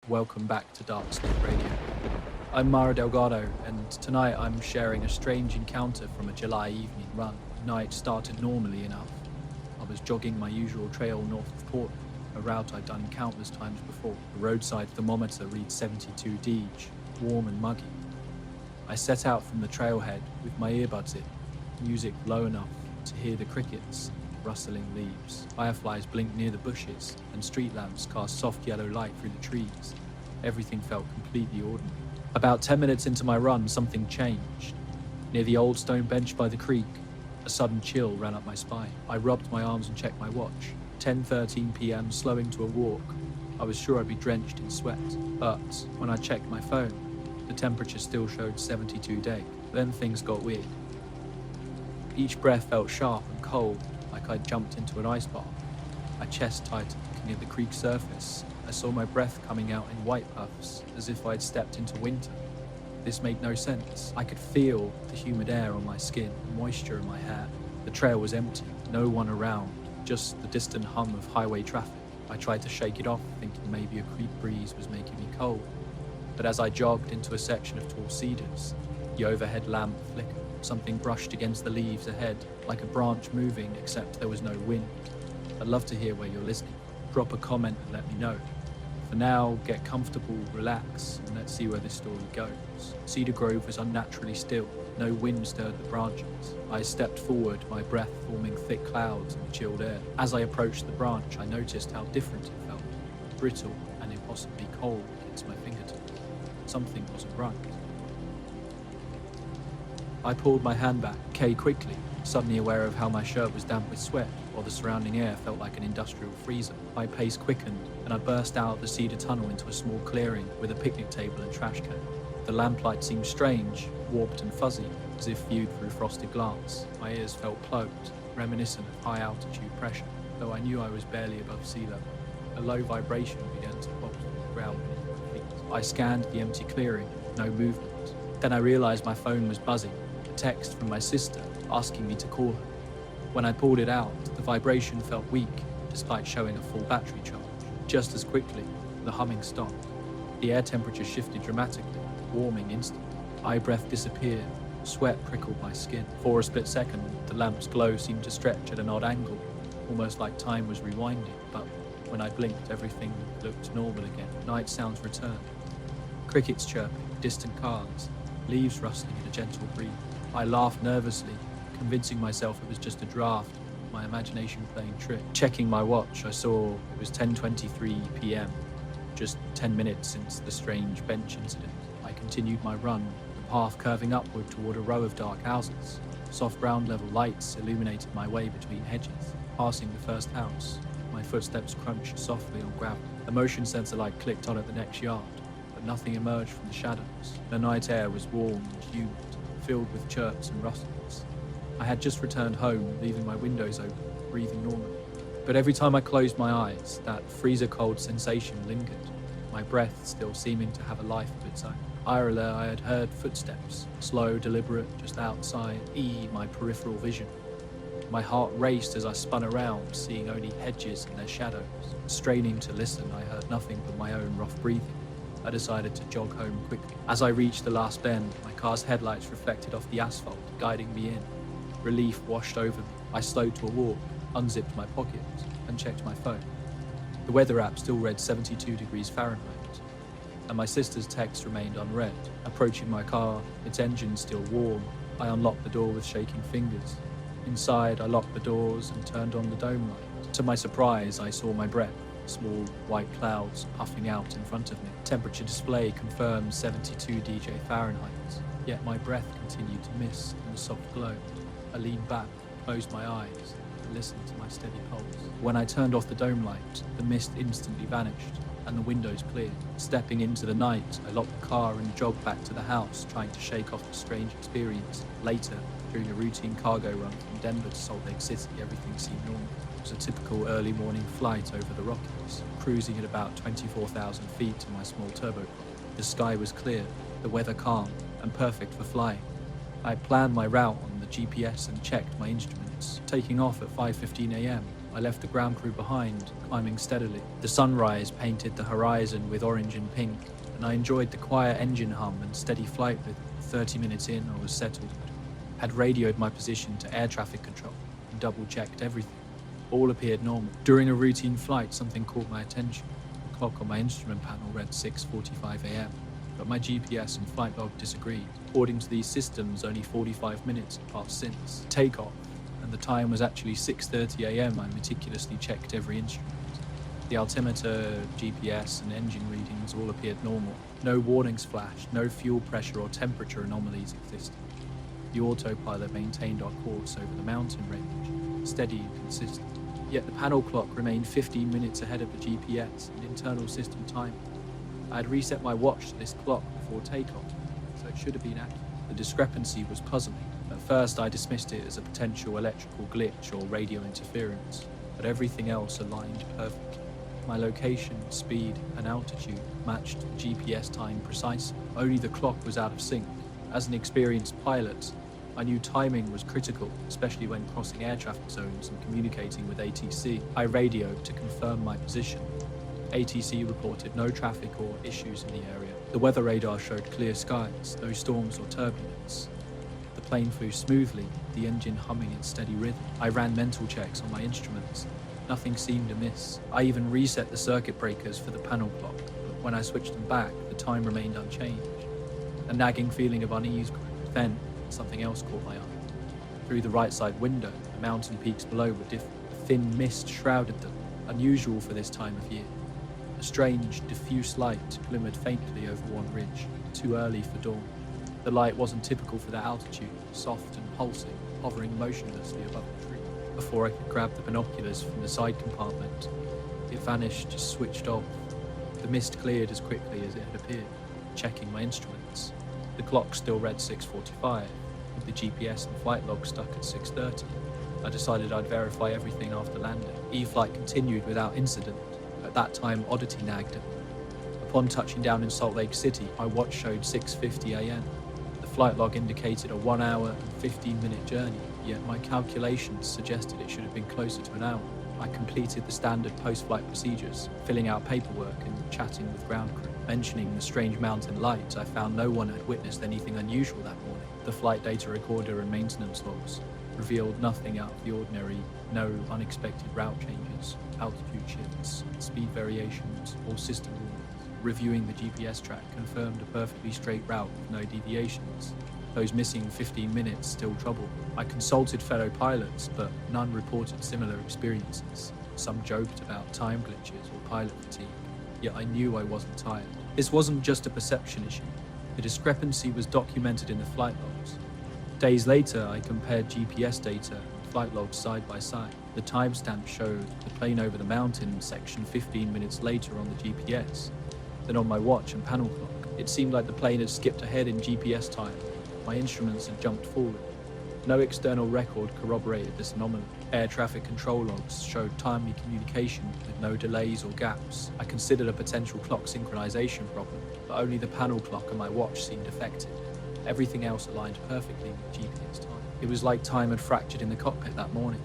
Welcome back to Dark State Radio. I'm Mara Delgado, and tonight I'm sharing a strange encounter from a July evening run. The night started normally enough. I was jogging my usual trail north of Portland, a route I'd done countless times before. The roadside thermometer reads 72 deg, warm and muggy. I set out from the trailhead with my earbuds in, music low enough to hear the crickets rustling leaves. Fireflies blinked near the bushes, and street lamps cast soft yellow light through the trees. Everything felt completely ordinary. About 10 minutes into my run, something changed. Near the old stone bench by the creek, a sudden chill ran up my spine. I rubbed my arms and checked my watch. 10:13 p.m, slowing to a walk. I was sure I'd be drenched in sweat, but when I checked my phone, the temperature still showed 72 deg. Then things got weird. Each breath felt sharp and cold, like I'd jumped into an ice bath. My chest tightened near the creek surface. I saw my breath coming out in white puffs, as if I'd stepped into winter. This made no sense. I could feel the humid air on my skin, the moisture in my hair. The trail was empty, no one around, just the distant hum of highway traffic. I tried to shake it off, thinking maybe a creek breeze was making me cold. But as I jogged into a section of tall cedars, the overhead lamp flickered. Something brushed against the leaves ahead, like a branch moving, except there was no wind. I'd love to hear where you're listening. Drop a comment and let me know. For now, get comfortable, relax, and let's see where this story goes. Cedar Grove was unnaturally still. No wind stirred the branches. I stepped forward, my breath forming thick clouds in the chilled air. As I approached the branch, I noticed how different it felt. Brittle and impossibly cold against my fingertips. Something wasn't right. I pulled my hand back, quickly, suddenly aware of how my shirt was damp with sweat, while the surrounding air felt like an industrial freezer. My pace quickened, and I burst out the cedar tunnel into a small clearing with a picnic table and trash can. The lamplight seemed strange, warped and fuzzy, as if viewed through frosted glass. My ears felt plugged, reminiscent of high-altitude pressure, though I knew I was barely above sea level. A low vibration began to pulse through the ground beneath my feet. I scanned the empty clearing, no movement. Then I realized my phone was buzzing. Text from my sister asking me to call her. When I pulled it out, the vibration felt weak despite showing a full battery charge. Just as quickly, the humming stopped. The air temperature shifted dramatically, warming instantly. Eye breath disappeared, sweat prickled my skin. For a split second, the lamp's glow seemed to stretch at an odd angle, almost like time was rewinding, but when I blinked, everything looked normal again. Night sounds returned. Crickets chirping, distant cars, leaves rustling in a gentle breeze. I laughed nervously, convincing myself it was just a draft, my imagination playing trick. Checking my watch, I saw it was 10:23 p.m, just 10 minutes since the strange bench incident. I continued my run, the path curving upward toward a row of dark houses. Soft ground-level lights illuminated my way between hedges. Passing the first house, my footsteps crunched softly on gravel. A motion sensor light clicked on at the next yard, but nothing emerged from the shadows. The night air was warm and humid, filled with chirps and rustles. I had just returned home, leaving my windows open, breathing normally. But every time I closed my eyes, that freezer-cold sensation lingered, my breath still seeming to have a life of its own. Irela, I had heard footsteps, slow, deliberate, just outside, my peripheral vision. My heart raced as I spun around, seeing only hedges and their shadows. Straining to listen, I heard nothing but my own rough breathing. I decided to jog home quickly. As I reached the last bend, my car's headlights reflected off the asphalt, guiding me in. Relief washed over me. I slowed to a walk, unzipped my pockets, and checked my phone. The weather app still read 72 degrees Fahrenheit, and my sister's text remained unread. Approaching my car, its engine still warm, I unlocked the door with shaking fingers. Inside, I locked the doors and turned on the dome light. To my surprise, I saw my breath. Small white clouds puffing out in front of me. Temperature display confirmed 72 deg Fahrenheit, yet my breath continued to mist in a soft glow. I leaned back, closed my eyes, and listened to my steady pulse. When I turned off the dome light, the mist instantly vanished, and the windows cleared. Stepping into the night, I locked the car and jogged back to the house, trying to shake off the strange experience. Later, during a routine cargo run from Denver to Salt Lake City, everything seemed normal. It was a typical early morning flight over the Rockies, cruising at about 24,000 feet in my small turboprop. The sky was clear, the weather calm, and perfect for flying. I planned my route on the GPS and checked my instruments. Taking off at 5:15 a.m., I left the ground crew behind, climbing steadily. The sunrise painted the horizon with orange and pink, and I enjoyed the quiet engine hum and steady flight rhythm. 30 minutes in, I was settled. Had radioed my position to air traffic control and double-checked everything. All appeared normal. During a routine flight, something caught my attention. The clock on my instrument panel read 6:45 a.m., but my GPS and flight log disagreed. According to these systems, only 45 minutes had passed since takeoff, and the time was actually 6:30 a.m. I meticulously checked every instrument. The altimeter, GPS, and engine readings all appeared normal. No warnings flashed, no fuel pressure or temperature anomalies existed. The autopilot maintained our course over the mountain range, steady and consistent. Yet the panel clock remained 15 minutes ahead of the GPS and internal system timer. I had reset my watch to this clock before takeoff, so it should have been accurate. The discrepancy was puzzling. At first I dismissed it as a potential electrical glitch or radio interference, but everything else aligned perfectly. My location, speed, and altitude matched the GPS time precisely. Only the clock was out of sync. As an experienced pilot, I knew timing was critical, especially when crossing air traffic zones and communicating with ATC. I radioed to confirm my position. ATC reported no traffic or issues in the area. The weather radar showed clear skies, no storms or turbulence. The plane flew smoothly, the engine humming in steady rhythm. I ran mental checks on my instruments. Nothing seemed amiss. I even reset the circuit breakers for the panel clock, but when I switched them back, the time remained unchanged. A nagging feeling of unease grew. Then, something else caught my eye. Through the right side window, the mountain peaks below were different. A thin mist shrouded them, unusual for this time of year. A strange, diffuse light glimmered faintly over one ridge, too early for dawn. The light wasn't typical for that altitude, soft and pulsing, hovering motionlessly above the tree. Before I could grab the binoculars from the side compartment, it vanished, just switched off. The mist cleared as quickly as it had appeared. Checking my instruments. The clock still read 6:45, with the GPS and flight log stuck at 6:30. I decided I'd verify everything after landing. E-flight continued without incident. At that time, oddity nagged at me. Upon touching down in Salt Lake City, my watch showed 6:50 a.m. The flight log indicated a 1 hour and 15-minute journey, yet my calculations suggested it should have been closer to an hour. I completed the standard post-flight procedures, filling out paperwork and chatting with ground crew. Mentioning the strange mountain lights, I found no one had witnessed anything unusual that morning. The flight data recorder and maintenance logs revealed nothing out of the ordinary, no unexpected route changes, altitude shifts, speed variations, or system warnings. Reviewing the GPS track confirmed a perfectly straight route with no deviations. Those missing 15 minutes still troubled me. I consulted fellow pilots, but none reported similar experiences. Some joked about time glitches or pilot fatigue, yet I knew I wasn't tired. This wasn't just a perception issue. The discrepancy was documented in the flight logs. Days later, I compared GPS data and flight logs side by side. The timestamp showed the plane over the mountain section 15 minutes later on the GPS than on my watch and panel clock. It seemed like the plane had skipped ahead in GPS time. My instruments had jumped forward. No external record corroborated this anomaly. Air traffic control logs showed timely communication with no delays or gaps. I considered a potential clock synchronization problem, but only the panel clock and my watch seemed affected. Everything else aligned perfectly with GPS time. It was like time had fractured in the cockpit that morning.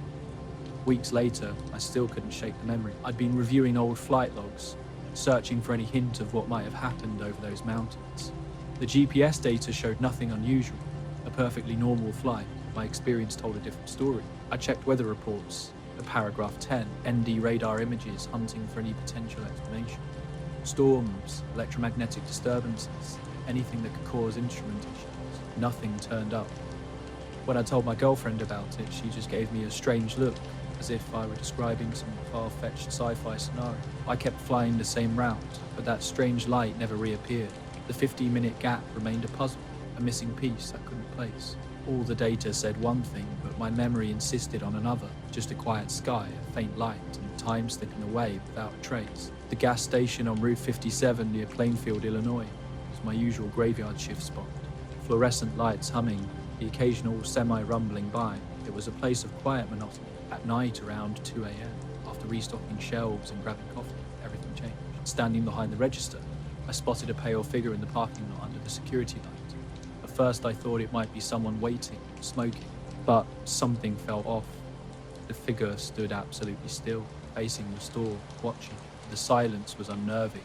Weeks later, I still couldn't shake the memory. I'd been reviewing old flight logs, searching for any hint of what might have happened over those mountains. The GPS data showed nothing unusual, a perfectly normal flight. My experience told a different story. I checked weather reports, at paragraph 10, ND radar images hunting for any potential explanation. Storms, electromagnetic disturbances, anything that could cause instrument issues. Nothing turned up. When I told my girlfriend about it, she just gave me a strange look, as if I were describing some far-fetched sci-fi scenario. I kept flying the same route, but that strange light never reappeared. The 15-minute gap remained a puzzle, a missing piece I couldn't place. All the data said one thing, but my memory insisted on another. Just a quiet sky, a faint light, and time slipping away without a trace. The gas station on Route 57 near Plainfield, Illinois, was my usual graveyard shift spot. Fluorescent lights humming, the occasional semi-rumbling by. It was a place of quiet monotony. At night, around 2 a.m., after restocking shelves and grabbing coffee, everything changed. Standing behind the register, I spotted a pale figure in the parking lot under the security light. At first I thought it might be someone waiting, smoking, but something felt off. The figure stood absolutely still, facing the store, watching. The silence was unnerving.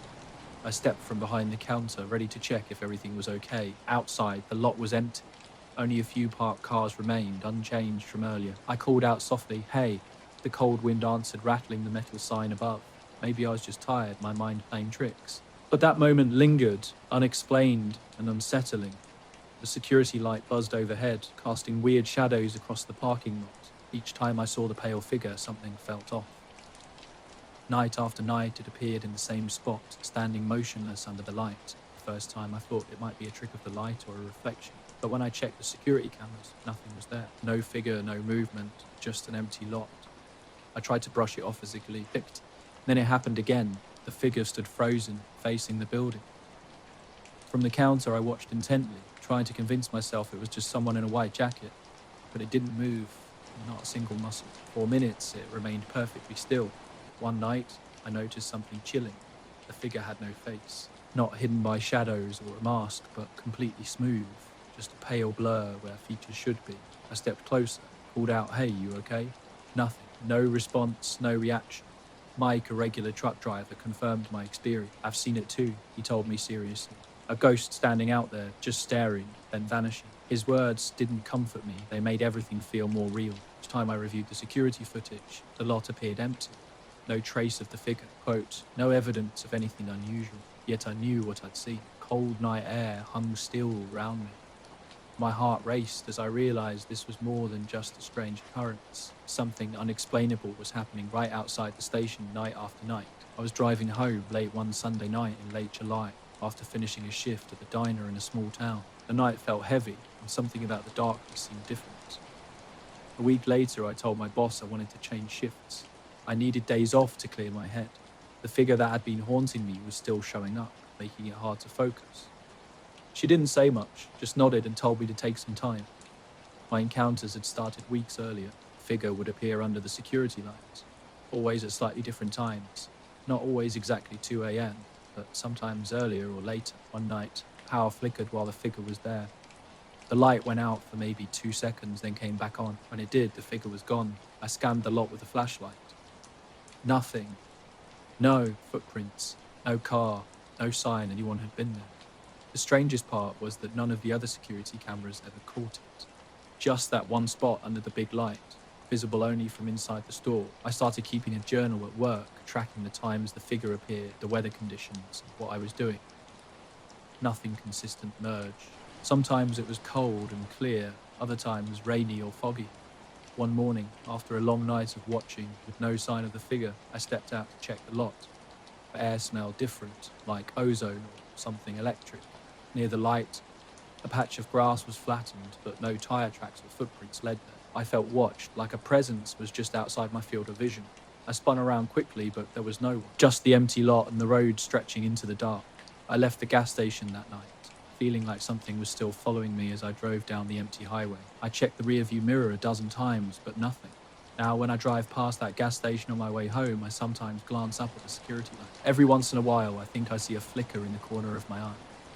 I stepped from behind the counter, ready to check if everything was okay. Outside, the lot was empty. Only a few parked cars remained, unchanged from earlier. I called out softly, "Hey." The cold wind answered, rattling the metal sign above. Maybe I was just tired, my mind playing tricks. But that moment lingered, unexplained and unsettling. The security light buzzed overhead, casting weird shadows across the parking lot. Each time I saw the pale figure, something felt off. Night after night, it appeared in the same spot, standing motionless under the light. The first time I thought it might be a trick of the light or a reflection. But when I checked the security cameras, nothing was there. No figure, no movement, just an empty lot. I tried to brush it off as a fiction. Then it happened again. The figure stood frozen, facing the building. From the counter, I watched intently, trying to convince myself it was just someone in a white jacket. But it didn't move, not a single muscle. For minutes, it remained perfectly still. One night, I noticed something chilling. The figure had no face, not hidden by shadows or a mask, but completely smooth, just a pale blur where features should be. I stepped closer, called out, "Hey, you okay?" Nothing, no response, no reaction. Mike, a regular truck driver, confirmed my experience. "I've seen it too," he told me seriously. A ghost standing out there, just staring, then vanishing. His words didn't comfort me, they made everything feel more real. Each time I reviewed the security footage, the lot appeared empty. No trace of the figure. Quote, "No evidence of anything unusual, yet I knew what I'd seen. Cold night air hung still round me. My heart raced as I realized this was more than just a strange occurrence. Something unexplainable was happening right outside the station night after night. I was driving home late one Sunday night in late July, after finishing a shift at the diner in a small town. The night felt heavy, and something about the darkness seemed different. A week later, I told my boss I wanted to change shifts. I needed days off to clear my head. The figure that had been haunting me was still showing up, making it hard to focus. She didn't say much, just nodded and told me to take some time. My encounters had started weeks earlier. The figure would appear under the security lights, always at slightly different times. Not always exactly 2 a.m., but sometimes earlier or later. One night, power flickered while the figure was there. The light went out for maybe 2 seconds, then came back on. When it did, the figure was gone. I scanned the lot with a flashlight. Nothing. No footprints, no car, no sign anyone had been there. The strangest part was that none of the other security cameras ever caught it. Just that one spot under the big light, visible only from inside the store. I started keeping a journal at work, tracking the times the figure appeared, the weather conditions, and what I was doing. Nothing consistent emerged. Sometimes it was cold and clear, other times rainy or foggy. One morning, after a long night of watching with no sign of the figure, I stepped out to check the lot. The air smelled different, like ozone or something electric. Near the light, a patch of grass was flattened, but no tire tracks or footprints led there. I felt watched, like a presence was just outside my field of vision. I spun around quickly, but there was no one. Just the empty lot and the road stretching into the dark. I left the gas station that night, feeling like something was still following me as I drove down the empty highway. I checked the rearview mirror a dozen times, but nothing. Now, when I drive past that gas station on my way home, I sometimes glance up at the security light. Every once in a while, I think I see a flicker in the corner of my eye.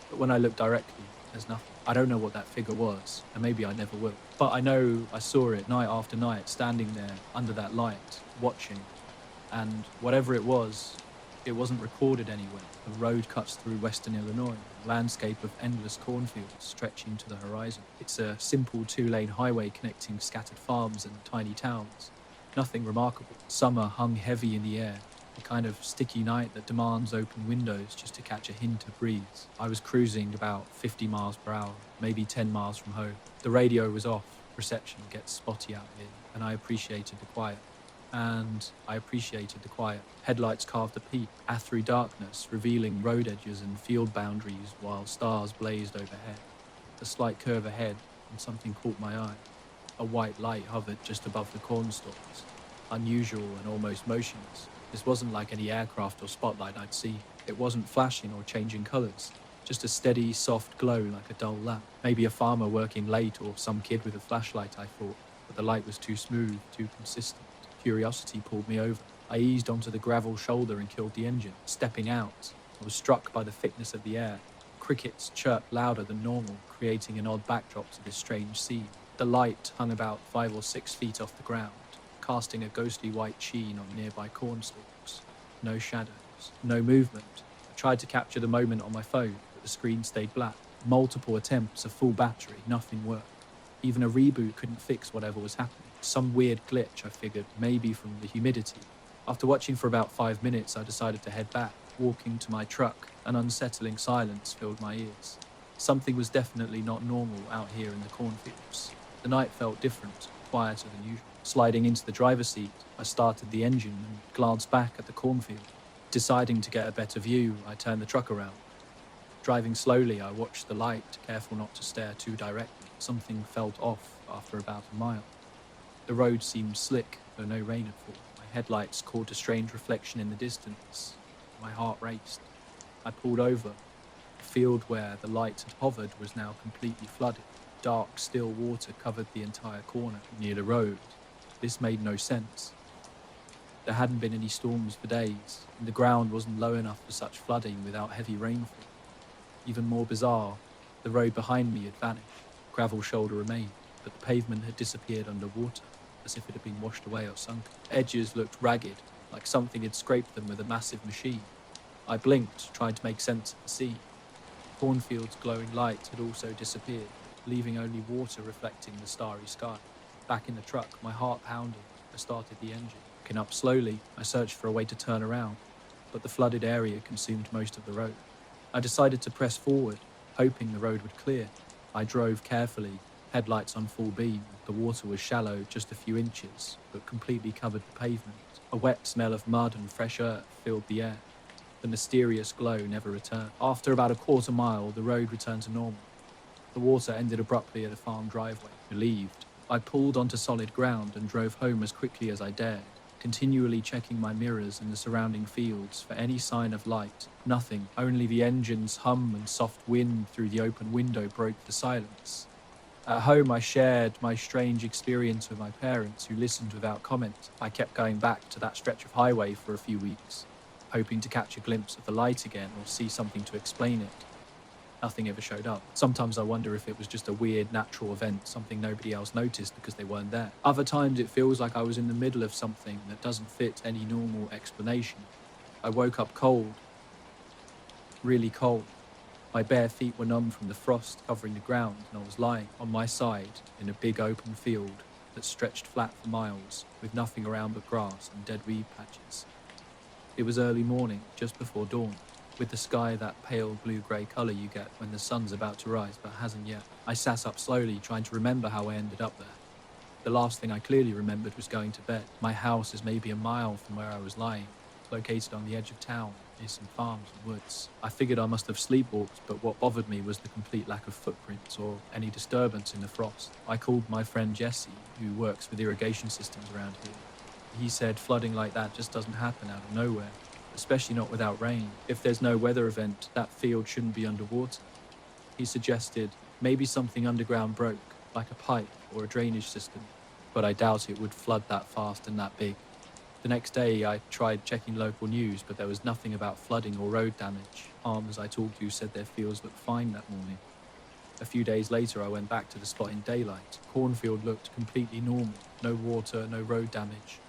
But when I look directly, there's nothing. I don't know what that figure was, and maybe I never will. But I know I saw it night after night, standing there under that light, watching. And whatever it wasn't recorded anywhere. The road cuts through western Illinois, a landscape of endless cornfields stretching to the horizon. It's a simple 2-lane highway connecting scattered farms and tiny towns. Nothing remarkable. Summer hung heavy in the air, a kind of sticky night that demands open windows just to catch a hint of breeze. I was cruising about 50 miles per hour, maybe 10 miles from home. The radio was off, reception gets spotty out here, and I appreciated the quiet. Headlights carved a peak, through darkness, revealing road edges and field boundaries while stars blazed overhead. A slight curve ahead, and something caught my eye. A white light hovered just above the corn stalks, unusual and almost motionless. This wasn't like any aircraft or spotlight I'd see. It wasn't flashing or changing colours, just a steady, soft glow like a dull lamp. Maybe a farmer working late or some kid with a flashlight, I thought, but the light was too smooth, too consistent. Curiosity pulled me over. I eased onto the gravel shoulder and killed the engine. Stepping out, I was struck by the thickness of the air. Crickets chirped louder than normal, creating an odd backdrop to this strange scene. The light hung about 5 or 6 feet off the ground, casting a ghostly white sheen on nearby cornstalks. No shadows, no movement. I tried to capture the moment on my phone, but the screen stayed black. Multiple attempts, a full battery, nothing worked. Even a reboot couldn't fix whatever was happening. Some weird glitch, I figured, maybe from the humidity. After watching for about 5 minutes, I decided to head back. Walking to my truck, an unsettling silence filled my ears. Something was definitely not normal out here in the cornfields. The night felt different, quieter than usual. Sliding into the driver's seat, I started the engine and glanced back at the cornfield. Deciding to get a better view, I turned the truck around. Driving slowly, I watched the light, careful not to stare too directly. Something felt off after about a mile. The road seemed slick, though no rain had fallen. My headlights caught a strange reflection in the distance. My heart raced. I pulled over. The field where the light had hovered was now completely flooded. Dark, still water covered the entire corner near the road. This made no sense. There hadn't been any storms for days, and the ground wasn't low enough for such flooding without heavy rainfall. Even more bizarre, the road behind me had vanished. Gravel shoulder remained, but the pavement had disappeared underwater, as if it had been washed away or sunk. Edges looked ragged, like something had scraped them with a massive machine. I blinked, trying to make sense of the scene. Cornfield's glowing light had also disappeared, leaving only water reflecting the starry sky. Back in the truck, my heart pounding, I started the engine. Looking up slowly, I searched for a way to turn around, but the flooded area consumed most of the road. I decided to press forward, hoping the road would clear. I drove carefully, headlights on full beam. The water was shallow, just a few inches, but completely covered the pavement. A wet smell of mud and fresh earth filled the air. The mysterious glow never returned. After about a quarter mile, the road returned to normal. The water ended abruptly at a farm driveway. Relieved, I pulled onto solid ground and drove home as quickly as I dared, continually checking my mirrors and the surrounding fields for any sign of light. Nothing, only the engine's hum and soft wind through the open window broke the silence. At home, I shared my strange experience with my parents, who listened without comment. I kept going back to that stretch of highway for a few weeks, hoping to catch a glimpse of the light again or see something to explain it. Nothing ever showed up. Sometimes I wonder if it was just a weird natural event, something nobody else noticed because they weren't there. Other times it feels like I was in the middle of something that doesn't fit any normal explanation. I woke up cold, really cold. My bare feet were numb from the frost covering the ground, and I was lying on my side in a big open field that stretched flat for miles, with nothing around but grass and dead weed patches. It was early morning, just before dawn, with the sky that pale blue-grey colour you get when the sun's about to rise but hasn't yet. I sat up slowly, trying to remember how I ended up there. The last thing I clearly remembered was going to bed. My house is maybe a mile from where I was lying, located on the edge of town, near some farms and woods. I figured I must have sleepwalked, but what bothered me was the complete lack of footprints or any disturbance in the frost. I called my friend Jesse, who works with irrigation systems around here. He said flooding like that just doesn't happen out of nowhere, especially not without rain. If there's no weather event, that field shouldn't be underwater. He suggested maybe something underground broke, like a pipe or a drainage system, but I doubt it would flood that fast and that big. The next day, I tried checking local news, but there was nothing about flooding or road damage. Farmers I talked to said their fields looked fine that morning. A few days later, I went back to the spot in daylight. Cornfield looked completely normal. No water, no road damage.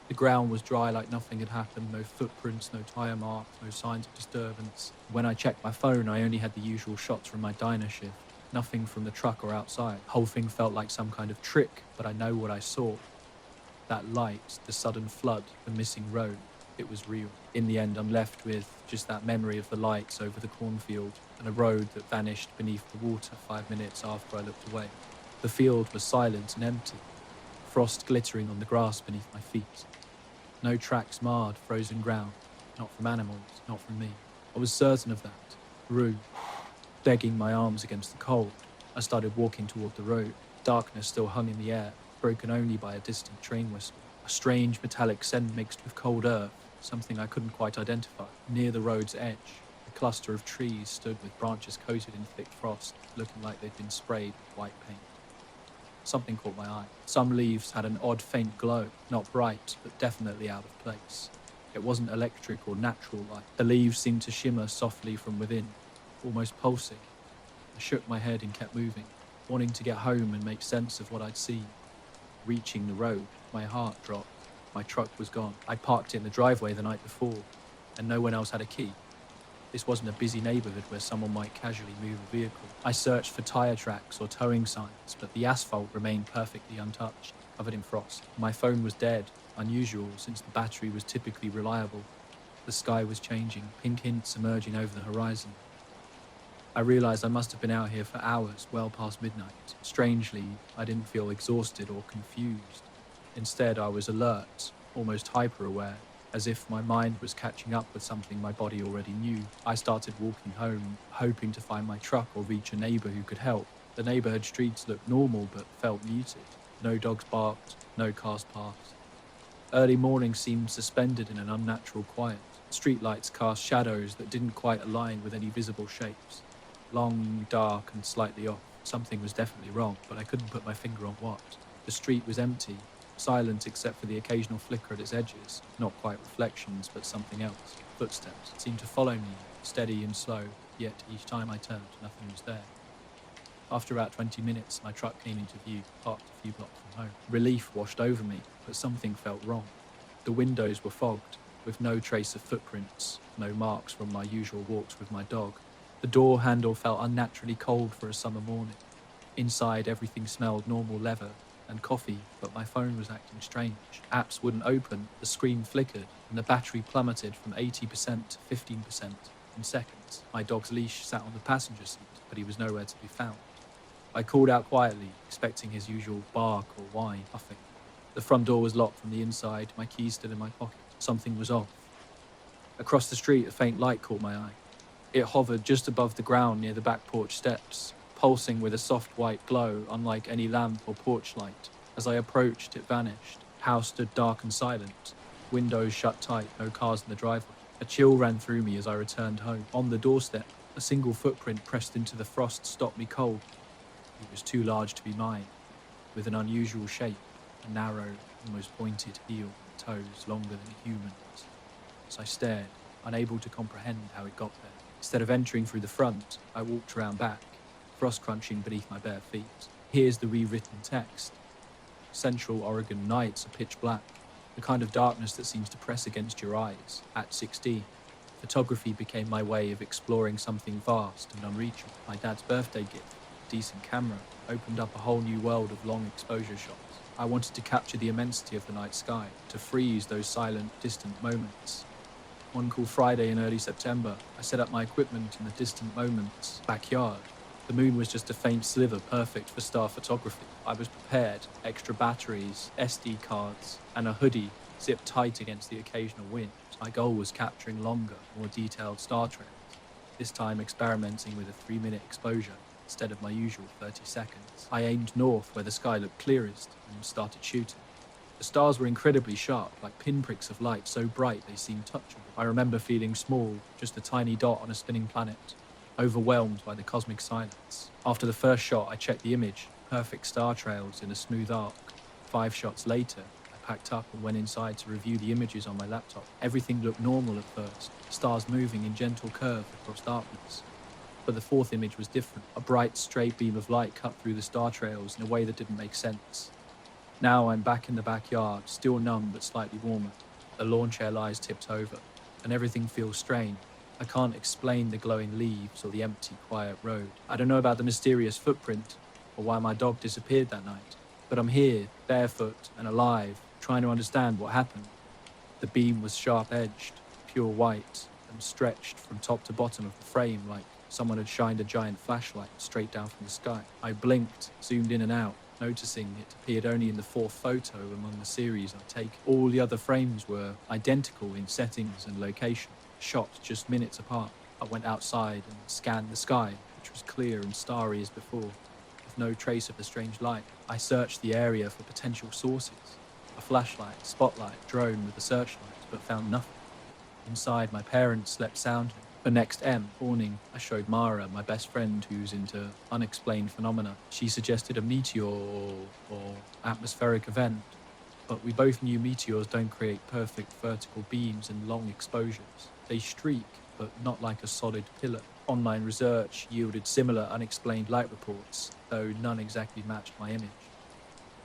The ground was dry like nothing had happened, no footprints, no tyre marks, no signs of disturbance. When I checked my phone, I only had the usual shots from my diner shift. Nothing from the truck or outside. The whole thing felt like some kind of trick, but I know what I saw. That light, the sudden flood, the missing road, it was real. In the end, I'm left with just that memory of the lights over the cornfield and a road that vanished beneath the water 5 minutes after I looked away. The field was silent and empty, frost glittering on the grass beneath my feet. No tracks marred frozen ground, not from animals, not from me. I was certain of that. Rue, begging my arms against the cold, I started walking toward the road. Darkness still hung in the air, broken only by a distant train whistle. A strange metallic scent mixed with cold earth, something I couldn't quite identify. Near the road's edge, a cluster of trees stood with branches coated in thick frost, looking like they'd been sprayed with white paint. Something caught my eye. Some leaves had an odd faint glow, not bright, but definitely out of place. It wasn't electric or natural light. The leaves seemed to shimmer softly from within, almost pulsing. I shook my head and kept moving, wanting to get home and make sense of what I'd seen. Reaching the road, My heart dropped. My truck was gone. I parked it in the driveway the night before, and no one else had a key. This wasn't a busy neighborhood where someone might casually move a vehicle. I searched for tire tracks or towing signs, but the asphalt remained perfectly untouched, covered in frost. My phone was dead, unusual since the battery was typically reliable. The sky was changing, pink hints emerging over the horizon. I realized I must have been out here for hours, well past midnight. Strangely, I didn't feel exhausted or confused. Instead, I was alert, almost hyper-aware, as if my mind was catching up with something my body already knew. I started walking home, hoping to find my truck or reach a neighbor who could help. The neighborhood streets looked normal but felt muted. No dogs barked, no cars passed. Early morning seemed suspended in an unnatural quiet. Streetlights cast shadows that didn't quite align with any visible shapes. Long, dark, and slightly off. Something was definitely wrong, but I couldn't put my finger on what. The street was empty, silent except for the occasional flicker at its edges, not quite reflections, but something else. Footsteps seemed to follow me, steady and slow, yet each time I turned, nothing was there. After about 20 minutes, my truck came into view, parked a few blocks from home. Relief washed over me, but something felt wrong. The windows were fogged, with no trace of footprints, no marks from my usual walks with my dog. The door handle felt unnaturally cold for a summer morning. Inside, everything smelled normal leather and coffee, but my phone was acting strange. Apps wouldn't open, the screen flickered, and the battery plummeted from 80% to 15% in seconds. My dog's leash sat on the passenger seat, but he was nowhere to be found. I called out quietly, expecting his usual bark or whine, puffing. The front door was locked from the inside, my keys still in my pocket. Something was off. Across the street, a faint light caught my eye. It hovered just above the ground near the back porch steps, pulsing with a soft white glow unlike any lamp or porch light. As I approached, it vanished. House stood dark and silent. Windows shut tight, no cars in the driveway. A chill ran through me as I returned home. On the doorstep, a single footprint pressed into the frost stopped me cold. It was too large to be mine, with an unusual shape, a narrow, almost pointed heel and toes longer than a human's. As I stared, unable to comprehend how it got there. Instead of entering through the front, I walked around back, frost crunching beneath my bare feet. Here's the rewritten text. Central Oregon nights are pitch black, the kind of darkness that seems to press against your eyes. At 16, photography became my way of exploring something vast and unreachable. My dad's birthday gift, a decent camera, opened up a whole new world of long exposure shots. I wanted to capture the immensity of the night sky, to freeze those silent, distant moments. One cool Friday in early September, I set up my equipment in the distant moments backyard. The moon was just a faint sliver, perfect for star photography. I was prepared, extra batteries, SD cards, and a hoodie zipped tight against the occasional wind. My goal was capturing longer, more detailed star trails, this time experimenting with a 3-minute exposure instead of my usual 30 seconds. I aimed north where the sky looked clearest and started shooting. The stars were incredibly sharp, like pinpricks of light, so bright they seemed touchable. I remember feeling small, just a tiny dot on a spinning planet, overwhelmed by the cosmic silence. After the first shot, I checked the image, perfect star trails in a smooth arc. 5 shots later, I packed up and went inside to review the images on my laptop. Everything looked normal at first, stars moving in gentle curve across darkness. But the 4th image was different. A bright, straight beam of light cut through the star trails in a way that didn't make sense. Now I'm back in the backyard, still numb but slightly warmer. The lawn chair lies tipped over, and everything feels strange. I can't explain the glowing leaves or the empty, quiet road. I don't know about the mysterious footprint, or why my dog disappeared that night. But I'm here, barefoot and alive, trying to understand what happened. The beam was sharp-edged, pure white, and stretched from top to bottom of the frame like someone had shined a giant flashlight straight down from the sky. I blinked, zoomed in and out, noticing it appeared only in the 4th photo among the series I'd taken. All the other frames were identical in settings and location, shot just minutes apart. I went outside and scanned the sky, which was clear and starry as before, with no trace of the strange light. I searched the area for potential sources, a flashlight, spotlight, drone with a searchlight, but found nothing. Inside, my parents slept soundly. For next morning, I showed Mara, my best friend who's into unexplained phenomena. She suggested a meteor or atmospheric event, but we both knew meteors don't create perfect vertical beams and long exposures. They streak, but not like a solid pillar. Online research yielded similar unexplained light reports, though none exactly matched my image.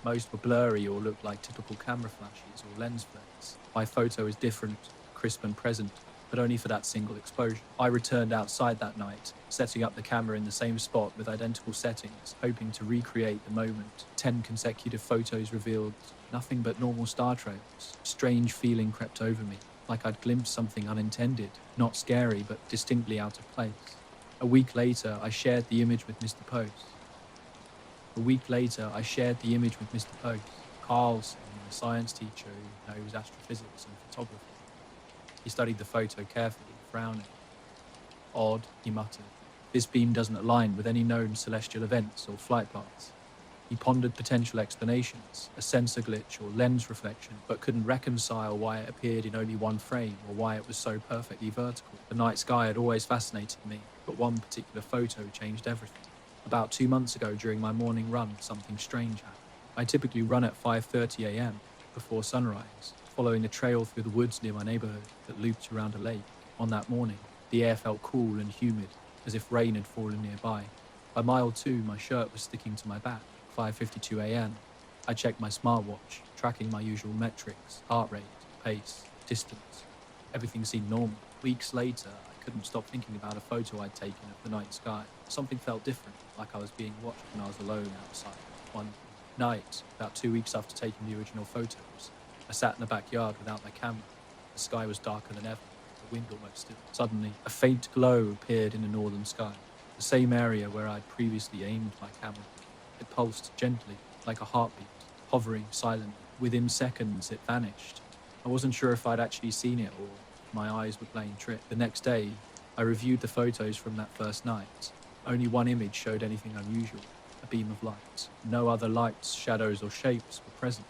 Most were blurry or looked like typical camera flashes or lens flares. My photo is different, crisp and present, but only for that single exposure. I returned outside that night, setting up the camera in the same spot with identical settings, hoping to recreate the moment. 10 consecutive photos revealed nothing but normal star trails. Strange feeling crept over me, like I'd glimpsed something unintended, not scary, but distinctly out of place. A week later, I shared the image with Mr. Post. Carlson, a science teacher who knows astrophysics and photography. He studied the photo carefully, frowning. Odd, he muttered. This beam doesn't align with any known celestial events or flight paths. He pondered potential explanations, a sensor glitch or lens reflection, but couldn't reconcile why it appeared in only one frame or why it was so perfectly vertical. The night sky had always fascinated me, but one particular photo changed everything. About 2 months ago, during my morning run, something strange happened. I typically run at 5:30 a.m. before sunrise, following a trail through the woods near my neighborhood that looped around a lake. On that morning, the air felt cool and humid, as if rain had fallen nearby. By mile 2, my shirt was sticking to my back. 5:52 a.m. I checked my smartwatch, tracking my usual metrics: heart rate, pace, distance. Everything seemed normal. Weeks later, I couldn't stop thinking about a photo I'd taken of the night sky. Something felt different, like I was being watched when I was alone outside. One night, about 2 weeks after taking the original photos, I sat in the backyard without my camera. The sky was darker than ever, the wind almost still. Suddenly, a faint glow appeared in the northern sky, the same area where I'd previously aimed my camera. It pulsed gently, like a heartbeat, hovering silently. Within seconds, it vanished. I wasn't sure if I'd actually seen it or if my eyes were playing trick. The next day, I reviewed the photos from that first night. Only one image showed anything unusual, a beam of light. No other lights, shadows, or shapes were present.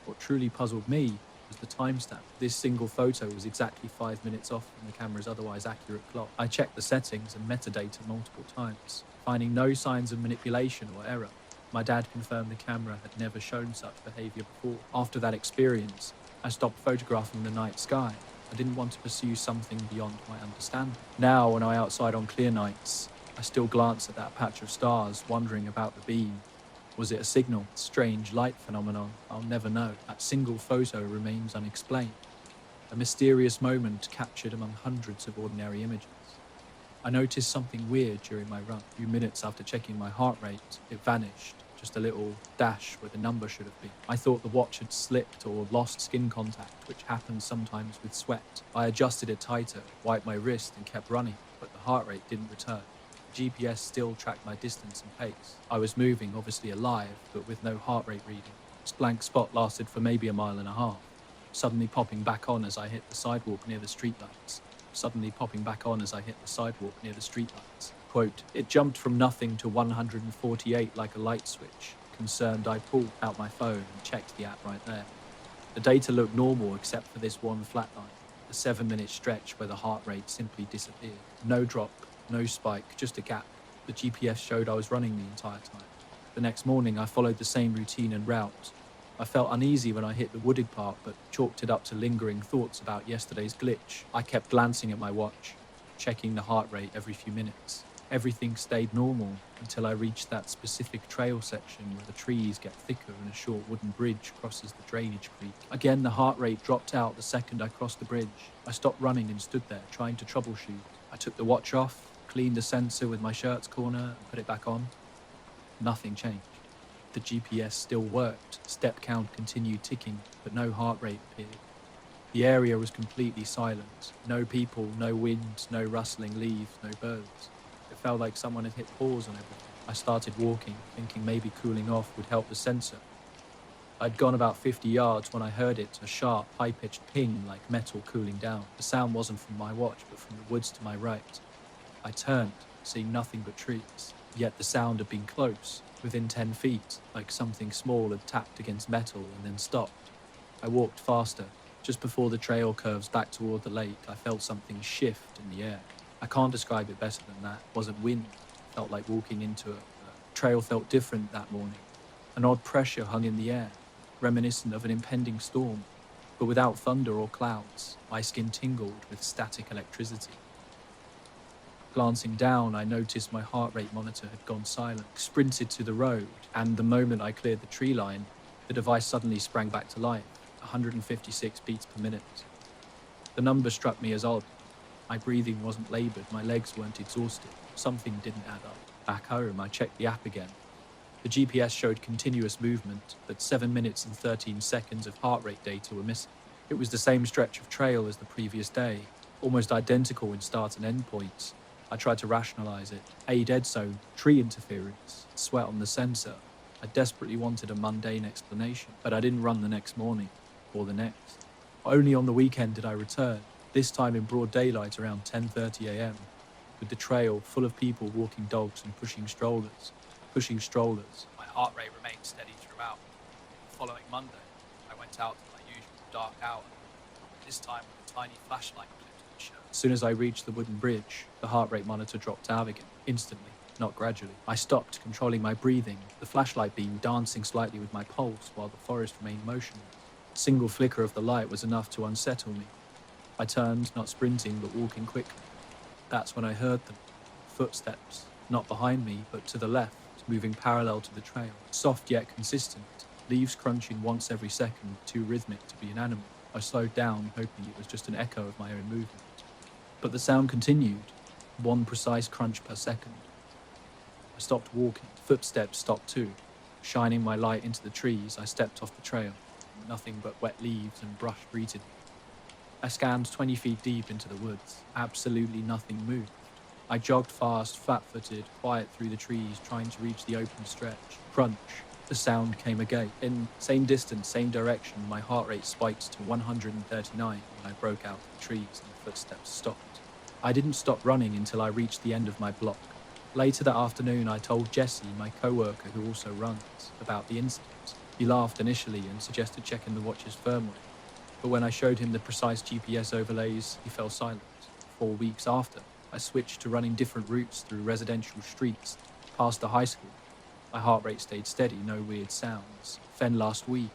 What truly puzzled me was the timestamp. This single photo was exactly 5 minutes off from the camera's otherwise accurate clock. I checked the settings and metadata multiple times, finding no signs of manipulation or error. My dad confirmed the camera had never shown such behavior before. After that experience, I stopped photographing the night sky. I didn't want to pursue something beyond my understanding. Now, when I'm outside on clear nights, I still glance at that patch of stars, wondering about the beam. Was it a signal? Strange light phenomenon? I'll never know. That single photo remains unexplained. A mysterious moment captured among hundreds of ordinary images. I noticed something weird during my run. A few minutes after checking my heart rate, it vanished. Just a little dash where the number should have been. I thought the watch had slipped or lost skin contact, which happens sometimes with sweat. I adjusted it tighter, wiped my wrist and kept running, but the heart rate didn't return. GPS still tracked my distance and pace. I was moving, obviously alive, but with no heart rate reading. This blank spot lasted for maybe a mile and a half, suddenly popping back on as I hit the sidewalk near the streetlights. Quote, it jumped from nothing to 148 like a light switch. Concerned, I pulled out my phone and checked the app right there. The data looked normal except for this one flat line, a 7-minute stretch where the heart rate simply disappeared. No drop, no spike, just a gap. The GPS showed I was running the entire time. The next morning, I followed the same routine and route. I felt uneasy when I hit the wooded part, but chalked it up to lingering thoughts about yesterday's glitch. I kept glancing at my watch, checking the heart rate every few minutes. Everything stayed normal until I reached that specific trail section where the trees get thicker and a short wooden bridge crosses the drainage creek. Again, the heart rate dropped out the second I crossed the bridge. I stopped running and stood there, trying to troubleshoot. I took the watch off, cleaned the sensor with my shirt's corner, and put it back on. Nothing changed. The GPS still worked. Step count continued ticking, but no heart rate appeared. The area was completely silent. No people, no wind, no rustling leaves, no birds. It felt like someone had hit pause on everything. I started walking, thinking maybe cooling off would help the sensor. I'd gone about 50 yards when I heard it, a sharp, high-pitched ping like metal cooling down. The sound wasn't from my watch, but from the woods to my right. I turned, seeing nothing but trees. Yet the sound had been close, within 10 feet, like something small had tapped against metal and then stopped. I walked faster. Just before the trail curves back toward the lake, I felt something shift in the air. I can't describe it better than that. It wasn't wind. It felt like walking into it. The trail felt different that morning. An odd pressure hung in the air, reminiscent of an impending storm, but without thunder or clouds. My skin tingled with static electricity. Glancing down, I noticed my heart rate monitor had gone silent, sprinted to the road, and the moment I cleared the tree line, the device suddenly sprang back to life, 156 beats per minute. The number struck me as odd. My breathing wasn't labored, my legs weren't exhausted. Something didn't add up. Back home, I checked the app again. The GPS showed continuous movement, but 7 minutes and 13 seconds of heart rate data were missing. It was the same stretch of trail as the previous day, almost identical in start and end points. I tried to rationalize it. A dead zone, tree interference, sweat on the sensor. I desperately wanted a mundane explanation, but I didn't run the next morning, or the next. Only on the weekend did I return, this time in broad daylight around 10:30 a.m., with the trail full of people walking dogs and pushing strollers. My heart rate remained steady throughout. The following Monday, I went out at my usual dark hour, this time with a tiny flashlight clipped to the shirt. As soon as I reached the wooden bridge, the heart rate monitor dropped out again, instantly, not gradually. I stopped, controlling my breathing, the flashlight beam dancing slightly with my pulse while the forest remained motionless. A single flicker of the light was enough to unsettle me. I turned, not sprinting, but walking quickly. That's when I heard them. Footsteps, not behind me, but to the left, moving parallel to the trail. Soft yet consistent, leaves crunching once every second, too rhythmic to be an animal. I slowed down, hoping it was just an echo of my own movement. But the sound continued, one precise crunch per second. I stopped walking. Footsteps stopped too. Shining my light into the trees, I stepped off the trail. Nothing but wet leaves and brush greeted me. I scanned 20 feet deep into the woods. Absolutely nothing moved. I jogged fast, flat-footed, quiet through the trees, trying to reach the open stretch. Crunch. The sound came again. In same distance, same direction, my heart rate spiked to 139 when I broke out of the trees and the footsteps stopped. I didn't stop running until I reached the end of my block. Later that afternoon, I told Jesse, my co-worker who also runs, about the incident. He laughed initially and suggested checking the watch's firmware. But when I showed him the precise GPS overlays, he fell silent. 4 weeks after, I switched to running different routes through residential streets, past the high school. My heart rate stayed steady, no weird sounds. Then last week,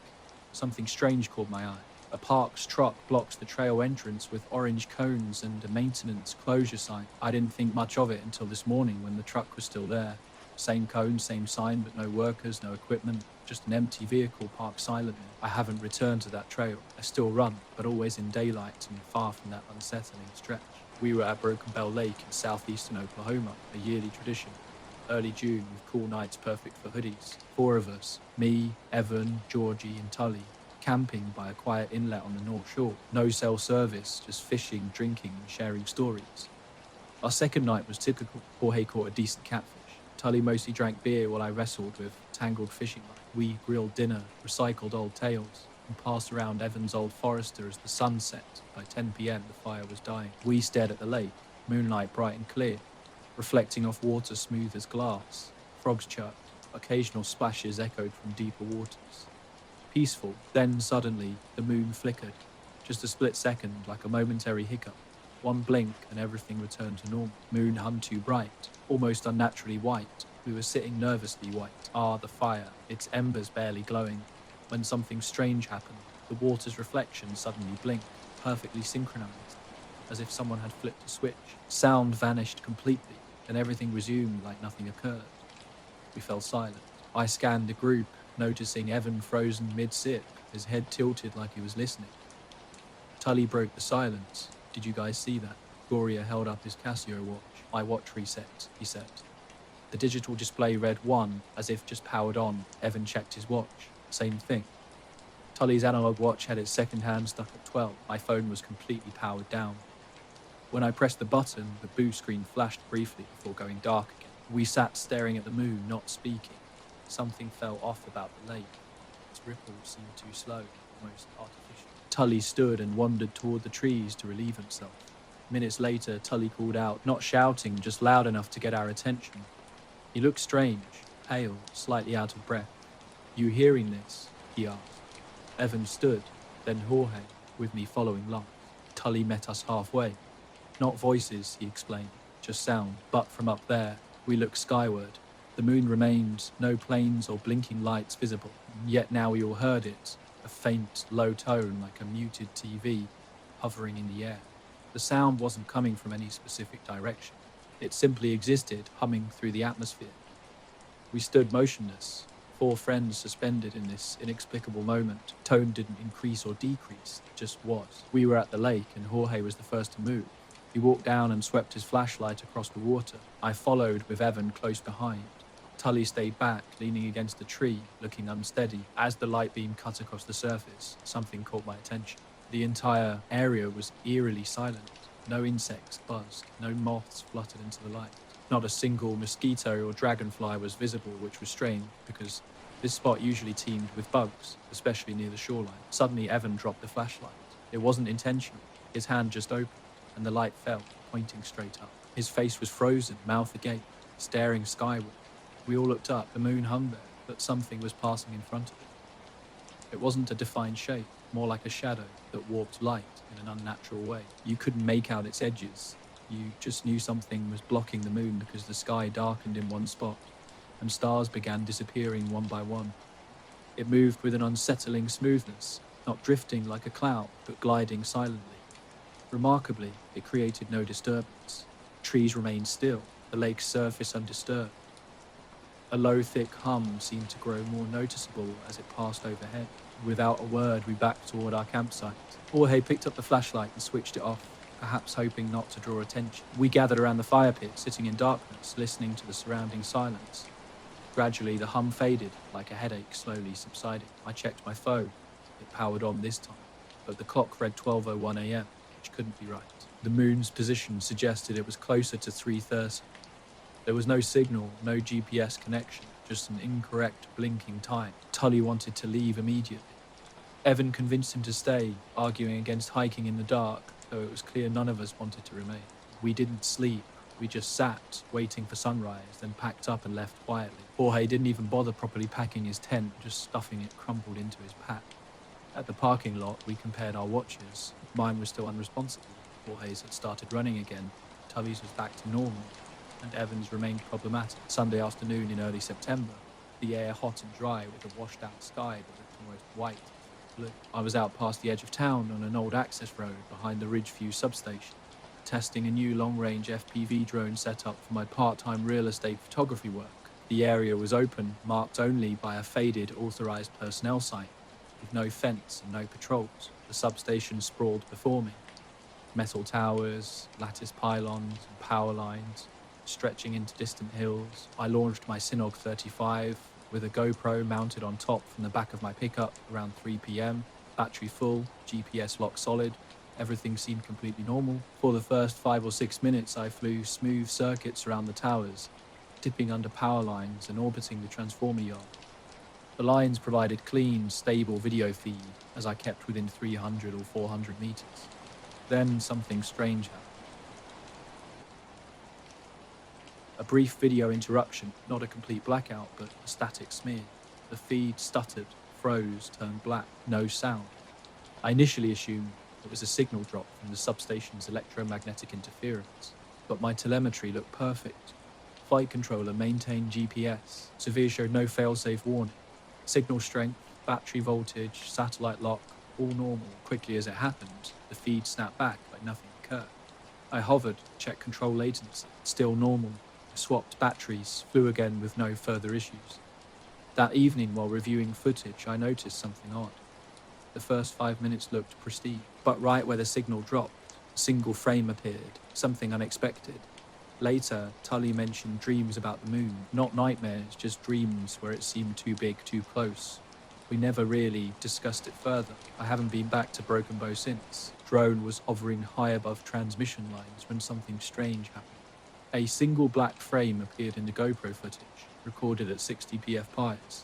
something strange caught my eye. A park's truck blocks the trail entrance with orange cones and a maintenance closure sign. I didn't think much of it until this morning when the truck was still there. Same cone, same sign, but no workers, no equipment, just an empty vehicle parked silently. I haven't returned to that trail. I still run, but always in daylight and far from that unsettling stretch. We were at Broken Bell Lake in southeastern Oklahoma, a yearly tradition. Early June with cool nights perfect for hoodies. 4 of us, me, Evan, Georgie and Tully, camping by a quiet inlet on the North Shore. No cell service, just fishing, drinking and sharing stories. Our second night was typical. Jorge caught a decent catfish. Tully mostly drank beer while I wrestled with tangled fishing line. We grilled dinner, recycled old tales, and passed around Evan's old Forester as the sun set. By 10 p.m. the fire was dying. We stared at the lake, moonlight bright and clear, reflecting off water smooth as glass. Frogs chirped, occasional splashes echoed from deeper waters. Peaceful, then suddenly the moon flickered, just a split second like a momentary hiccup. One blink and everything returned to normal. Moon hung too bright, almost unnaturally white. We were sitting nervously white. The fire, its embers barely glowing. When something strange happened, the water's reflection suddenly blinked, perfectly synchronized, as if someone had flipped a switch. Sound vanished completely, and everything resumed like nothing occurred. We fell silent. I scanned the group, noticing Evan frozen mid-sip, his head tilted like he was listening. Tully broke the silence. Did you guys see that? Gloria held up his Casio watch. My watch reset, he said. The digital display read 1, as if just powered on. Evan checked his watch. Same thing. Tully's analog watch had its second hand stuck at 12. My phone was completely powered down. When I pressed the button, the boot screen flashed briefly before going dark again. We sat staring at the moon, not speaking. Something fell off about the lake. Its ripples seemed too slow, almost artificial. Tully stood and wandered toward the trees to relieve himself. Minutes later, Tully called out, not shouting, just loud enough to get our attention. He looked strange, pale, slightly out of breath. You hearing this? He asked. Evan stood, then Jorge, with me following last. Tully met us halfway. Not voices, he explained, just sound. But from up there, we looked skyward. The moon remained, no planes or blinking lights visible. Yet now we all heard it, a faint, low tone like a muted TV, hovering in the air. The sound wasn't coming from any specific direction. It simply existed, humming through the atmosphere. We stood motionless, four friends suspended in this inexplicable moment. Tone didn't increase or decrease, it just was. We were at the lake, and Jorge was the first to move. He walked down and swept his flashlight across the water. I followed, with Evan close behind. Tully stayed back, leaning against a tree, looking unsteady. As the light beam cut across the surface, something caught my attention. The entire area was eerily silent. No insects buzzed, no moths fluttered into the light. Not a single mosquito or dragonfly was visible, which was strange, because this spot usually teemed with bugs, especially near the shoreline. Suddenly, Evan dropped the flashlight. It wasn't intentional. His hand just opened, and the light fell, pointing straight up. His face was frozen, mouth agape, staring skyward. We all looked up. The moon hung there, but something was passing in front of it. It wasn't a defined shape, more like a shadow that warped light in an unnatural way. You couldn't make out its edges. You just knew something was blocking the moon because the sky darkened in one spot, and stars began disappearing one by one. It moved with an unsettling smoothness, not drifting like a cloud, but gliding silently. Remarkably, it created no disturbance. Trees remained still, the lake's surface undisturbed. A low, thick hum seemed to grow more noticeable as it passed overhead. Without a word, we backed toward our campsite. Jorge picked up the flashlight and switched it off, perhaps hoping not to draw attention. We gathered around the fire pit, sitting in darkness, listening to the surrounding silence. Gradually, the hum faded, like a headache slowly subsiding. I checked my phone. It powered on this time, but the clock read 12:01 a.m., which couldn't be right. The moon's position suggested it was closer to 3:30. There was no signal, no GPS connection, just an incorrect blinking time. Tully wanted to leave immediately. Evan convinced him to stay, arguing against hiking in the dark, though it was clear none of us wanted to remain. We didn't sleep. We just sat, waiting for sunrise, then packed up and left quietly. Jorge didn't even bother properly packing his tent, just stuffing it crumpled into his pack. At the parking lot, we compared our watches. Mine was still unresponsive. Jorge's had started running again. Tully's was back to normal, and Evan's remained problematic. Sunday afternoon in early September, the air hot and dry with a washed-out sky that looked almost white and blue. I was out past the edge of town on an old access road behind the Ridgeview substation, testing a new long-range FPV drone setup for my part-time real estate photography work. The area was open, marked only by a faded authorized personnel sign, with no fence and no patrols. The substation sprawled before me. Metal towers, lattice pylons, and power lines stretching into distant hills. I launched my Synog 35 with a GoPro mounted on top from the back of my pickup around 3 p.m. Battery full, GPS lock solid. Everything seemed completely normal. For the first 5 or 6 minutes, I flew smooth circuits around the towers, dipping under power lines and orbiting the transformer yard. The lines provided clean, stable video feed as I kept within 300 or 400 meters. Then something strange happened. A brief video interruption, not a complete blackout, but a static smear. The feed stuttered, froze, turned black, no sound. I initially assumed it was a signal drop from the substation's electromagnetic interference, but my telemetry looked perfect. Flight controller maintained GPS. Severe showed no failsafe warning. Signal strength, battery voltage, satellite lock, all normal. Quickly as it happened, the feed snapped back like nothing occurred. I hovered, checked control latency, still normal. Swapped batteries, flew again with no further issues. That evening, while reviewing footage, I noticed something odd. The first 5 minutes looked pristine, but right where the signal dropped, a single frame appeared, something unexpected. Later, Tully mentioned dreams about the moon, not nightmares, just dreams where it seemed too big, too close. We never really discussed it further. I haven't been back to Broken Bow since. Drone was hovering high above transmission lines when something strange happened. A single black frame appeared in the GoPro footage, recorded at 60 pfPs,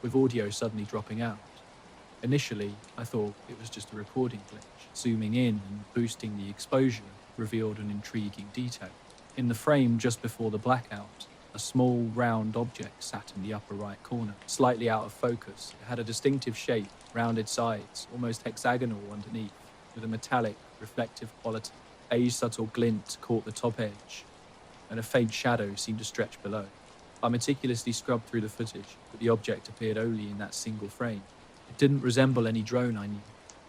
with audio suddenly dropping out. Initially, I thought it was just a recording glitch. Zooming in and boosting the exposure revealed an intriguing detail. In the frame just before the blackout, a small round object sat in the upper right corner, slightly out of focus. It had a distinctive shape, rounded sides, almost hexagonal underneath, with a metallic, reflective quality. A subtle glint caught the top edge, and a faint shadow seemed to stretch below. I meticulously scrubbed through the footage, but the object appeared only in that single frame. It didn't resemble any drone I knew.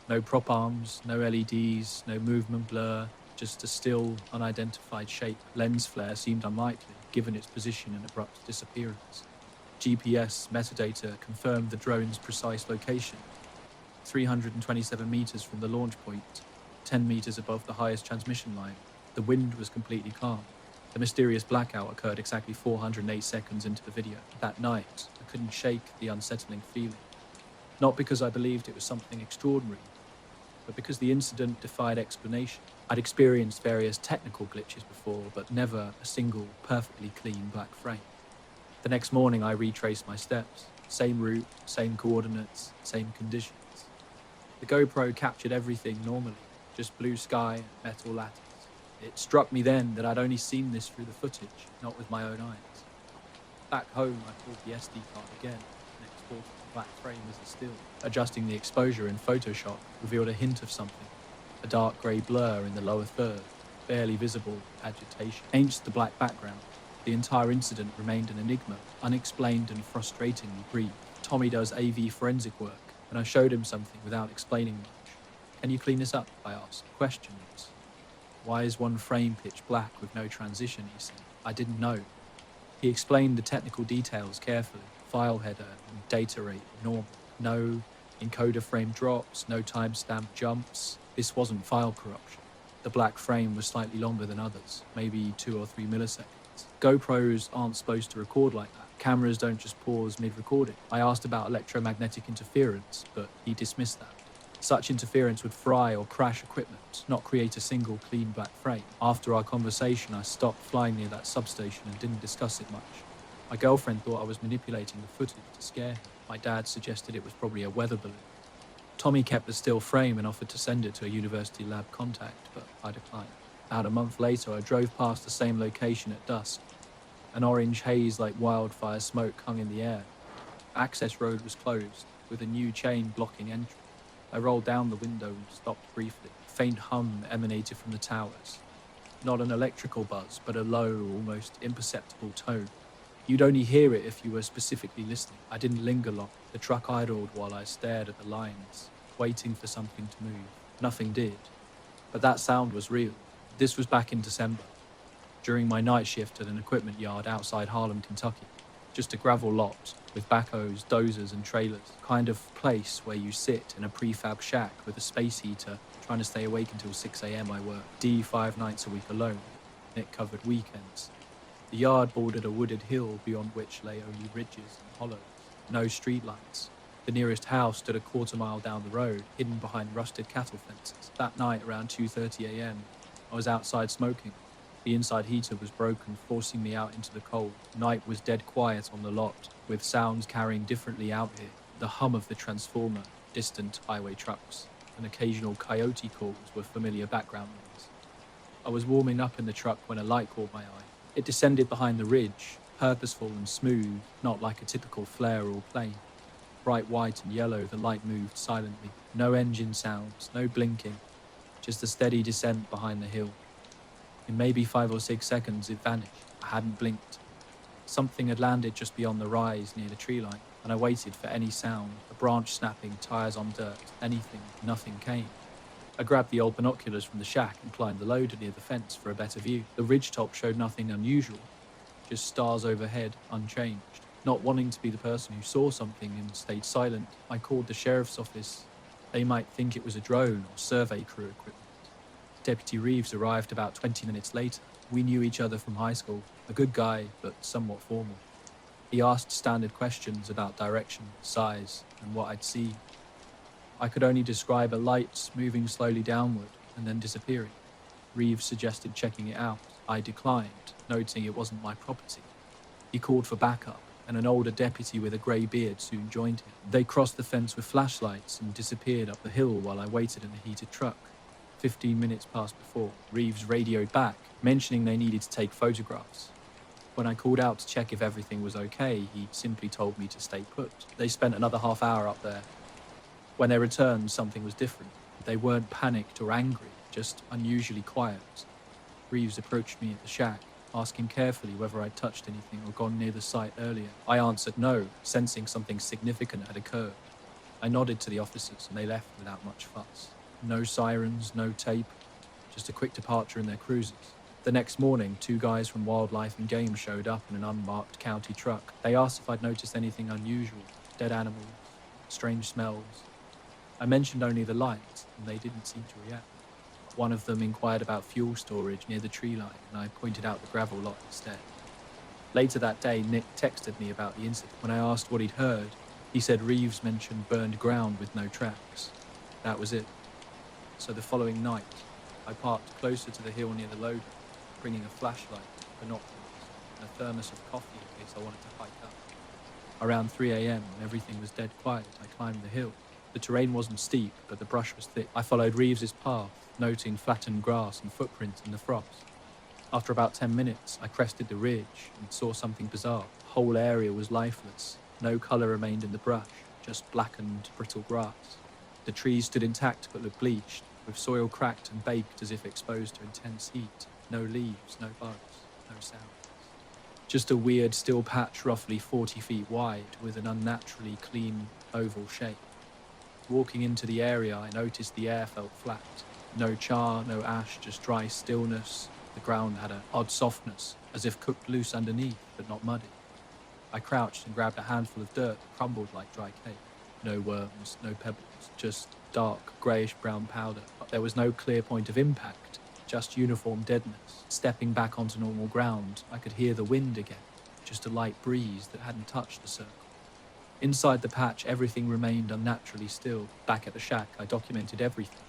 No prop arms, no LEDs, no movement blur, just a still, unidentified shape. Lens flare seemed unlikely, given its position and abrupt disappearance. GPS metadata confirmed the drone's precise location, 327 meters from the launch point, 10 meters above the highest transmission line. The wind was completely calm. The mysterious blackout occurred exactly 408 seconds into the video. That night, I couldn't shake the unsettling feeling. Not because I believed it was something extraordinary, but because the incident defied explanation. I'd experienced various technical glitches before, but never a single perfectly clean black frame. The next morning, I retraced my steps. Same route, same coordinates, same conditions. The GoPro captured everything normally, just blue sky and metal lattice. It struck me then that I'd only seen this through the footage, not with my own eyes. Back home, I pulled the SD card again and exported the black frame as a still. Adjusting the exposure in Photoshop revealed a hint of something, a dark grey blur in the lower third, barely visible agitation. Against the black background, the entire incident remained an enigma, unexplained and frustratingly brief. Tommy does AV forensic work, and I showed him something without explaining much. "Can you clean this up?" I asked, questionless. "Why is one frame pitch black with no transition?" he said. I didn't know. He explained the technical details carefully. File header and data rate were normal. No encoder frame drops, no timestamp jumps. This wasn't file corruption. The black frame was slightly longer than others, maybe 2 or 3 milliseconds. GoPros aren't supposed to record like that. Cameras don't just pause mid-recording. I asked about electromagnetic interference, but he dismissed that. Such interference would fry or crash equipment, not create a single clean black frame. After our conversation, I stopped flying near that substation and didn't discuss it much. My girlfriend thought I was manipulating the footage to scare her. My dad suggested it was probably a weather balloon. Tommy kept the still frame and offered to send it to a university lab contact, but I declined. About a month later, I drove past the same location at dusk. An orange haze like wildfire smoke hung in the air. Access road was closed, with a new chain blocking entry. I rolled down the window and stopped briefly. A faint hum emanated from the towers. Not an electrical buzz, but a low, almost imperceptible tone. You'd only hear it if you were specifically listening. I didn't linger long. The truck idled while I stared at the lines, waiting for something to move. Nothing did. But that sound was real. This was back in December, during my night shift at an equipment yard outside Harlem, Kentucky. Just a gravel lot with backhoes, dozers and trailers. Kind of place where you sit in a prefab shack with a space heater, trying to stay awake until 6 a.m. I worked. 5 nights a week alone. It covered weekends. The yard bordered a wooded hill beyond which lay only ridges and hollows. No streetlights. The nearest house stood a quarter-mile down the road, hidden behind rusted cattle fences. That night, around 2:30 a.m., I was outside smoking. The inside heater was broken, forcing me out into the cold. Night was dead quiet on the lot, with sounds carrying differently out here. The hum of the transformer, distant highway trucks, and occasional coyote calls were familiar background noise. I was warming up in the truck when a light caught my eye. It descended behind the ridge, purposeful and smooth, not like a typical flare or plane. Bright white and yellow, the light moved silently. No engine sounds, no blinking, just a steady descent behind the hill. In maybe 5 or 6 seconds, it vanished. I hadn't blinked. Something had landed just beyond the rise near the tree line, and I waited for any sound, a branch snapping, tires on dirt, anything. Nothing came. I grabbed the old binoculars from the shack and climbed the loader near the fence for a better view. The ridgetop showed nothing unusual, just stars overhead, unchanged. Not wanting to be the person who saw something and stayed silent, I called the sheriff's office. They might think it was a drone or survey crew equipment. Deputy Reeves arrived about 20 minutes later. We knew each other from high school, a good guy, but somewhat formal. He asked standard questions about direction, size, and what I'd seen. I could only describe a light moving slowly downward and then disappearing. Reeves suggested checking it out. I declined, noting it wasn't my property. He called for backup, and an older deputy with a grey beard soon joined him. They crossed the fence with flashlights and disappeared up the hill while I waited in the heated truck. 15 minutes passed before Reeves radioed back, mentioning they needed to take photographs. When I called out to check if everything was okay, he simply told me to stay put. They spent another half hour up there. When they returned, something was different. They weren't panicked or angry, just unusually quiet. Reeves approached me at the shack, asking carefully whether I'd touched anything or gone near the site earlier. I answered no, sensing something significant had occurred. I nodded to the officers and they left without much fuss. No sirens, no tape, just a quick departure in their cruisers. The next morning, 2 guys from Wildlife and Game showed up in an unmarked county truck. They asked if I'd noticed anything unusual, dead animals, strange smells. I mentioned only the light, and they didn't seem to react. One of them inquired about fuel storage near the tree line, and I pointed out the gravel lot instead. Later that day, Nick texted me about the incident. When I asked what he'd heard, he said Reeves mentioned burned ground with no tracks. That was it. So the following night, I parked closer to the hill near the loader, bringing a flashlight, binoculars, and a thermos of coffee in case I wanted to hike up. Around 3 a.m., when everything was dead quiet, I climbed the hill. The terrain wasn't steep, but the brush was thick. I followed Reeves's path, noting flattened grass and footprints in the frost. After about 10 minutes, I crested the ridge and saw something bizarre. The whole area was lifeless. No colour remained in the brush, just blackened, brittle grass. The trees stood intact but looked bleached, with soil cracked and baked as if exposed to intense heat. No leaves, no bugs, no sounds. Just a weird, still patch roughly 40 feet wide with an unnaturally clean, oval shape. Walking into the area, I noticed the air felt flat. No char, no ash, just dry stillness. The ground had an odd softness, as if cooked loose underneath, but not muddy. I crouched and grabbed a handful of dirt that crumbled like dry cake. No worms, no pebbles, just dark, greyish-brown powder. But there was no clear point of impact, just uniform deadness. Stepping back onto normal ground, I could hear the wind again, just a light breeze that hadn't touched the circle. Inside the patch, everything remained unnaturally still. Back at the shack, I documented everything.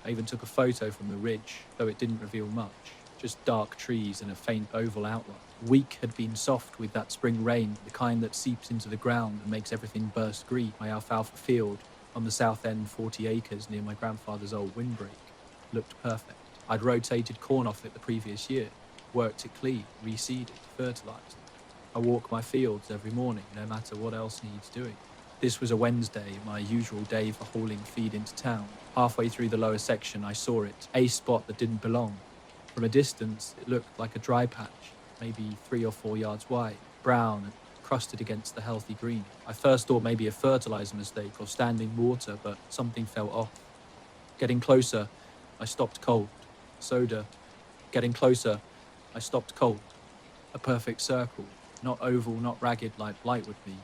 I even took a photo from the ridge, though it didn't reveal much. Just dark trees and a faint oval outline. Week had been soft with that spring rain, the kind that seeps into the ground and makes everything burst green. My alfalfa field, on the south end 40 acres near my grandfather's old windbreak, looked perfect. I'd rotated corn off it the previous year, worked it clean, reseeded, fertilised. I walk my fields every morning, no matter what else needs doing. This was a Wednesday, my usual day for hauling feed into town. Halfway through the lower section, I saw it, a spot that didn't belong. From a distance, it looked like a dry patch, maybe 3 or 4 yards wide, brown and crusted against the healthy green. I first thought maybe a fertilizer mistake or standing water, but something felt off. Getting closer, I stopped cold. Soda. Getting closer, I stopped cold. A perfect circle, not oval, not ragged like blight would be,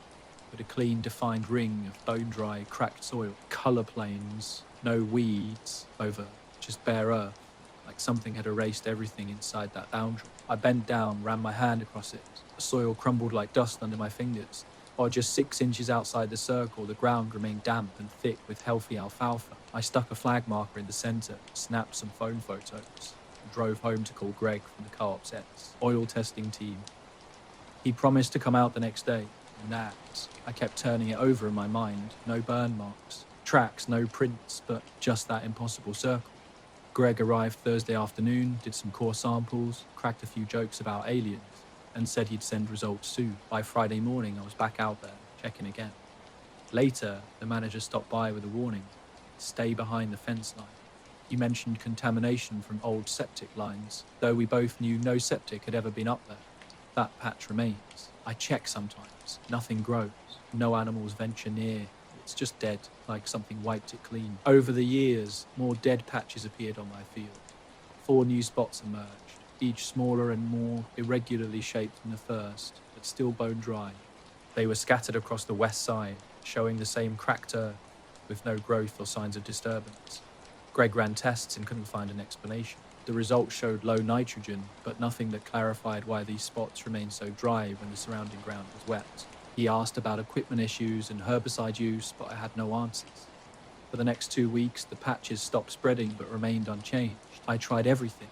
but a clean, defined ring of bone-dry, cracked soil. Colour planes, no weeds, over just bare earth. Like something had erased everything inside that boundary. I bent down, ran my hand across it. The soil crumbled like dust under my fingers. While just 6 inches outside the circle, the ground remained damp and thick with healthy alfalfa. I stuck a flag marker in the centre, snapped some phone photos, and drove home to call Greg from the co-op's oil testing team. He promised to come out the next day, and that, I kept turning it over in my mind. No burn marks, tracks, no prints, but just that impossible circle. Greg arrived Thursday afternoon, did some core samples, cracked a few jokes about aliens, and said he'd send results soon. By Friday morning, I was back out there, checking again. Later, the manager stopped by with a warning: stay behind the fence line. He mentioned contamination from old septic lines, though we both knew no septic had ever been up there. That patch remains. I check sometimes. Nothing grows. No animals venture near. It's just dead, like something wiped it clean. Over the years, more dead patches appeared on my field. 4 new spots emerged, each smaller and more irregularly shaped than the first, but still bone dry. They were scattered across the west side, showing the same cracked earth, with no growth or signs of disturbance. Greg ran tests and couldn't find an explanation. The results showed low nitrogen, but nothing that clarified why these spots remained so dry when the surrounding ground was wet. He asked about equipment issues and herbicide use, but I had no answers. For the next 2 weeks, the patches stopped spreading but remained unchanged. I tried everything.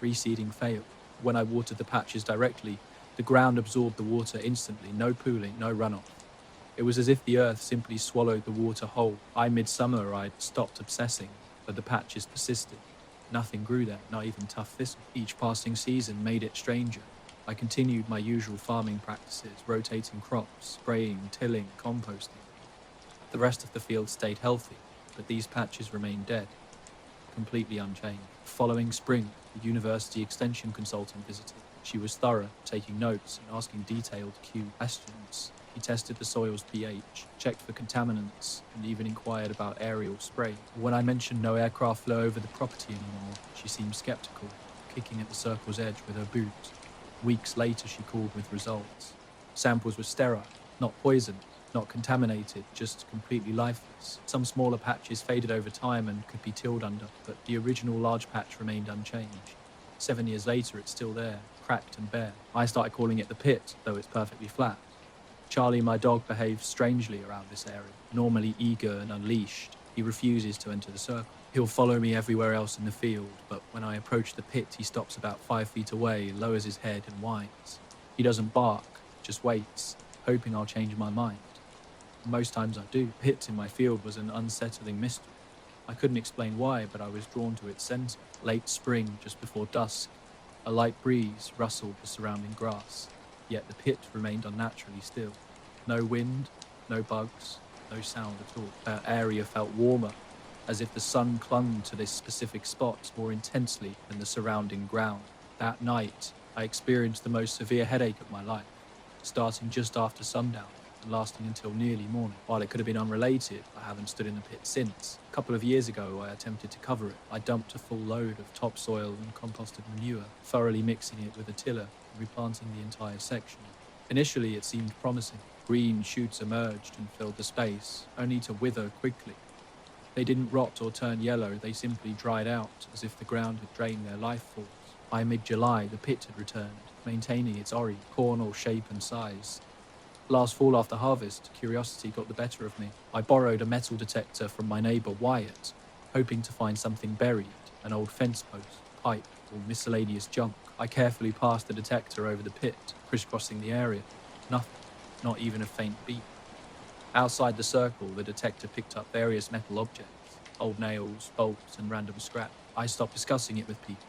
Reseeding failed. When I watered the patches directly, the ground absorbed the water instantly, no pooling, no runoff. It was as if the earth simply swallowed the water whole. By midsummer, I'd stopped obsessing, but the patches persisted. Nothing grew there, not even tough thistle. Each passing season made it stranger. I continued my usual farming practices, rotating crops, spraying, tilling, composting. The rest of the field stayed healthy, but these patches remained dead, completely unchanged. Following spring, the university extension consultant visited. She was thorough, taking notes and asking detailed Q questions. He tested the soil's pH, checked for contaminants, and even inquired about aerial spray. When I mentioned no aircraft flew over the property anymore, she seemed skeptical, kicking at the circle's edge with her boot. Weeks later, she called with results. Samples were sterile, not poisoned, not contaminated, just completely lifeless. Some smaller patches faded over time and could be tilled under, but the original large patch remained unchanged. 7 years later, it's still there, cracked and bare. I started calling it the pit, though it's perfectly flat. Charlie, my dog, behaves strangely around this area. Normally eager and unleashed, he refuses to enter the circle. He'll follow me everywhere else in the field, but when I approach the pit, he stops about 5 feet away, lowers his head and whines. He doesn't bark, just waits, hoping I'll change my mind. Most times I do. The pit in my field was an unsettling mystery. I couldn't explain why, but I was drawn to its center. Late spring, just before dusk, a light breeze rustled the surrounding grass, yet the pit remained unnaturally still. No wind, no bugs, no sound at all. The area felt warmer, as if the sun clung to this specific spot more intensely than the surrounding ground. That night, I experienced the most severe headache of my life, starting just after sundown and lasting until nearly morning. While it could have been unrelated, I haven't stood in the pit since. A couple of years ago, I attempted to cover it. I dumped a full load of topsoil and composted manure, thoroughly mixing it with a tiller and replanting the entire section. Initially, it seemed promising. Green shoots emerged and filled the space, only to wither quickly. They didn't rot or turn yellow, they simply dried out, as if the ground had drained their life force. By mid-July, the pit had returned, maintaining its cornel shape and size. Last fall after harvest, curiosity got the better of me. I borrowed a metal detector from my neighbour Wyatt, hoping to find something buried, an old fence post, pipe, or miscellaneous junk. I carefully passed the detector over the pit, crisscrossing the area. Nothing, not even a faint beep. Outside the circle, the detector picked up various metal objects, old nails, bolts, and random scrap. I stopped discussing it with people.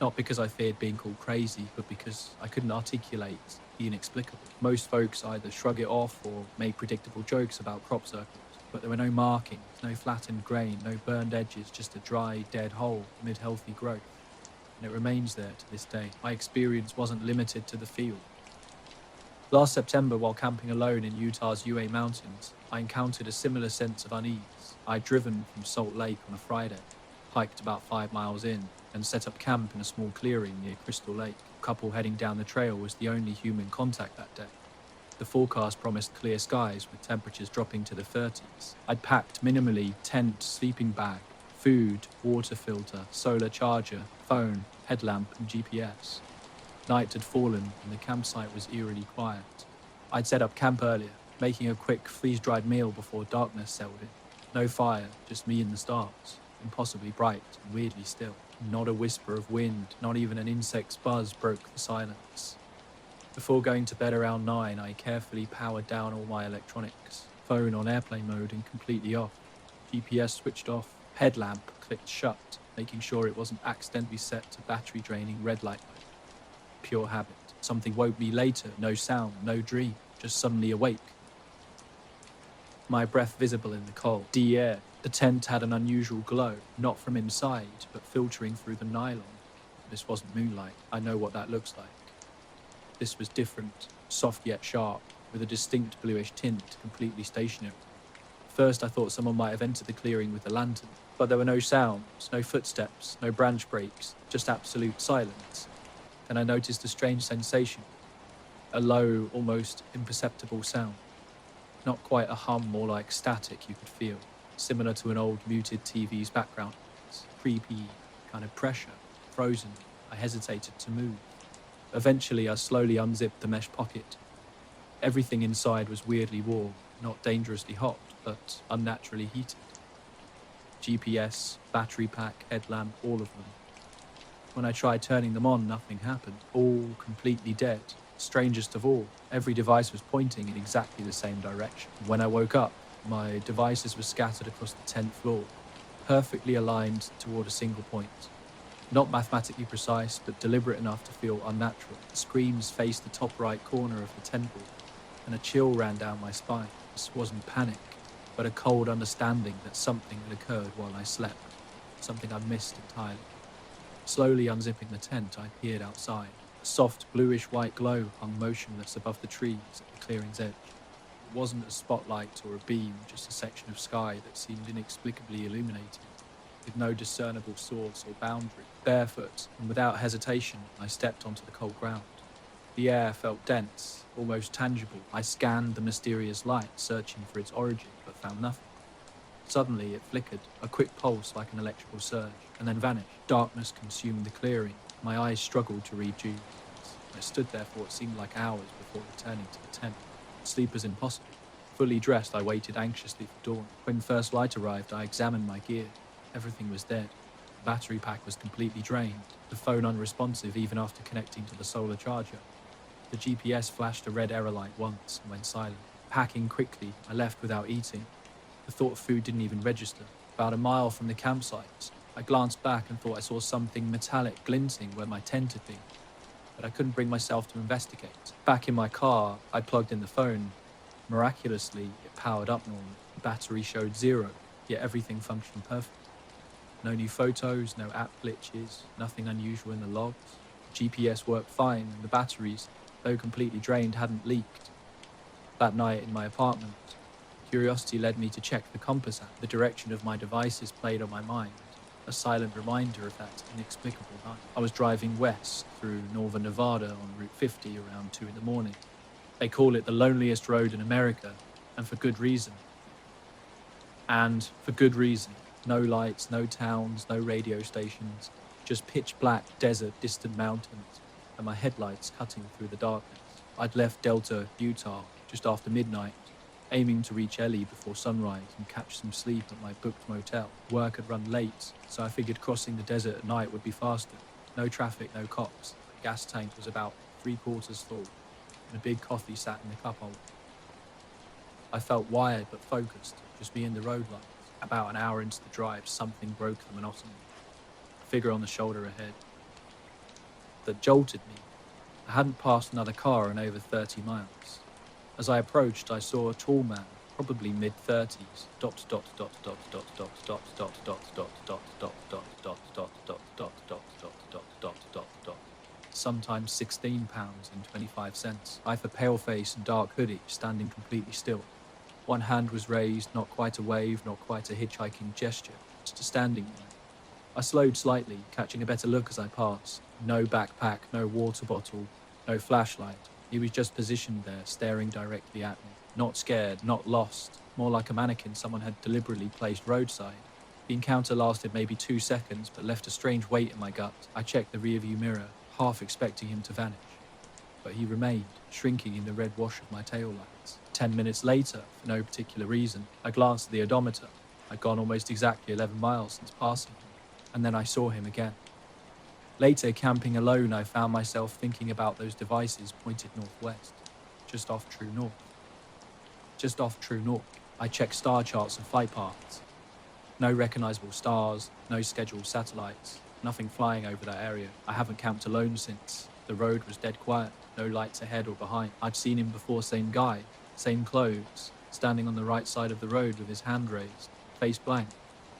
Not because I feared being called crazy, but because I couldn't articulate the inexplicable. Most folks either shrug it off or make predictable jokes about crop circles, but there were no markings, no flattened grain, no burned edges, just a dry, dead hole amid healthy growth. And it remains there to this day. My experience wasn't limited to the field. Last September, while camping alone in Utah's UA Mountains, I encountered a similar sense of unease. I'd driven from Salt Lake on a Friday, hiked about 5 miles in, and set up camp in a small clearing near Crystal Lake. The couple heading down the trail was the only human contact that day. The forecast promised clear skies with temperatures dropping to the 30s. I'd packed minimally tent, sleeping bag, food, water filter, solar charger, phone, headlamp, and GPS. Night had fallen and the campsite was eerily quiet. I'd set up camp earlier, making a quick freeze-dried meal before darkness settled in. No fire, just me and the stars, impossibly bright and weirdly still. Not a whisper of wind, not even an insect's buzz broke the silence. Before going to bed around 9, I carefully powered down all my electronics, phone on airplane mode and completely off, GPS switched off, headlamp clicked shut, making sure it wasn't accidentally set to battery draining red light mode. Pure habit. Something woke me later, no sound, no dream, just suddenly awake. My breath visible in the cold, air. The tent had an unusual glow, not from inside, but filtering through the nylon. This wasn't moonlight. I know what that looks like. This was different, soft yet sharp, with a distinct bluish tint, completely stationary. First I thought someone might have entered the clearing with a lantern, but there were no sounds, no footsteps, no branch breaks, just absolute silence. Then I noticed a strange sensation, a low, almost imperceptible sound. Not quite a hum, more like static you could feel, similar to an old muted TV's background noise. Creepy, kind of pressure, frozen. I hesitated to move. Eventually I slowly unzipped the mesh pocket. Everything inside was weirdly warm, not dangerously hot, but unnaturally heated. GPS, battery pack, headlamp, all of them. When I tried turning them on, nothing happened. All completely dead. Strangest of all, every device was pointing in exactly the same direction. When I woke up, my devices were scattered across the tent floor, perfectly aligned toward a single point. Not mathematically precise, but deliberate enough to feel unnatural. The screams faced the top right corner of the tent wall, and a chill ran down my spine. This wasn't panic, but a cold understanding that something had occurred while I slept, something I missed entirely. Slowly unzipping the tent, I peered outside. A soft bluish-white glow hung motionless above the trees at the clearing's edge. It wasn't a spotlight or a beam, just a section of sky that seemed inexplicably illuminated, with no discernible source or boundary. Barefoot and without hesitation, I stepped onto the cold ground. The air felt dense, almost tangible. I scanned the mysterious light, searching for its origin, but found nothing. Suddenly it flickered, a quick pulse like an electrical surge, and then vanished. Darkness consumed the clearing. My eyes struggled to read June's. I stood there for what seemed like hours before returning to the tent. Sleep was impossible. Fully dressed, I waited anxiously for dawn. When first light arrived, I examined my gear. Everything was dead. The battery pack was completely drained, the phone unresponsive even after connecting to the solar charger. The GPS flashed a red error light once and went silent. Packing quickly, I left without eating. The thought of food didn't even register. About a mile from the campsite, I glanced back and thought I saw something metallic glinting where my tent had been, but I couldn't bring myself to investigate. Back in my car, I plugged in the phone. Miraculously, it powered up normally. The battery showed 0, yet everything functioned perfectly. No new photos, no app glitches, nothing unusual in the logs. The GPS worked fine, and the batteries, though completely drained, hadn't leaked. That night in my apartment, curiosity led me to check the compass app. The direction of my devices played on my mind, a silent reminder of that inexplicable night. I was driving west through northern Nevada on Route 50 around 2 in the morning. They call it the loneliest road in America, and for good reason. No lights, no towns, no radio stations, just pitch black desert, distant mountains, and my headlights cutting through the darkness. I'd left Delta, Utah, just after midnight, aiming to reach Ellie before sunrise and catch some sleep at my booked motel. Work had run late, so I figured crossing the desert at night would be faster. No traffic, no cops. The gas tank was about 3/4 full, and a big coffee sat in the cup holder. I felt wired but focused, just me and the road lights. About an hour into the drive, something broke the monotony. A figure on the shoulder ahead that jolted me. I hadn't passed another car in over 30 miles. As I approached, I saw a tall man, probably mid-30s, sometimes 16 pounds and 25 cents. I have a pale face and dark hoodie, standing completely still. One hand was raised, not quite a wave, not quite a hitchhiking gesture, just a standing there. I slowed slightly, catching a better look as I passed. No backpack, no water bottle, no flashlight. He was just positioned there, staring directly at me. Not scared, not lost, more like a mannequin someone had deliberately placed roadside. The encounter lasted maybe 2 seconds, but left a strange weight in my gut. I checked the rearview mirror, half expecting him to vanish. But he remained, shrinking in the red wash of my taillights. 10 minutes later, for no particular reason, I glanced at the odometer. I'd gone almost exactly 11 miles since passing him, and then I saw him again. Later, camping alone, I found myself thinking about those devices pointed northwest, just off true north. I checked star charts and flight paths. No recognizable stars, no scheduled satellites, nothing flying over that area. I haven't camped alone since. The road was dead quiet, no lights ahead or behind. I'd seen him before, same guy, same clothes, standing on the right side of the road with his hand raised, face blank.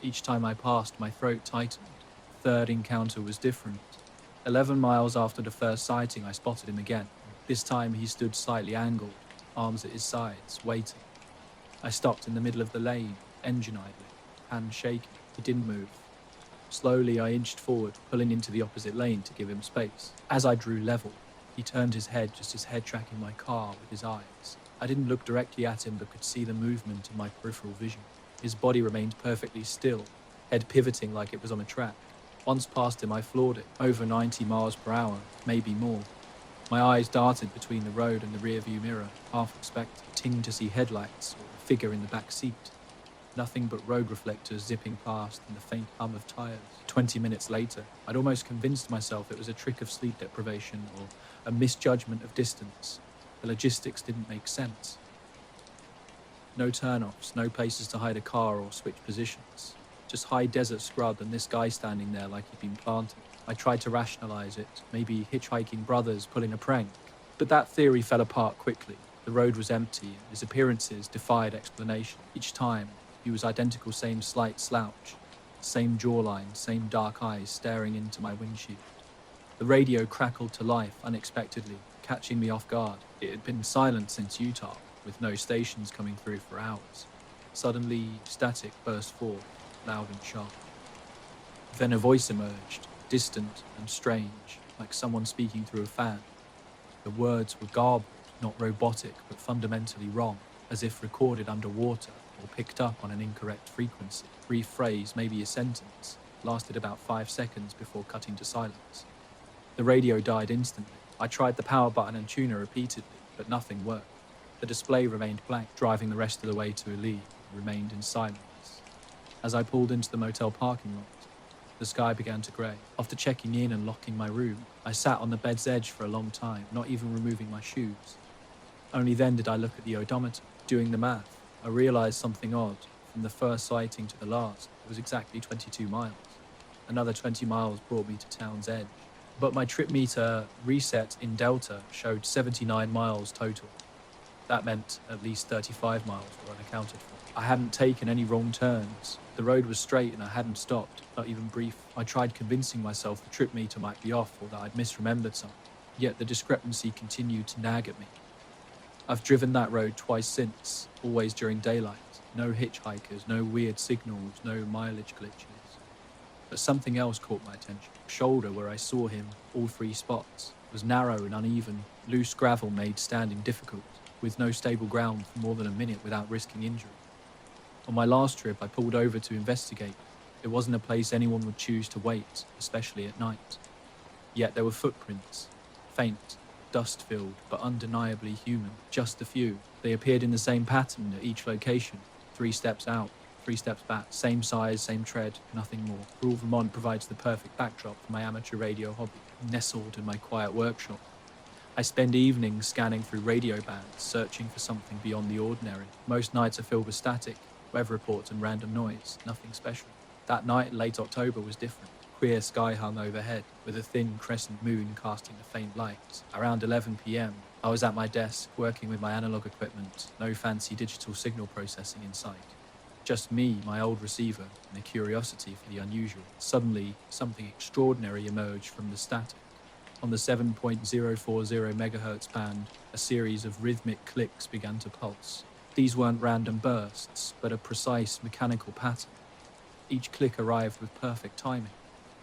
Each time I passed, my throat tightened. The third encounter was different. 11 miles after the first sighting, I spotted him again. This time he stood slightly angled, arms at his sides, waiting. I stopped in the middle of the lane, engine idling, hand shaking. He didn't move. Slowly I inched forward, pulling into the opposite lane to give him space. As I drew level, he turned his head, just his head tracking my car with his eyes. I didn't look directly at him, but could see the movement in my peripheral vision. His body remained perfectly still, head pivoting like it was on a track. Once past him, I floored it, over 90 miles per hour, maybe more. My eyes darted between the road and the rearview mirror, half expecting to see headlights or a figure in the back seat. Nothing but road reflectors zipping past and the faint hum of tires. 20 minutes later, I'd almost convinced myself it was a trick of sleep deprivation or a misjudgment of distance. The logistics didn't make sense. No turnoffs, no places to hide a car or switch positions. Just high desert scrub and this guy standing there like he'd been planted. I tried to rationalize it, maybe hitchhiking brothers pulling a prank. But that theory fell apart quickly. The road was empty and his appearances defied explanation. Each time, he was identical, same slight slouch, same jawline, same dark eyes staring into my windshield. The radio crackled to life unexpectedly, catching me off guard. It had been silent since Utah, with no stations coming through for hours. Suddenly, static burst forth, loud and sharp. Then a voice emerged, distant and strange, like someone speaking through a fan. The words were garbled, not robotic, but fundamentally wrong, as if recorded underwater or picked up on an incorrect frequency. Brief phrase, maybe a sentence, lasted about 5 seconds before cutting to silence. The radio died instantly. I tried the power button and tuner repeatedly, but nothing worked. The display remained blank. Driving the rest of the way to Ely, remained in silence. As I pulled into the motel parking lot, the sky began to grey. After checking in and locking my room, I sat on the bed's edge for a long time, not even removing my shoes. Only then did I look at the odometer. Doing the math, I realised something odd. From the first sighting to the last, it was exactly 22 miles. Another 20 miles brought me to town's edge. But my trip meter reset in Delta showed 79 miles total. That meant at least 35 miles were unaccounted for. I hadn't taken any wrong turns. The road was straight and I hadn't stopped, not even brief. I tried convincing myself the trip meter might be off or that I'd misremembered something. Yet the discrepancy continued to nag at me. I've driven that road twice since, always during daylight. No hitchhikers, no weird signals, no mileage glitches. But something else caught my attention. The shoulder where I saw him, all 3 spots, was narrow and uneven. Loose gravel made standing difficult, with no stable ground for more than a minute without risking injury. On my last trip, I pulled over to investigate. It wasn't a place anyone would choose to wait, especially at night. Yet there were footprints, faint, dust-filled, but undeniably human. Just a few. They appeared in the same pattern at each location. 3 steps out, 3 steps back. Same size, same tread, nothing more. Rural Vermont provides the perfect backdrop for my amateur radio hobby, nestled in my quiet workshop. I spend evenings scanning through radio bands, searching for something beyond the ordinary. Most nights are filled with static, weather reports and random noise, nothing special. That night, late October, was different. Queer sky hung overhead, with a thin crescent moon casting a faint light. Around 11 p.m, I was at my desk, working with my analog equipment, no fancy digital signal processing in sight. Just me, my old receiver, and a curiosity for the unusual. Suddenly, something extraordinary emerged from the static. On the 7.040 MHz band, a series of rhythmic clicks began to pulse. These weren't random bursts, but a precise mechanical pattern. Each click arrived with perfect timing,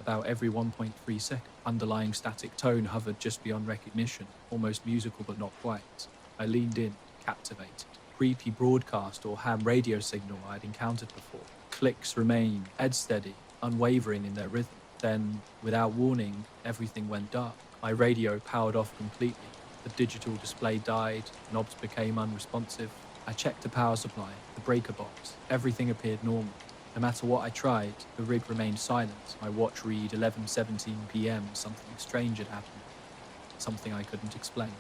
about every 1.3 seconds. Underlying static tone hovered just beyond recognition, almost musical but not quite. I leaned in, captivated. Creepy broadcast or ham radio signal I had encountered before. Clicks remained, dead steady, unwavering in their rhythm. Then, without warning, everything went dark. My radio powered off completely. The digital display died, knobs became unresponsive. I checked the power supply, the breaker box. Everything appeared normal. No matter what I tried, the rig remained silent. My watch read 11:17 p.m. Something strange had happened. Something I couldn't explain.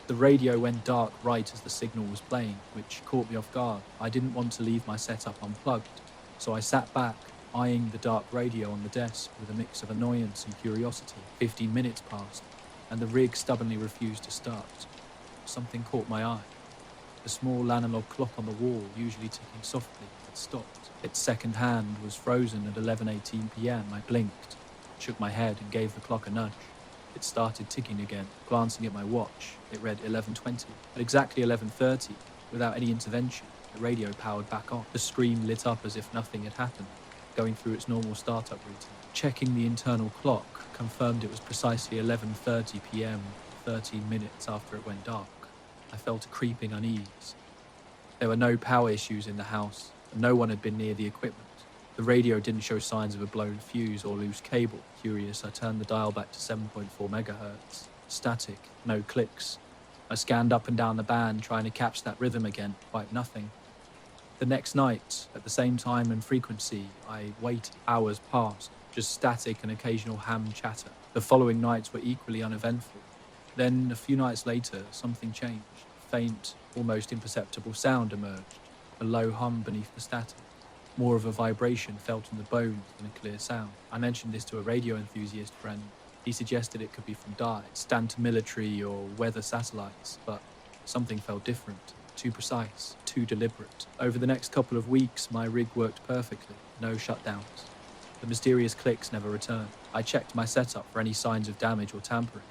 The radio went dark right as the signal was playing, which caught me off guard. I didn't want to leave my setup unplugged, so I sat back, eyeing the dark radio on the desk with a mix of annoyance and curiosity. 15 minutes passed, and the rig stubbornly refused to start. Something caught my eye. The small analog clock on the wall, usually ticking softly, had stopped. Its second hand was frozen at 11:18 p.m. I blinked, shook my head and gave the clock a nudge. It started ticking again. Glancing at my watch, it read 11:20. At exactly 11:30, without any intervention, the radio powered back on. The screen lit up as if nothing had happened, going through its normal startup routine. Checking the internal clock confirmed it was precisely 11:30 p.m, 13 minutes after it went dark. I felt a creeping unease. There were no power issues in the house, and no one had been near the equipment. The radio didn't show signs of a blown fuse or loose cable. Curious, I turned the dial back to 7.4 MHz. Static, no clicks. I scanned up and down the band, trying to catch that rhythm again. Quite nothing. The next night, at the same time and frequency, I waited. Hours passed, just static and occasional ham chatter. The following nights were equally uneventful. Then, a few nights later, something changed. A faint, almost imperceptible sound emerged, a low hum beneath the static. More of a vibration felt in the bones than a clear sound. I mentioned this to a radio enthusiast friend. He suggested it could be from DIE, stand military or weather satellites, but something felt different, too precise, too deliberate. Over the next couple of weeks, my rig worked perfectly, no shutdowns. The mysterious clicks never returned. I checked my setup for any signs of damage or tampering.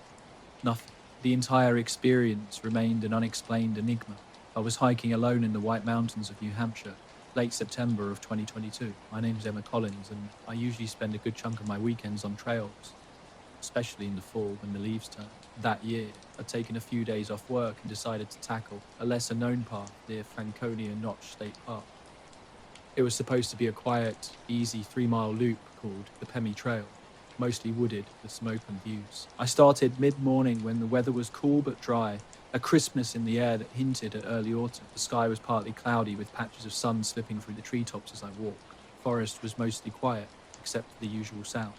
Nothing. The entire experience remained an unexplained enigma. I was hiking alone in the White Mountains of New Hampshire, late September of 2022. My name's Emma Collins, and I usually spend a good chunk of my weekends on trails, especially in the fall when the leaves turn. That year, I'd taken a few days off work and decided to tackle a lesser-known path near Franconia Notch State Park. It was supposed to be a quiet, easy 3-mile loop called the Pemmy Trail, mostly wooded with some open views. I started mid-morning when the weather was cool but dry, a crispness in the air that hinted at early autumn. The sky was partly cloudy with patches of sun slipping through the treetops as I walked. The forest was mostly quiet, except for the usual sounds.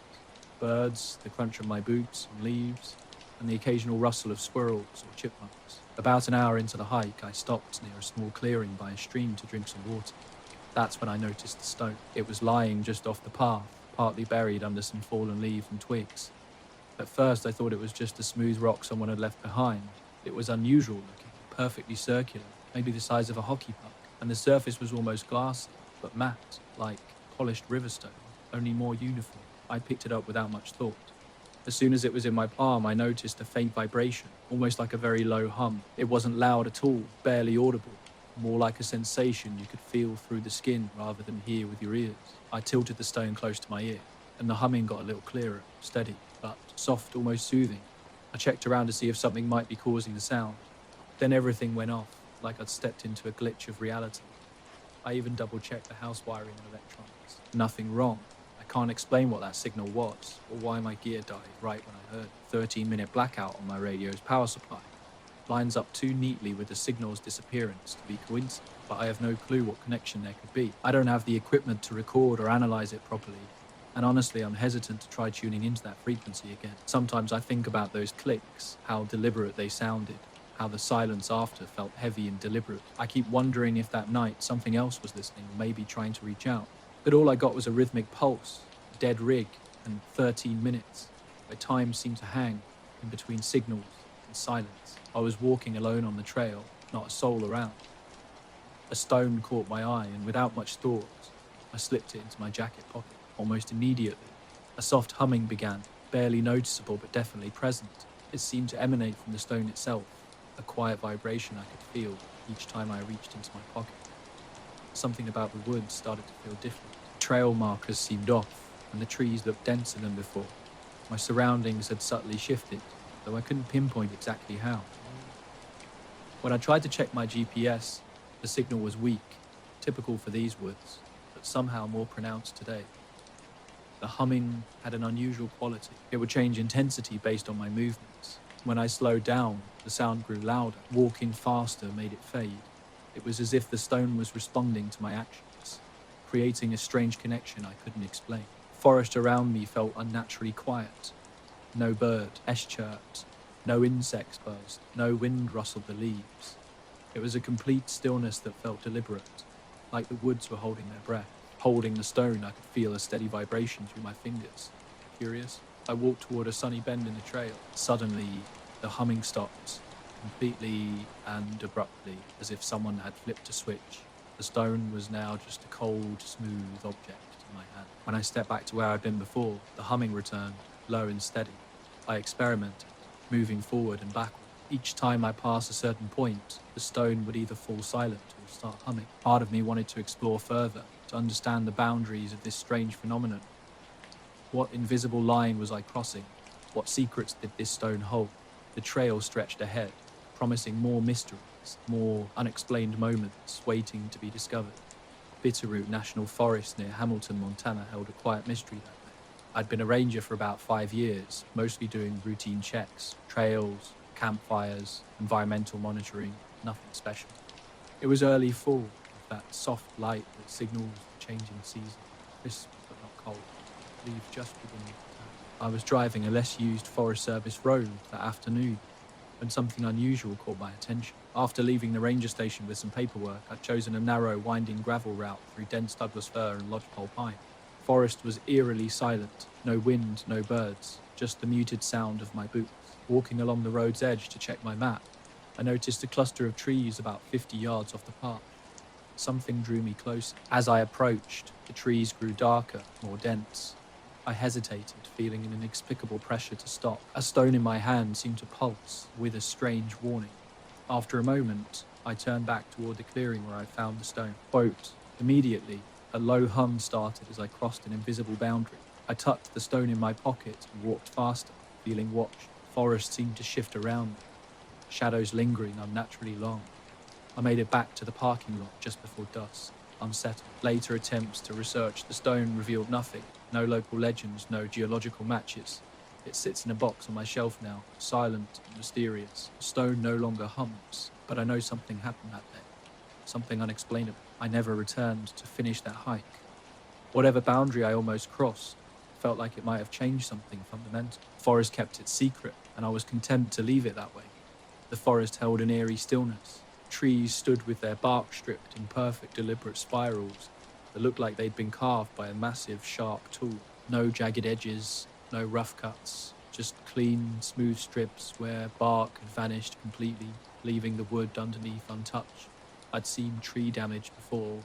Birds, the crunch of my boots on leaves, and the occasional rustle of squirrels or chipmunks. About an hour into the hike, I stopped near a small clearing by a stream to drink some water. That's when I noticed the stone. It was lying just off the path, partly buried under some fallen leaves and twigs. At first, I thought it was just a smooth rock someone had left behind. It was unusual looking, perfectly circular, maybe the size of a hockey puck, and the surface was almost glassy, but matte, like polished river stone, only more uniform. I picked it up without much thought. As soon as it was in my palm, I noticed a faint vibration, almost like a very low hum. It wasn't loud at all, barely audible, more like a sensation you could feel through the skin rather than hear with your ears. I tilted the stone close to my ear, and the humming got a little clearer, steady, but soft, almost soothing. I checked around to see if something might be causing the sound. Then everything went off, like I'd stepped into a glitch of reality. I even double-checked the house wiring and electronics. Nothing wrong. I can't explain what that signal was, or why my gear died right when I heard it. 13-minute blackout on my radio's power supply. Lines up too neatly with the signal's disappearance to be coincident, but I have no clue what connection there could be. I don't have the equipment to record or analyze it properly, and honestly, I'm hesitant to try tuning into that frequency again. Sometimes I think about those clicks, how deliberate they sounded, how the silence after felt heavy and deliberate. I keep wondering if that night something else was listening, or maybe trying to reach out. But all I got was a rhythmic pulse, a dead rig, and 13 minutes, where time seemed to hang in between signals and silence. I was walking alone on the trail, not a soul around. A stone caught my eye, and without much thought, I slipped it into my jacket pocket. Almost immediately, a soft humming began, barely noticeable but definitely present. It seemed to emanate from the stone itself, a quiet vibration I could feel each time I reached into my pocket. Something about the woods started to feel different. Trail markers seemed off, and the trees looked denser than before. My surroundings had subtly shifted, though I couldn't pinpoint exactly how. When I tried to check my GPS, the signal was weak, typical for these woods, but somehow more pronounced today. The humming had an unusual quality. It would change intensity based on my movements. When I slowed down, the sound grew louder. Walking faster made it fade. It was as if the stone was responding to my actions, creating a strange connection I couldn't explain. Forest around me felt unnaturally quiet. No bird chirped, no insects buzzed, no wind rustled the leaves. It was a complete stillness that felt deliberate, like the woods were holding their breath. Holding the stone, I could feel a steady vibration through my fingers. Curious, I walked toward a sunny bend in the trail. Suddenly, the humming stopped, completely and abruptly, as if someone had flipped a switch. The stone was now just a cold, smooth object in my hand. When I stepped back to where I'd been before, the humming returned, low and steady. I experimented, moving forward and backward. Each time I passed a certain point, the stone would either fall silent or start humming. Part of me wanted to explore further, to understand the boundaries of this strange phenomenon. What invisible line was I crossing? What secrets did this stone hold? The trail stretched ahead, promising more mysteries, more unexplained moments waiting to be discovered. Bitterroot National Forest near Hamilton, Montana held a quiet mystery that day. I'd been a ranger for about 5 years, mostly doing routine checks, trails, campfires, environmental monitoring, nothing special. It was early fall, with that soft light that signals the changing season, crisp but not cold, leaves just beginning to turn. I was driving a less used Forest Service road that afternoon when something unusual caught my attention. After leaving the ranger station with some paperwork, I'd chosen a narrow, winding gravel route through dense Douglas fir and lodgepole pine. The forest was eerily silent, no wind, no birds, just the muted sound of my boots. Walking along the road's edge to check my map, I noticed a cluster of trees about 50 yards off the path. Something drew me closer. As I approached, the trees grew darker, more dense, I hesitated, feeling an inexplicable pressure to stop. A stone in my hand seemed to pulse with a strange warning. After a moment, I turned back toward the clearing where I found the stone. Quote, immediately, a low hum started as I crossed an invisible boundary. I tucked the stone in my pocket and walked faster, feeling watched. The forest seemed to shift around me, shadows lingering unnaturally long. I made it back to the parking lot just before dusk, unsettled. Later attempts to research the stone revealed nothing. No local legends, no geological matches. It sits in a box on my shelf now, silent and mysterious. The stone no longer hums, but I know something happened that day. Something unexplainable. I never returned to finish that hike. Whatever boundary I almost crossed felt like it might have changed something fundamental. The forest kept its secret, and I was content to leave it that way. The forest held an eerie stillness. Trees stood with their bark stripped in perfect, deliberate spirals that looked like they'd been carved by a massive, sharp tool. No jagged edges, no rough cuts, just clean, smooth strips where bark had vanished completely, leaving the wood underneath untouched. I'd seen tree damage before.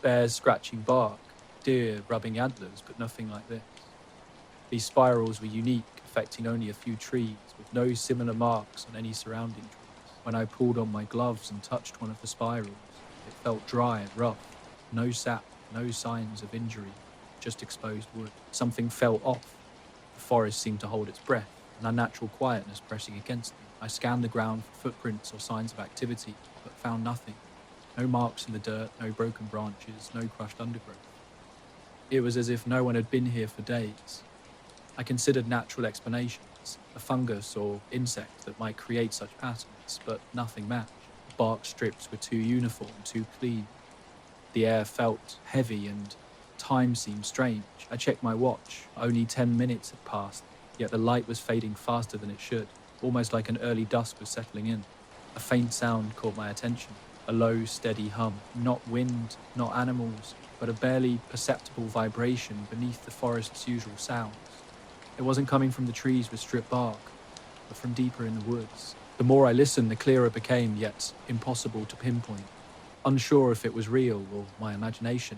Bears scratching bark, deer rubbing antlers, but nothing like this. These spirals were unique, affecting only a few trees, with no similar marks on any surrounding trees. When I pulled on my gloves and touched one of the spirals, it felt dry and rough. No sap, no signs of injury, just exposed wood. Something felt off. The forest seemed to hold its breath, an unnatural quietness pressing against me. I scanned the ground for footprints or signs of activity, but found nothing. No marks in the dirt, no broken branches, no crushed undergrowth. It was as if no one had been here for days. I considered natural explanations, a fungus or insect that might create such patterns, but nothing matched. The bark strips were too uniform, too clean. The air felt heavy and time seemed strange. I checked my watch. Only 10 minutes had passed, yet the light was fading faster than it should, almost like an early dusk was settling in. A faint sound caught my attention, a low, steady hum. Not wind, not animals, but a barely perceptible vibration beneath the forest's usual sounds. It wasn't coming from the trees with stripped bark, but from deeper in the woods. The more I listened, the clearer it became, yet impossible to pinpoint. Unsure if it was real or my imagination,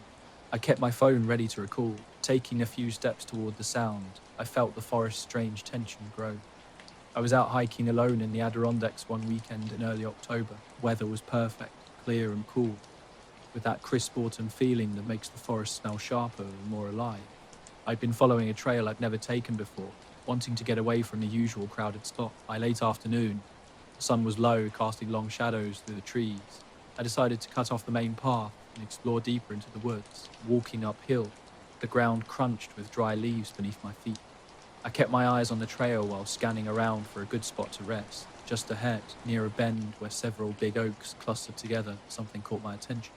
I kept my phone ready to record. Taking a few steps toward the sound, I felt the forest's strange tension grow. I was out hiking alone in the Adirondacks one weekend in early October. Weather was perfect, clear and cool, with that crisp autumn feeling that makes the forest smell sharper and more alive. I'd been following a trail I'd never taken before, wanting to get away from the usual crowded spot. By late afternoon, the sun was low, casting long shadows through the trees. I decided to cut off the main path and explore deeper into the woods. Walking uphill, the ground crunched with dry leaves beneath my feet. I kept my eyes on the trail while scanning around for a good spot to rest. Just ahead, near a bend where several big oaks clustered together, something caught my attention.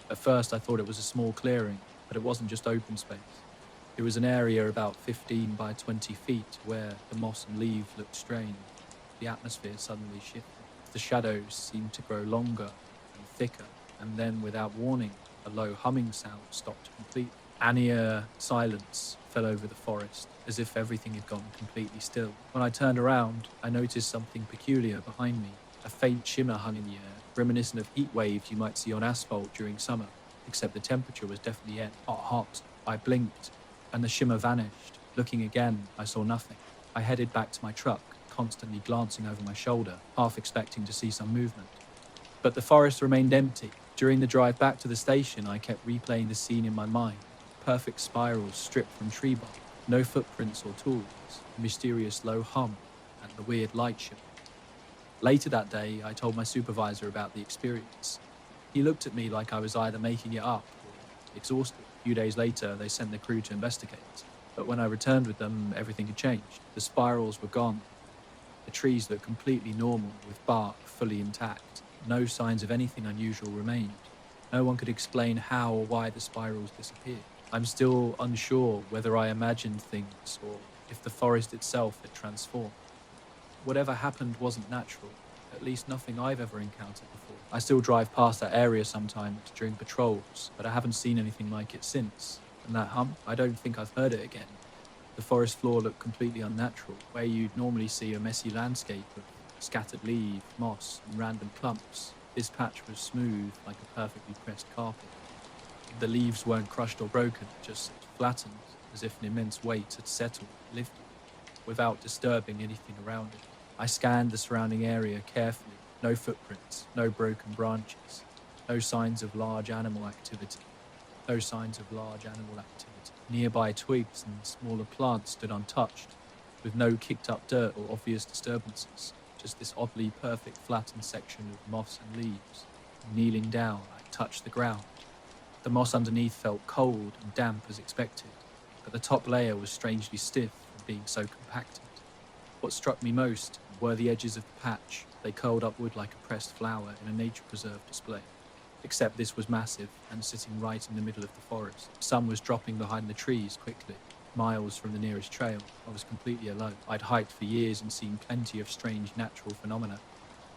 At first I thought it was a small clearing, but it wasn't just open space. It was an area about 15 by 20 feet where the moss and leaves looked strange. The atmosphere suddenly shifted. The shadows seemed to grow longer and thicker, and then, without warning, a low humming sound stopped completely. An silence fell over the forest, as if everything had gone completely still. When I turned around, I noticed something peculiar behind me. A faint shimmer hung in the air, reminiscent of heat waves you might see on asphalt during summer, except the temperature was definitely hot. I blinked, and the shimmer vanished. Looking again, I saw nothing. I headed back to my truck, constantly glancing over my shoulder, half expecting to see some movement. But the forest remained empty. During the drive back to the station, I kept replaying the scene in my mind. Perfect spirals stripped from tree bark, no footprints or tools, a mysterious low hum, and the weird light shimmer. Later that day, I told my supervisor about the experience. He looked at me like I was either making it up or exhausted. A few days later, they sent the crew to investigate. But when I returned with them, everything had changed. The spirals were gone. The trees looked completely normal, with bark fully intact. No signs of anything unusual remained. No one could explain how or why the spirals disappeared. I'm still unsure whether I imagined things or if the forest itself had transformed. Whatever happened wasn't natural, at least nothing I've ever encountered before. I still drive past that area sometimes during patrols, but I haven't seen anything like it since. And that hum, I don't think I've heard it again. The forest floor looked completely unnatural, where you'd normally see a messy landscape of scattered leaves, moss, and random clumps. This patch was smooth, like a perfectly pressed carpet. The leaves weren't crushed or broken, just flattened, as if an immense weight had settled, lifted, without disturbing anything around it. I scanned the surrounding area carefully. No footprints, no broken branches, no signs of large animal activity. No signs of large animal activity. Nearby twigs and smaller plants stood untouched, with no kicked-up dirt or obvious disturbances, just this oddly perfect flattened section of moss and leaves. Kneeling down, I touched the ground. The moss underneath felt cold and damp as expected, but the top layer was strangely stiff from being so compacted. What struck me most were the edges of the patch. They curled upward like a pressed flower in a nature preserve display. Except this was massive and sitting right in the middle of the forest. Sun was dropping behind the trees quickly. Miles from the nearest trail, I was completely alone. I'd hiked for years and seen plenty of strange natural phenomena.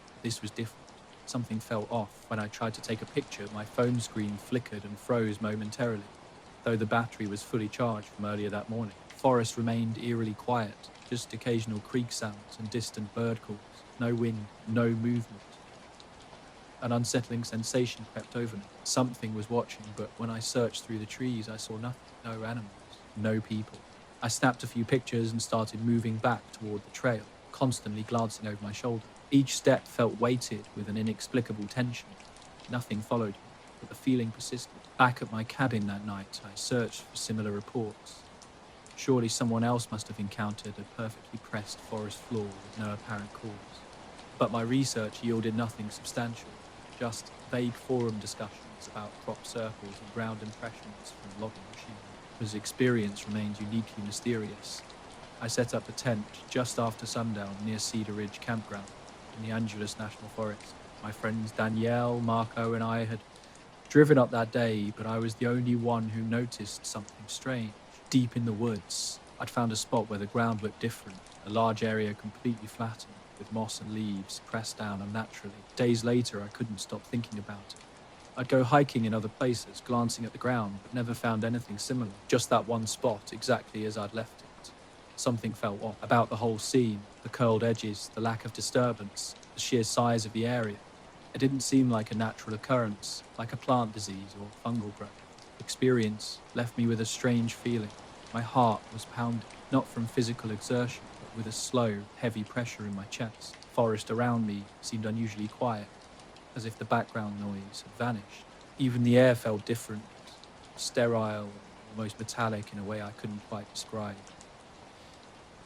But this was different. Something felt off. When I tried to take a picture, my phone screen flickered and froze momentarily, though the battery was fully charged from earlier that morning. The forest remained eerily quiet, just occasional creek sounds and distant bird calls. No wind, no movement. An unsettling sensation crept over me. Something was watching, but when I searched through the trees, I saw nothing. No animals, no people. I snapped a few pictures and started moving back toward the trail, constantly glancing over my shoulder. Each step felt weighted with an inexplicable tension. Nothing followed me, but the feeling persisted. Back at my cabin that night, I searched for similar reports. Surely someone else must have encountered a perfectly pressed forest floor with no apparent cause. But my research yielded nothing substantial. Just vague forum discussions about crop circles and ground impressions from logging machinery. His experience remained uniquely mysterious. I set up the tent just after sundown near Cedar Ridge Campground in the Angeles National Forest. My friends Danielle, Marco, and I had driven up that day, but I was the only one who noticed something strange. Deep in the woods, I'd found a spot where the ground looked different, a large area completely flattened, with moss and leaves pressed down unnaturally. Days later, I couldn't stop thinking about it. I'd go hiking in other places, glancing at the ground, but never found anything similar. Just that one spot, exactly as I'd left it. Something felt off about the whole scene, the curled edges, the lack of disturbance, the sheer size of the area. It didn't seem like a natural occurrence, like a plant disease or fungal growth. Experience left me with a strange feeling. My heart was pounding, not from physical exertion, with a slow, heavy pressure in my chest. The forest around me seemed unusually quiet, as if the background noise had vanished. Even the air felt different, sterile, almost metallic in a way I couldn't quite describe.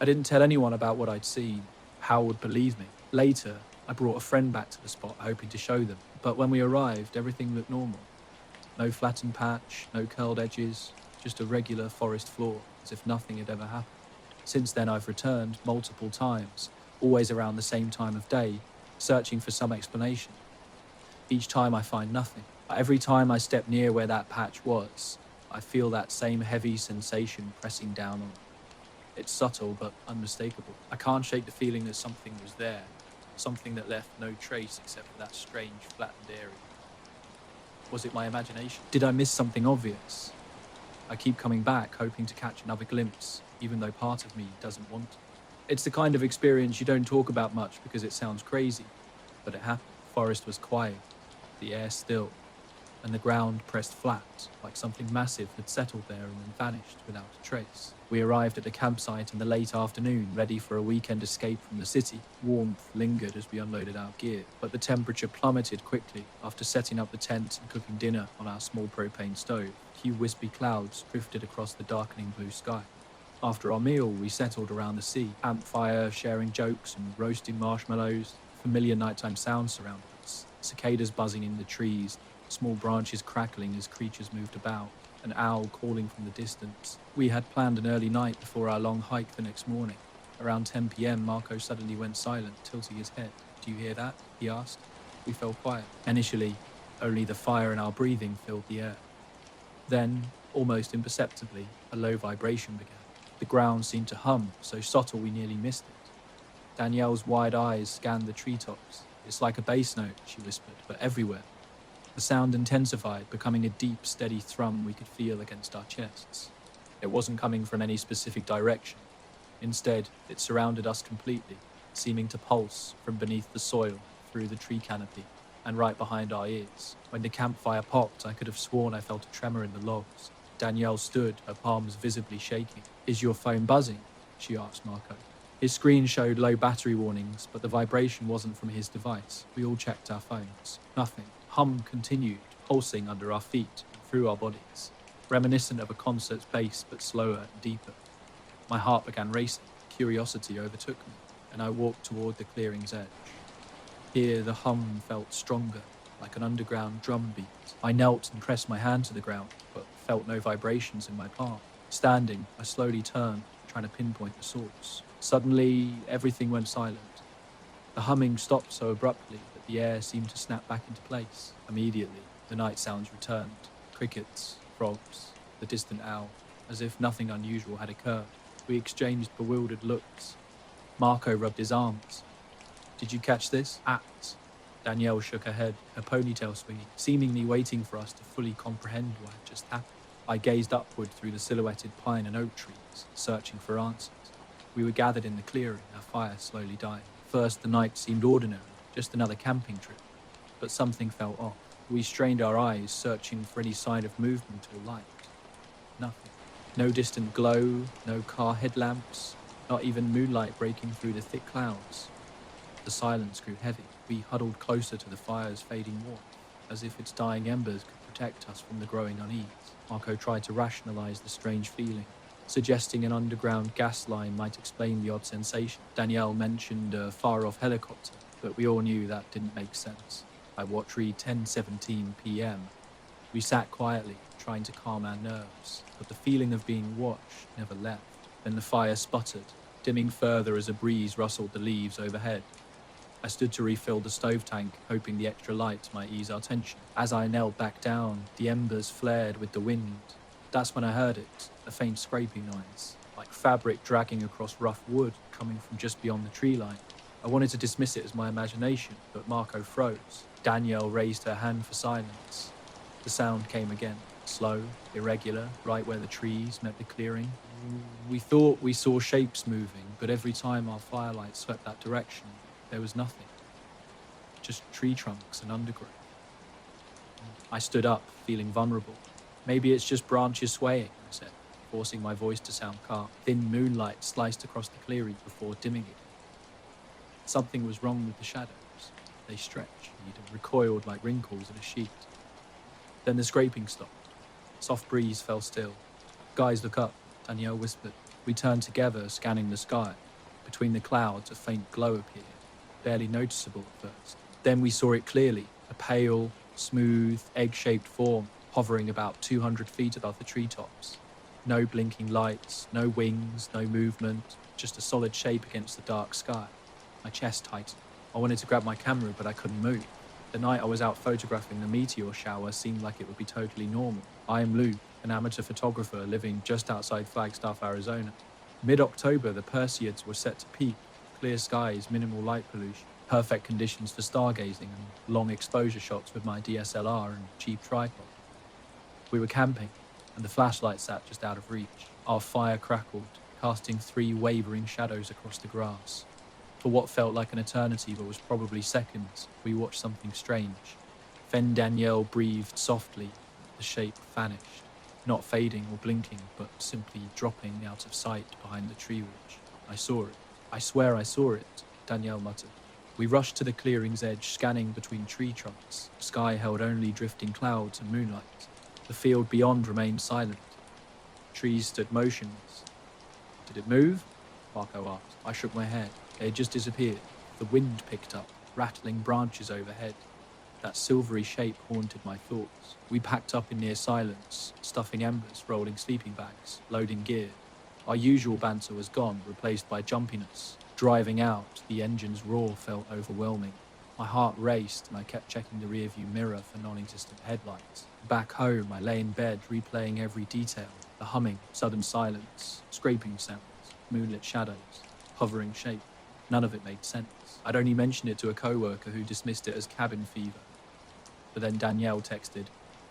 I didn't tell anyone about what I'd seen. How would believe me? Later, I brought a friend back to the spot, hoping to show them. But when we arrived, everything looked normal. No flattened patch, no curled edges, just a regular forest floor, as if nothing had ever happened. Since then, I've returned multiple times, always around the same time of day, searching for some explanation. Each time I find nothing. Every time I step near where that patch was, I feel that same heavy sensation pressing down on me. It's subtle but unmistakable. I can't shake the feeling that something was there, something that left no trace except for that strange flattened area. Was it my imagination? Did I miss something obvious? I keep coming back, hoping to catch another glimpse, even though part of me doesn't want to. It's the kind of experience you don't talk about much because it sounds crazy, but it happened. The forest was quiet, the air still, and the ground pressed flat, like something massive had settled there and then vanished without a trace. We arrived at the campsite in the late afternoon, ready for a weekend escape from the city. Warmth lingered as we unloaded our gear, but the temperature plummeted quickly after setting up the tent and cooking dinner on our small propane stove. A few wispy clouds drifted across the darkening blue sky. After our meal, we settled around the sea, campfire, sharing jokes and roasting marshmallows. Familiar nighttime sounds surrounded us, cicadas buzzing in the trees, small branches crackling as creatures moved about, an owl calling from the distance. We had planned an early night before our long hike the next morning. Around 10 p.m, Marco suddenly went silent, tilting his head. "Do you hear that?" he asked. We fell quiet. Initially, only the fire in our breathing filled the air. Then, almost imperceptibly, a low vibration began. The ground seemed to hum, so subtle we nearly missed it. Danielle's wide eyes scanned the treetops. "It's like a bass note," she whispered, "but everywhere." The sound intensified, becoming a deep, steady thrum we could feel against our chests. It wasn't coming from any specific direction. Instead, it surrounded us completely, seeming to pulse from beneath the soil, through the tree canopy, and right behind our ears. When the campfire popped, I could have sworn I felt a tremor in the logs. Danielle stood, her palms visibly shaking. "Is your phone buzzing?" she asked Marco. His screen showed low battery warnings, but the vibration wasn't from his device. We all checked our phones. Nothing. Hum continued, pulsing under our feet and through our bodies, reminiscent of a concert's bass but slower and deeper. My heart began racing, curiosity overtook me, and I walked toward the clearing's edge. Here the hum felt stronger, like an underground drum beat. I knelt and pressed my hand to the ground, but felt no vibrations in my palm. Standing, I slowly turned, trying to pinpoint the source. Suddenly, everything went silent. The humming stopped so abruptly that the air seemed to snap back into place. Immediately, the night sounds returned. Crickets, frogs, the distant owl, as if nothing unusual had occurred. We exchanged bewildered looks. Marco rubbed his arms. "Did you catch this?" "Ats." Danielle shook her head, her ponytail swinging, seemingly waiting for us to fully comprehend what had just happened. I gazed upward through the silhouetted pine and oak trees, searching for answers. We were gathered in the clearing, our fire slowly dying. First, the night seemed ordinary, just another camping trip. But something felt off. We strained our eyes, searching for any sign of movement or light. Nothing. No distant glow, no car headlamps, not even moonlight breaking through the thick clouds. The silence grew heavy. We huddled closer to the fire's fading warmth, as if its dying embers could protect us from the growing unease. Marco tried to rationalize the strange feeling, suggesting an underground gas line might explain the odd sensation. Danielle mentioned a far-off helicopter, but we all knew that didn't make sense. I watched read 10:17 p.m. We sat quietly, trying to calm our nerves, but the feeling of being watched never left. Then the fire sputtered, dimming further as a breeze rustled the leaves overhead. I stood to refill the stove tank, hoping the extra light might ease our tension. As I knelt back down, the embers flared with the wind. That's when I heard it, a faint scraping noise, like fabric dragging across rough wood coming from just beyond the tree line. I wanted to dismiss it as my imagination, but Marco froze. Danielle raised her hand for silence. The sound came again, slow, irregular, right where the trees met the clearing. We thought we saw shapes moving, but every time our firelight swept that direction, there was nothing. Just tree trunks and undergrowth. I stood up, feeling vulnerable. "Maybe it's just branches swaying," I said, forcing my voice to sound calm. Thin moonlight sliced across the clearing before dimming it. Something was wrong with the shadows. They stretched and recoiled like wrinkles in a sheet. Then the scraping stopped. Soft breeze fell still. "Guys, look up," Danielle whispered. We turned together, scanning the sky. Between the clouds, a faint glow appeared, barely noticeable at first. Then we saw it clearly, a pale, smooth, egg-shaped form hovering about 200 feet above the treetops. No blinking lights, no wings, no movement, just a solid shape against the dark sky. My chest tightened. I wanted to grab my camera, but I couldn't move. The night I was out photographing the meteor shower seemed like it would be totally normal. I am Luke, an amateur photographer living just outside Flagstaff, Arizona. Mid-October, the Perseids were set to peak. Clear skies, minimal light pollution, perfect conditions for stargazing and long exposure shots with my DSLR and cheap tripod. We were camping, and the flashlight sat just out of reach. Our fire crackled, casting 3 wavering shadows across the grass. For what felt like an eternity but was probably seconds, we watched something strange. Then Danielle breathed softly. The shape vanished, not fading or blinking, but simply dropping out of sight behind the tree ridge. I saw it. "I swear I saw it," Danielle muttered. We rushed to the clearing's edge, scanning between tree trunks. The sky held only drifting clouds and moonlight. The field beyond remained silent. Trees stood motionless. "Did it move?" Marco asked. I shook my head. It had just disappeared. The wind picked up, rattling branches overhead. That silvery shape haunted my thoughts. We packed up in near silence, stuffing embers, rolling sleeping bags, loading gear. Our usual banter was gone, replaced by jumpiness. Driving out, the engine's roar felt overwhelming. My heart raced and I kept checking the rearview mirror for non-existent headlights. Back home, I lay in bed, replaying every detail. The humming, sudden silence, scraping sounds, moonlit shadows, hovering shape. None of it made sense. I'd only mentioned it to a coworker who dismissed it as cabin fever. But then Danielle texted,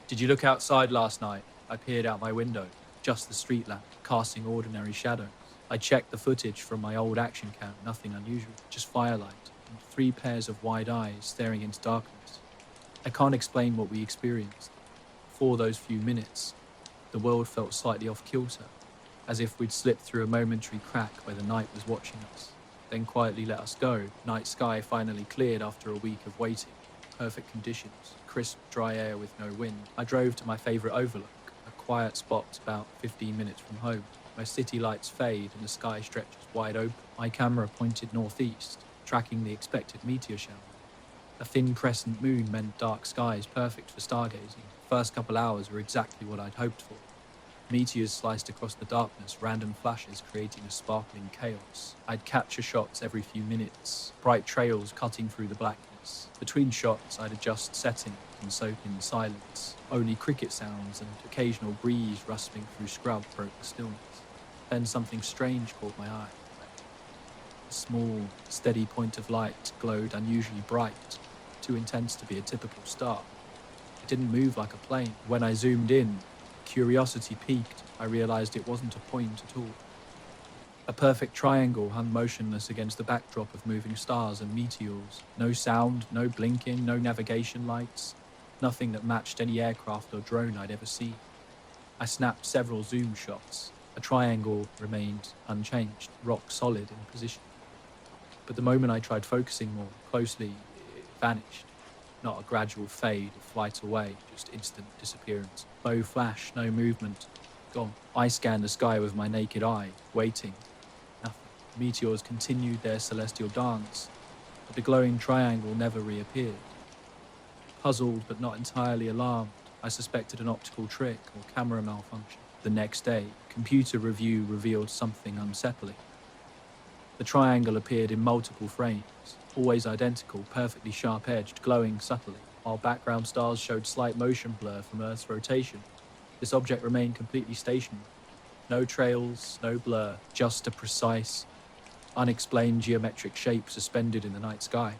"Did you look outside last night?" I peered out my window, just the street lamp, casting ordinary shadows. I checked the footage from my old action cam, nothing unusual, just firelight and 3 pairs of wide eyes staring into darkness. I can't explain what we experienced. For those few minutes, The world felt slightly off kilter, as if we'd slipped through a momentary crack where the night was watching us, then quietly let us go. Night sky finally cleared after a week of waiting. Perfect conditions, crisp, dry air with no wind. I drove to my favourite overlook, a quiet spot about 15 minutes from home, where city lights fade and the sky stretches wide open. My camera pointed northeast, tracking the expected meteor shower. A thin crescent moon meant dark skies perfect for stargazing. The first couple hours were exactly what I'd hoped for. Meteors sliced across the darkness, random flashes creating a sparkling chaos. I'd capture shots every few minutes, bright trails cutting through the blackness. Between shots, I'd adjust setting and soak in silence. Only cricket sounds and occasional breeze rustling through scrub broke the stillness. Then something strange caught my eye. A small, steady point of light glowed unusually bright, too intense to be a typical star. It didn't move like a plane. When I zoomed in, curiosity piqued. I realized it wasn't a point at all. A perfect triangle hung motionless against the backdrop of moving stars and meteors. No sound, no blinking, no navigation lights. Nothing that matched any aircraft or drone I'd ever seen. I snapped several zoom shots. A triangle remained unchanged, rock solid in position. But the moment I tried focusing more closely, it vanished. Not a gradual fade, a flight away, just instant disappearance. No flash, no movement, gone. I scanned the sky with my naked eye, waiting. Nothing. Meteors continued their celestial dance, but the glowing triangle never reappeared. Puzzled but not entirely alarmed, I suspected an optical trick or camera malfunction. The next day, computer review revealed something unsettling. The triangle appeared in multiple frames, always identical, perfectly sharp-edged, glowing subtly, while background stars showed slight motion blur from Earth's rotation. This object remained completely stationary. No trails, no blur, just a precise, unexplained geometric shape suspended in the night sky.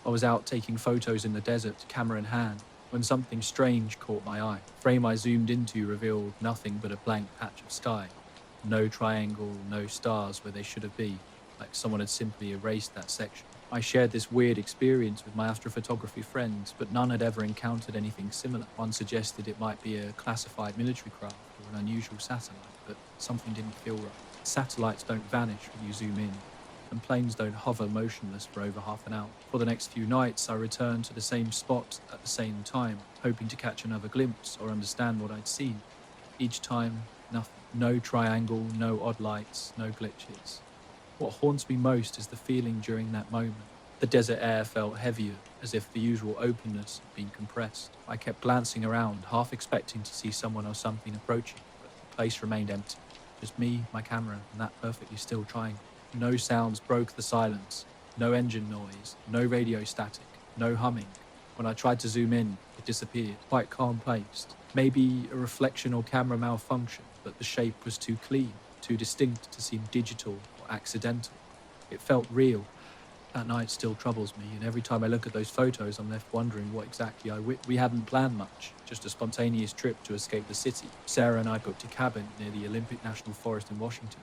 I was out taking photos in the desert, camera in hand, when something strange caught my eye. The frame I zoomed into revealed nothing but a blank patch of sky. No triangle, no stars where they should have been, like someone had simply erased that section. I shared this weird experience with my astrophotography friends, but none had ever encountered anything similar. One suggested it might be a classified military craft or an unusual satellite, but something didn't feel right. Satellites don't vanish when you zoom in, and planes don't hover motionless for over half an hour. For the next few nights, I returned to the same spot at the same time, hoping to catch another glimpse or understand what I'd seen. Each time, nothing. No triangle, no odd lights, no glitches. What haunts me most is the feeling during that moment. The desert air felt heavier, as if the usual openness had been compressed. I kept glancing around, half expecting to see someone or something approaching, but the place remained empty. Just me, my camera, and that perfectly still triangle. No sounds broke the silence. No engine noise, no radio static, no humming. When I tried to zoom in, it disappeared, quite calm-paced. Maybe a reflection or camera malfunction, but the shape was too clean, too distinct to seem digital or accidental. It felt real. That night still troubles me, and every time I look at those photos, I'm left wondering what exactly we hadn't planned much, just a spontaneous trip to escape the city. Sarah and I booked a cabin near the Olympic National Forest in Washington,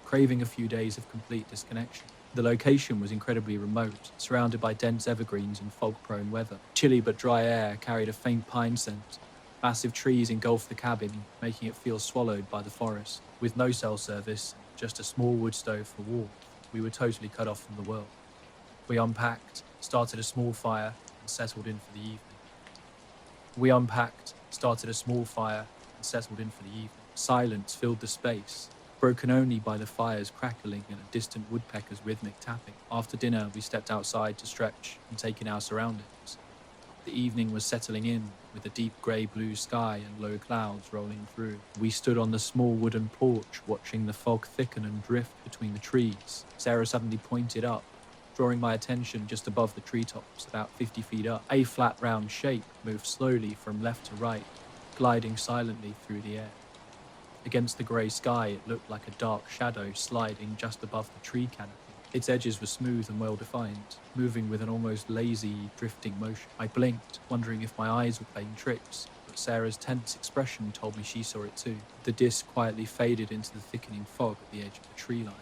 craving a few days of complete disconnection. The location was incredibly remote, surrounded by dense evergreens and fog-prone weather. Chilly but dry air carried a faint pine scent. Massive trees engulfed the cabin, making it feel swallowed by the forest. With no cell service, just a small wood stove for warmth, we were totally cut off from the world. We unpacked, started a small fire, and settled in for the evening. Silence filled the space, broken only by the fire's crackling and a distant woodpecker's rhythmic tapping. After dinner, we stepped outside to stretch and take in our surroundings. The evening was settling in, with a deep grey-blue sky and low clouds rolling through. We stood on the small wooden porch, watching the fog thicken and drift between the trees. Sarah suddenly pointed up, drawing my attention just above the treetops, about 50 feet up. A flat round shape moved slowly from left to right, gliding silently through the air. Against the grey sky, it looked like a dark shadow sliding just above the tree canopy. Its edges were smooth and well-defined, moving with an almost lazy, drifting motion. I blinked, wondering if my eyes were playing tricks, but Sarah's tense expression told me she saw it too. The disc quietly faded into the thickening fog at the edge of the tree line,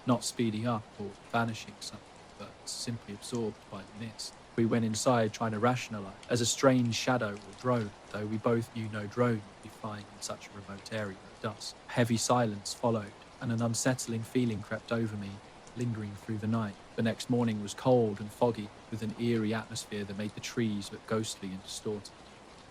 not speeding up or vanishing suddenly, but simply absorbed by the mist. We went inside trying to rationalize as a strange shadow or drone, though we both knew no drone would be flying in such a remote area at dusk. Heavy silence followed, and an unsettling feeling crept over me, lingering through the night. The next morning was cold and foggy, with an eerie atmosphere that made the trees look ghostly and distorted.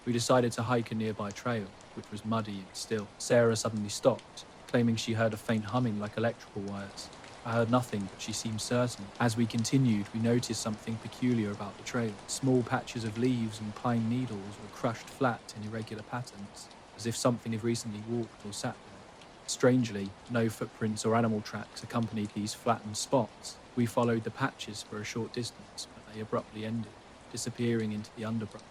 We decided to hike a nearby trail, which was muddy and still. Sarah suddenly stopped, claiming she heard a faint humming like electrical wires. I heard nothing, but she seemed certain. As we continued, we noticed something peculiar about the trail. Small patches of leaves and pine needles were crushed flat in irregular patterns, as if something had recently walked or sat there. Strangely, no footprints or animal tracks accompanied these flattened spots. We followed the patches for a short distance, but they abruptly ended, disappearing into the underbrush.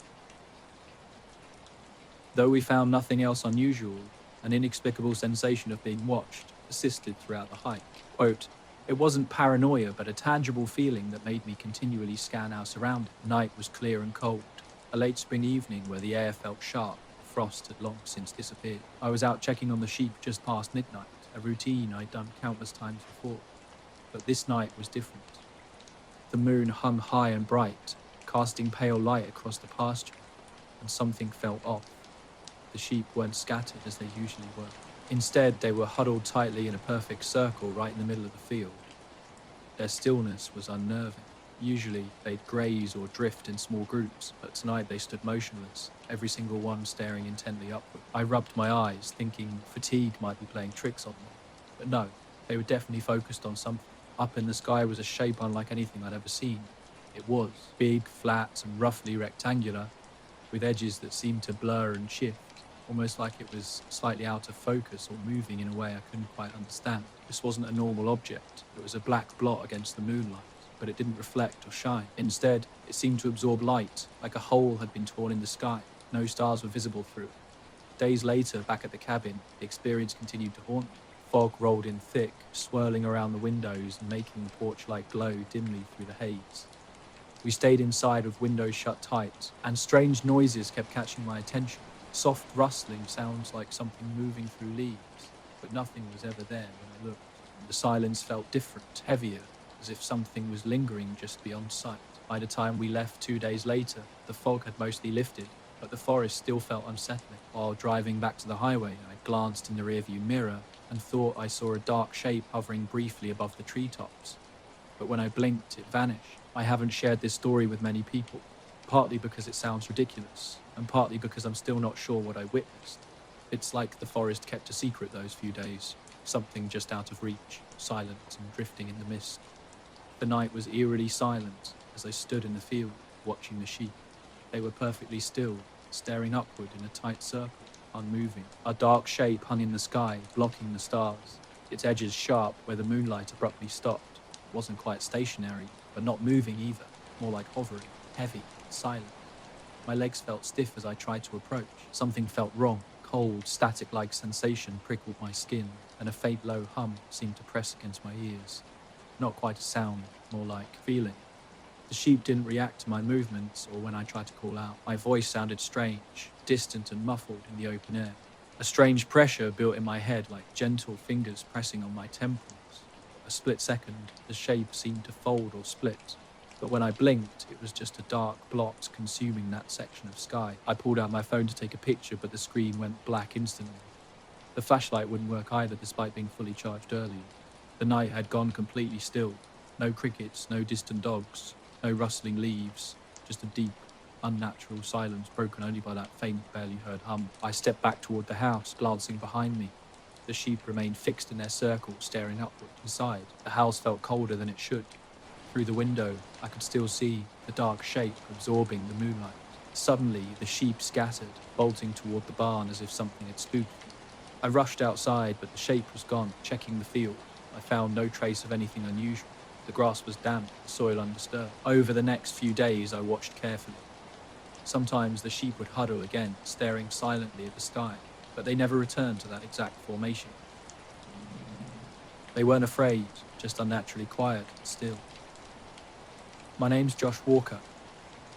Though we found nothing else unusual, an inexplicable sensation of being watched persisted throughout the hike. Quote, "It wasn't paranoia, but a tangible feeling that made me continually scan our surroundings. The night was clear and cold, a late spring evening where the air felt sharp. The frost had long since disappeared. I was out checking on the sheep just past midnight, a routine I'd done countless times before. But this night was different. The moon hung high and bright, casting pale light across the pasture, and something felt off. The sheep weren't scattered as they usually were. Instead, they were huddled tightly in a perfect circle right in the middle of the field. Their stillness was unnerving. Usually, they'd graze or drift in small groups, but tonight they stood motionless, every single one staring intently upward. I rubbed my eyes, thinking fatigue might be playing tricks on them. But no, they were definitely focused on something. Up in the sky was a shape unlike anything I'd ever seen. It was big, flat, and roughly rectangular, with edges that seemed to blur and shift, almost like it was slightly out of focus or moving in a way I couldn't quite understand. This wasn't a normal object. It was a black blot against the moonlight, but it didn't reflect or shine. Instead, it seemed to absorb light, like a hole had been torn in the sky. No stars were visible through it. Days later, back at the cabin, the experience continued to haunt me. Fog rolled in thick, swirling around the windows and making the porch light glow dimly through the haze. We stayed inside with windows shut tight, and strange noises kept catching my attention. Soft rustling sounds like something moving through leaves, but nothing was ever there when I looked. The silence felt different, heavier, as if something was lingering just beyond sight. By the time we left 2 days later, the fog had mostly lifted, but the forest still felt unsettling. While driving back to the highway, I glanced in the rearview mirror and thought I saw a dark shape hovering briefly above the treetops. But when I blinked, it vanished. I haven't shared this story with many people, partly because it sounds ridiculous, and partly because I'm still not sure what I witnessed. It's like the forest kept a secret those few days, something just out of reach, silent and drifting in the mist. The night was eerily silent as I stood in the field, watching the sheep. They were perfectly still, staring upward in a tight circle, unmoving. A dark shape hung in the sky, blocking the stars, its edges sharp where the moonlight abruptly stopped. It wasn't quite stationary, but not moving either, more like hovering, heavy, silent. My legs felt stiff as I tried to approach. Something felt wrong. Cold, static-like sensation prickled my skin, and a faint low hum seemed to press against my ears. Not quite a sound, more like feeling. The sheep didn't react to my movements or when I tried to call out. My voice sounded strange, distant and muffled in the open air. A strange pressure built in my head like gentle fingers pressing on my temples. A split second, the shape seemed to fold or split. But when I blinked, it was just a dark blot consuming that section of sky. I pulled out my phone to take a picture, but the screen went black instantly. The flashlight wouldn't work either, despite being fully charged earlier. The night had gone completely still. No crickets, no distant dogs, no rustling leaves, just a deep, unnatural silence broken only by that faint, barely heard hum. I stepped back toward the house, glancing behind me. The sheep remained fixed in their circle, staring upward. Inside, the house felt colder than it should. Through the window, I could still see the dark shape absorbing the moonlight. Suddenly, the sheep scattered, bolting toward the barn as if something had spooked them. I rushed outside, but the shape was gone. Checking the field, I found no trace of anything unusual. The grass was damp, the soil undisturbed. Over the next few days, I watched carefully. Sometimes the sheep would huddle again, staring silently at the sky, but they never returned to that exact formation. They weren't afraid, just unnaturally quiet and still. My name's Josh Walker,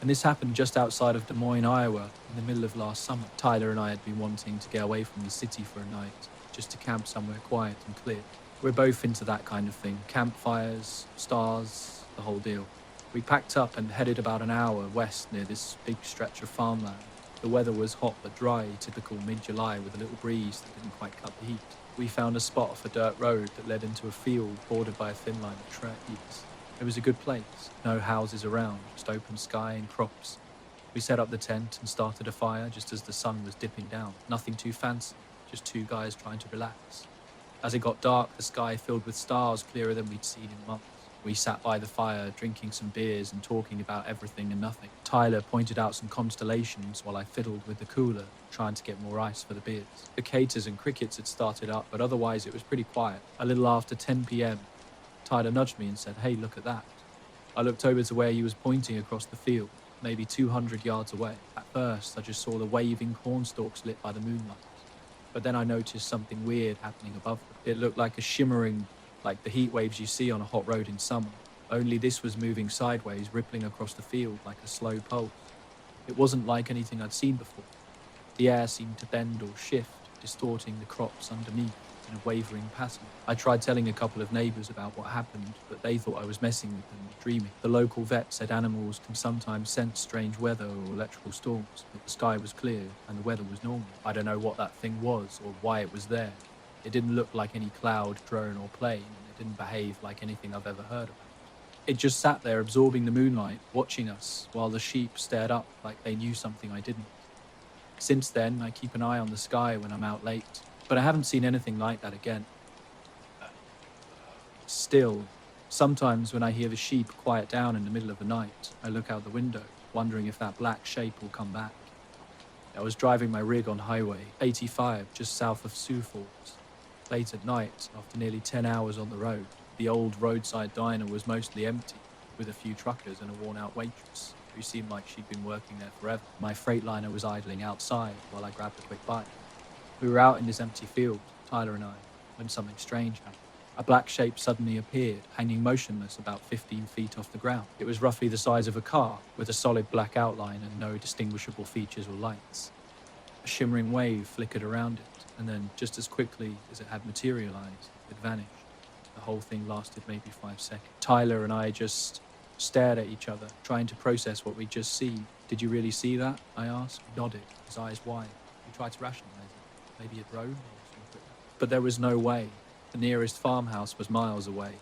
and this happened just outside of Des Moines, Iowa, in the middle of last summer. Tyler and I had been wanting to get away from the city for a night, just to camp somewhere quiet and clear. We're both into that kind of thing. Campfires, stars, the whole deal. We packed up and headed about an hour west near this big stretch of farmland. The weather was hot but dry, typical mid-July with a little breeze that didn't quite cut the heat. We found a spot off a dirt road that led into a field bordered by a thin line of trees. It was a good place, no houses around, just open sky and crops. We set up the tent and started a fire just as the sun was dipping down. Nothing too fancy, just two guys trying to relax. As it got dark, the sky filled with stars clearer than we'd seen in months. We sat by the fire, drinking some beers and talking about everything and nothing. Tyler pointed out some constellations while I fiddled with the cooler, trying to get more ice for the beers. The caters and crickets had started up, but otherwise it was pretty quiet. A little after 10 p.m, Tyler nudged me and said, "Hey, look at that." I looked over to where he was pointing across the field, maybe 200 yards away. At first, I just saw the waving cornstalks lit by the moonlight. But then I noticed something weird happening above them. It looked like a shimmering, like the heat waves you see on a hot road in summer. Only this was moving sideways, rippling across the field like a slow pulse. It wasn't like anything I'd seen before. The air seemed to bend or shift, distorting the crops underneath in a wavering pattern. I tried telling a couple of neighbours about what happened, but they thought I was messing with them or dreaming. The local vet said animals can sometimes sense strange weather or electrical storms, but the sky was clear and the weather was normal. I don't know what that thing was or why it was there. It didn't look like any cloud, drone or plane, and it didn't behave like anything I've ever heard about. It just sat there absorbing the moonlight, watching us, while the sheep stared up like they knew something I didn't. Since then, I keep an eye on the sky when I'm out late, but I haven't seen anything like that again. Still, sometimes when I hear the sheep quiet down in the middle of the night, I look out the window, wondering if that black shape will come back. I was driving my rig on Highway 85 just south of Sioux Falls. Late at night, after nearly 10 hours on the road, the old roadside diner was mostly empty, with a few truckers and a worn-out waitress, who seemed like she'd been working there forever. My Freightliner was idling outside while I grabbed a quick bite. We were out in this empty field, Tyler and I, when something strange happened. A black shape suddenly appeared, hanging motionless about 15 feet off the ground. It was roughly the size of a car, with a solid black outline and no distinguishable features or lights. A shimmering wave flickered around it, and then, just as quickly as it had materialized, it vanished. The whole thing lasted maybe 5 seconds. Tyler and I just stared at each other, trying to process what we'd just seen. "Did you really see that?" I asked. He nodded, his eyes wide. He tried to rationalize it. Maybe a drone or something. But there was no way. The nearest farmhouse was miles away,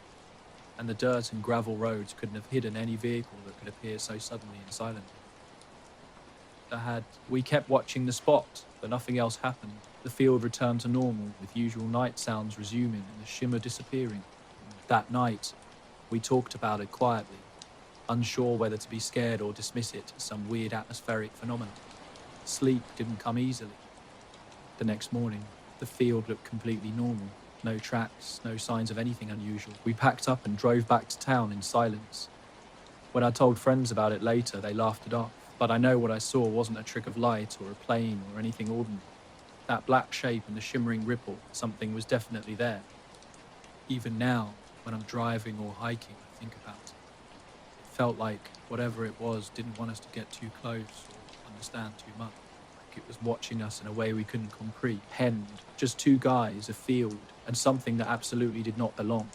and the dirt and gravel roads couldn't have hidden any vehicle that could appear so suddenly and silently. We kept watching the spot, but nothing else happened. The field returned to normal, with usual night sounds resuming and the shimmer disappearing. That night, we talked about it quietly, unsure whether to be scared or dismiss it as some weird atmospheric phenomenon. Sleep didn't come easily. The next morning, the field looked completely normal. No tracks, no signs of anything unusual. We packed up and drove back to town in silence. When I told friends about it later, they laughed it off. But I know what I saw wasn't a trick of light or a plane or anything ordinary. That black shape and the shimmering ripple, something was definitely there. Even now, when I'm driving or hiking, I think about it. It felt like whatever it was didn't want us to get too close or understand too much. Like it was watching us in a way we couldn't comprehend. Just two guys, a field, and something that absolutely did not belong.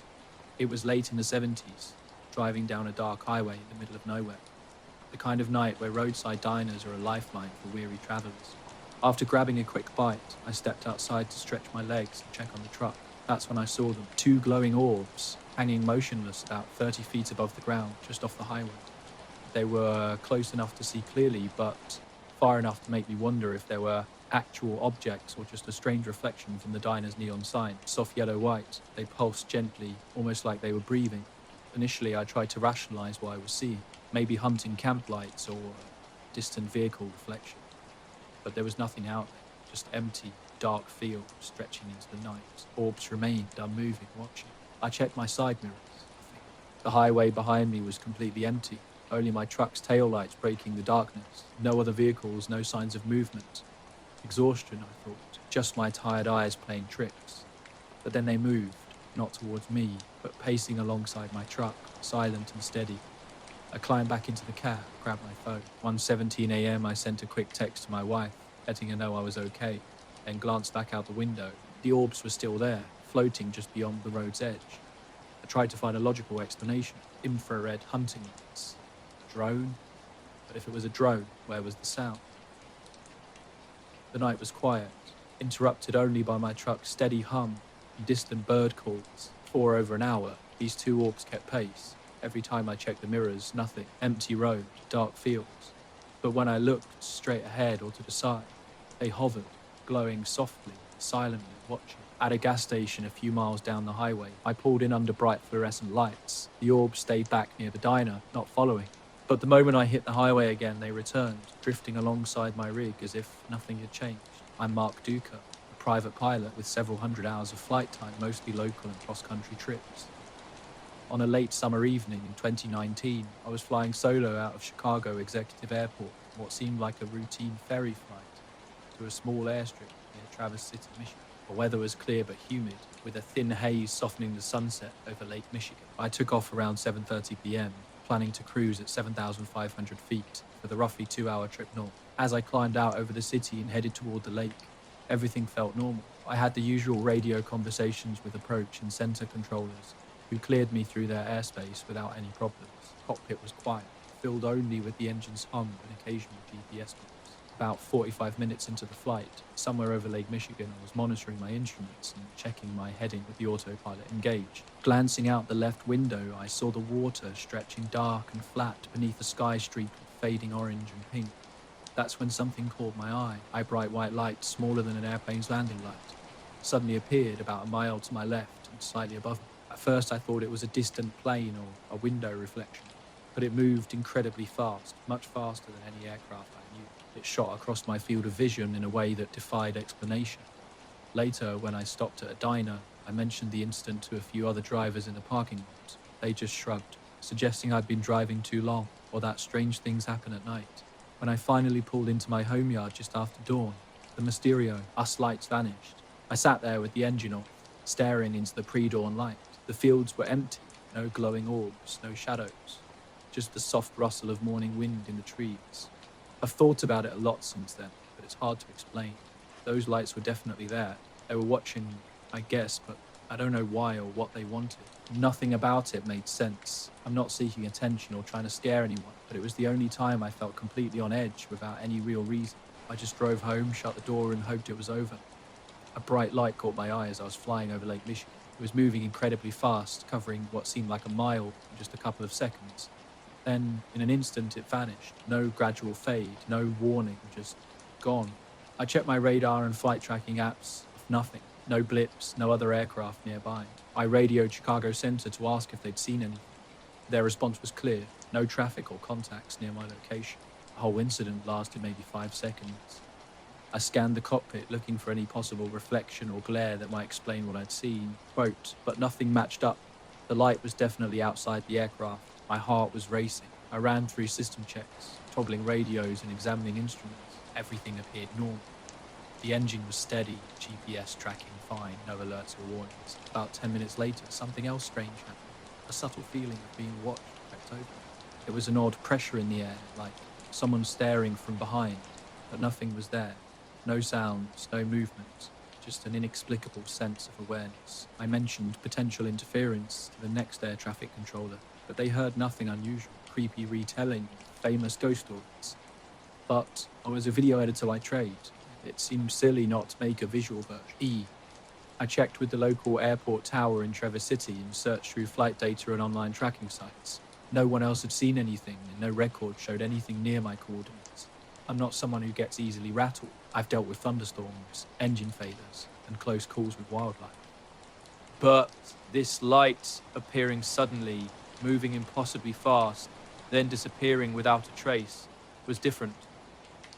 It was late in the 70s, driving down a dark highway in the middle of nowhere. The kind of night where roadside diners are a lifeline for weary travelers. After grabbing a quick bite, I stepped outside to stretch my legs and check on the truck. That's when I saw them, two glowing orbs, hanging motionless about 30 feet above the ground, just off the highway. They were close enough to see clearly, but far enough to make me wonder if there were actual objects or just a strange reflection from the diner's neon sign. Soft yellow-white, they pulsed gently, almost like they were breathing. Initially, I tried to rationalize what I was seeing. Maybe hunting camp lights or a distant vehicle reflection. But there was nothing out there, just empty, dark field stretching into the night. Orbs remained unmoving, watching. I checked my side mirrors. The highway behind me was completely empty, only my truck's taillights breaking the darkness. No other vehicles, no signs of movement. Exhaustion, I thought, just my tired eyes playing tricks. But then they moved, not towards me, but pacing alongside my truck, silent and steady. I climbed back into the cab, grabbed my phone. 1:17 a.m. I sent a quick text to my wife, letting her know I was okay, then glanced back out the window. The orbs were still there, floating just beyond the road's edge. I tried to find a logical explanation. Infrared hunting lights. drone? But if it was a drone, where was the sound? The night was quiet, interrupted only by my truck's steady hum and distant bird calls. For over an hour, these two orbs kept pace. Every time I checked the mirrors, nothing. Empty road, dark fields. But when I looked straight ahead or to the side, they hovered, glowing softly, silently, watching. At a gas station a few miles down the highway, I pulled in under bright fluorescent lights. The orbs stayed back near the diner, not following. But the moment I hit the highway again, they returned, drifting alongside my rig as if nothing had changed. I'm Mark Duca, a private pilot with several hundred hours of flight time, mostly local and cross-country trips. On a late summer evening in 2019, I was flying solo out of Chicago Executive Airport on what seemed like a routine ferry flight to a small airstrip near Traverse City, Michigan. The weather was clear but humid, with a thin haze softening the sunset over Lake Michigan. I took off around 7:30 p.m., planning to cruise at 7,500 feet for the roughly 2-hour trip north. As I climbed out over the city and headed toward the lake, everything felt normal. I had the usual radio conversations with approach and center controllers, who cleared me through their airspace without any problems. The cockpit was quiet, filled only with the engine's hum and occasional GPS beeps. About 45 minutes into the flight, somewhere over Lake Michigan, I was monitoring my instruments and checking my heading with the autopilot engaged. Glancing out the left window, I saw the water stretching dark and flat beneath a sky streaked with fading orange and pink. That's when something caught my eye. A bright white light, smaller than an airplane's landing light, suddenly appeared about a mile to my left and slightly above me. At first I thought it was a distant plane or a window reflection, but it moved incredibly fast, much faster than any aircraft I knew. It shot across my field of vision in a way that defied explanation. Later, when I stopped at a diner, I mentioned the incident to a few other drivers in the parking lot. They just shrugged, suggesting I'd been driving too long, or that strange things happen at night. When I finally pulled into my home yard just after dawn, the Mysterio, us lights vanished. I sat there with the engine off, staring into the pre-dawn light. The fields were empty, no glowing orbs, no shadows, just the soft rustle of morning wind in the trees. I've thought about it a lot since then, but it's hard to explain. Those lights were definitely there. They were watching, I guess, but I don't know why or what they wanted. Nothing about it made sense. I'm not seeking attention or trying to scare anyone, but it was the only time I felt completely on edge without any real reason. I just drove home, shut the door, and hoped it was over. A bright light caught my eye as I was flying over Lake Michigan. It was moving incredibly fast, covering what seemed like a mile in just a couple of seconds. Then, in an instant, it vanished. No gradual fade, no warning, just gone. I checked my radar and flight tracking apps. Nothing. No blips, no other aircraft nearby. I radioed Chicago Center to ask if they'd seen anything. Their response was clear. No traffic or contacts near my location. The whole incident lasted maybe 5 seconds. I scanned the cockpit looking for any possible reflection or glare that might explain what I'd seen. Quote, but nothing matched up. The light was definitely outside the aircraft. My heart was racing. I ran through system checks, toggling radios and examining instruments. Everything appeared normal. The engine was steady, GPS tracking fine, no alerts or warnings. About 10 minutes later, something else strange happened. A subtle feeling of being watched crept over me. It was an odd pressure in the air, like someone staring from behind, but nothing was there. No sounds, no movement, just an inexplicable sense of awareness. I mentioned potential interference to the next air traffic controller, but they heard nothing unusual, creepy retelling of famous ghost stories. But I was a video editor by trade. It seemed silly not to make a visual version. I checked with the local airport tower in Traverse City and searched through flight data and online tracking sites. No one else had seen anything, and no record showed anything near my coordinates. I'm not someone who gets easily rattled. I've dealt with thunderstorms, engine failures, and close calls with wildlife. But this light appearing suddenly, moving impossibly fast, then disappearing without a trace, was different.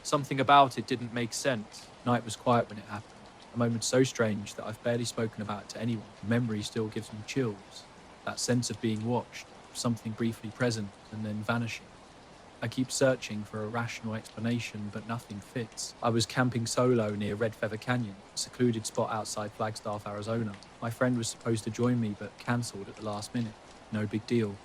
Something about it didn't make sense. Night was quiet when it happened. A moment so strange that I've barely spoken about it to anyone. Memory still gives me chills. That sense of being watched, something briefly present and then vanishing. I keep searching for a rational explanation, but nothing fits. I was camping solo near Red Feather Canyon, a secluded spot outside Flagstaff, Arizona. My friend was supposed to join me, but cancelled at the last minute. No big deal.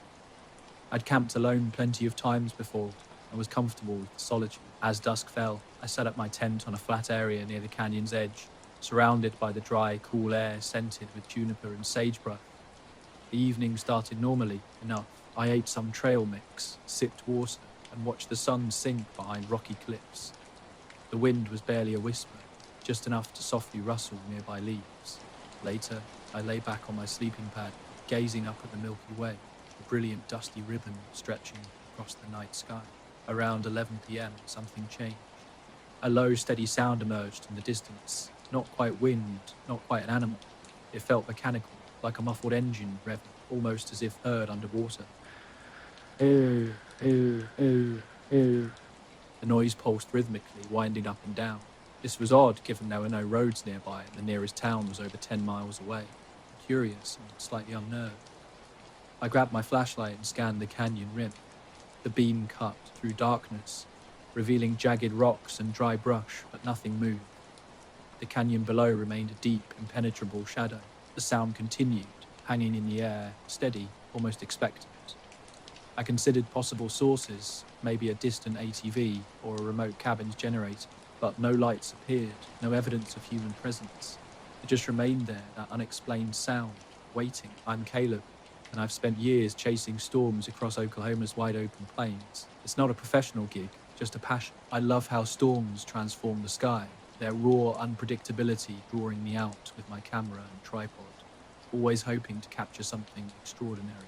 I'd camped alone plenty of times before and was comfortable with the solitude. As dusk fell, I set up my tent on a flat area near the canyon's edge, surrounded by the dry, cool air scented with juniper and sagebrush. The evening started normally enough. I ate some trail mix, sipped water, and watched the sun sink behind rocky cliffs. The wind was barely a whisper, just enough to softly rustle nearby leaves. Later, I lay back on my sleeping pad, gazing up at the Milky Way, a brilliant dusty ribbon stretching across the night sky. Around 11 p.m., something changed. A low, steady sound emerged in the distance, not quite wind, not quite an animal. It felt mechanical, like a muffled engine revving, almost as if heard underwater. The noise pulsed rhythmically, winding up and down. This was odd, given there were no roads nearby and the nearest town was over 10 miles away. Curious and slightly unnerved. I grabbed my flashlight and scanned the canyon rim. The beam cut through darkness, revealing jagged rocks and dry brush, but nothing moved. The canyon below remained a deep, impenetrable shadow. The sound continued, hanging in the air, steady, almost expectant. I considered possible sources, maybe a distant ATV or a remote cabin's generator, but no lights appeared, no evidence of human presence. It just remained there, that unexplained sound, waiting. I'm Caleb, and I've spent years chasing storms across Oklahoma's wide open plains. It's not a professional gig, just a passion. I love how storms transform the sky, their raw unpredictability drawing me out with my camera and tripod, always hoping to capture something extraordinary.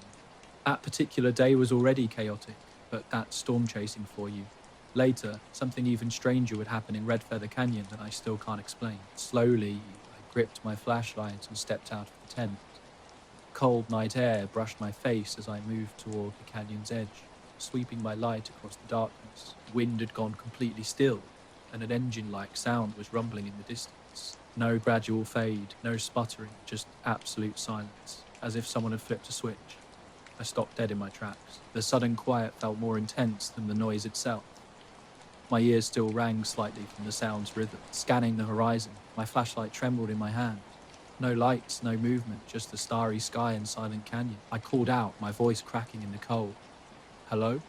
That particular day was already chaotic, but that's storm chasing for you. Later, something even stranger would happen in Red Feather Canyon that I still can't explain. Slowly, I gripped my flashlight and stepped out of the tent. Cold night air brushed my face as I moved toward the canyon's edge, sweeping my light across the darkness. Wind had gone completely still, and an engine-like sound was rumbling in the distance. No gradual fade, no sputtering, just absolute silence, as if someone had flipped a switch. I stopped dead in my tracks. The sudden quiet felt more intense than the noise itself. My ears still rang slightly from the sound's rhythm. Scanning the horizon, my flashlight trembled in my hand. No lights, no movement, just the starry sky and silent canyon. I called out, my voice cracking in the cold. Hello?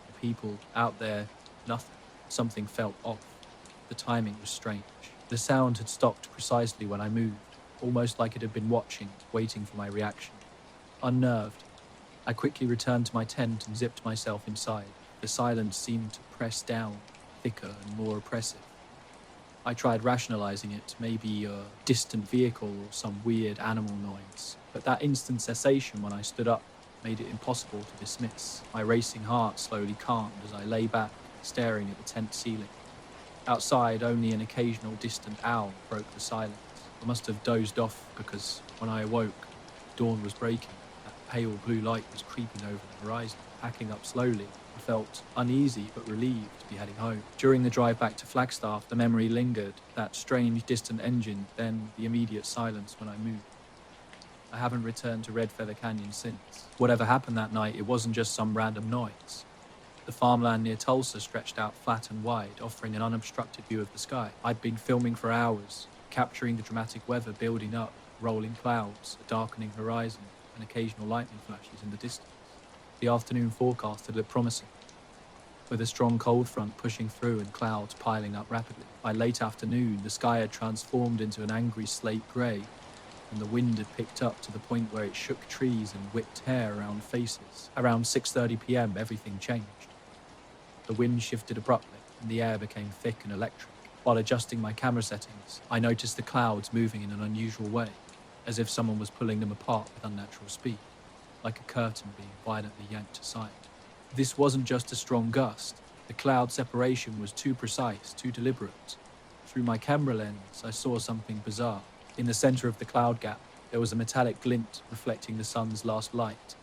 The people out there, nothing. Something felt off. The timing was strange. The sound had stopped precisely when I moved, almost like it had been watching, waiting for my reaction. Unnerved, I quickly returned to my tent and zipped myself inside. The silence seemed to press down, thicker and more oppressive. I tried rationalizing it, maybe a distant vehicle or some weird animal noise, but that instant cessation when I stood up made it impossible to dismiss. My racing heart slowly calmed as I lay back, staring at the tent ceiling. Outside, only an occasional distant owl broke the silence. I must have dozed off because when I awoke, dawn was breaking. Pale blue light was creeping over the horizon. Packing up slowly, I felt uneasy but relieved to be heading home. During the drive back to Flagstaff, the memory lingered, that strange distant engine, then the immediate silence when I moved. I haven't returned to Red Feather Canyon since. Whatever happened that night, it wasn't just some random noise. The farmland near Tulsa stretched out flat and wide, offering an unobstructed view of the sky. I'd been filming for hours, capturing the dramatic weather building up, rolling clouds, a darkening horizon, and occasional lightning flashes in the distance. The afternoon forecast had looked promising, with a strong cold front pushing through and clouds piling up rapidly. By late afternoon, the sky had transformed into an angry slate grey, and the wind had picked up to the point where it shook trees and whipped hair around faces. Around 6:30 p.m, everything changed. The wind shifted abruptly, and the air became thick and electric. While adjusting my camera settings, I noticed the clouds moving in an unusual way, as if someone was pulling them apart with unnatural speed, like a curtain being violently yanked aside. This wasn't just a strong gust. The cloud separation was too precise, too deliberate. Through my camera lens, I saw something bizarre. In the center of the cloud gap, there was a metallic glint reflecting the sun's last light.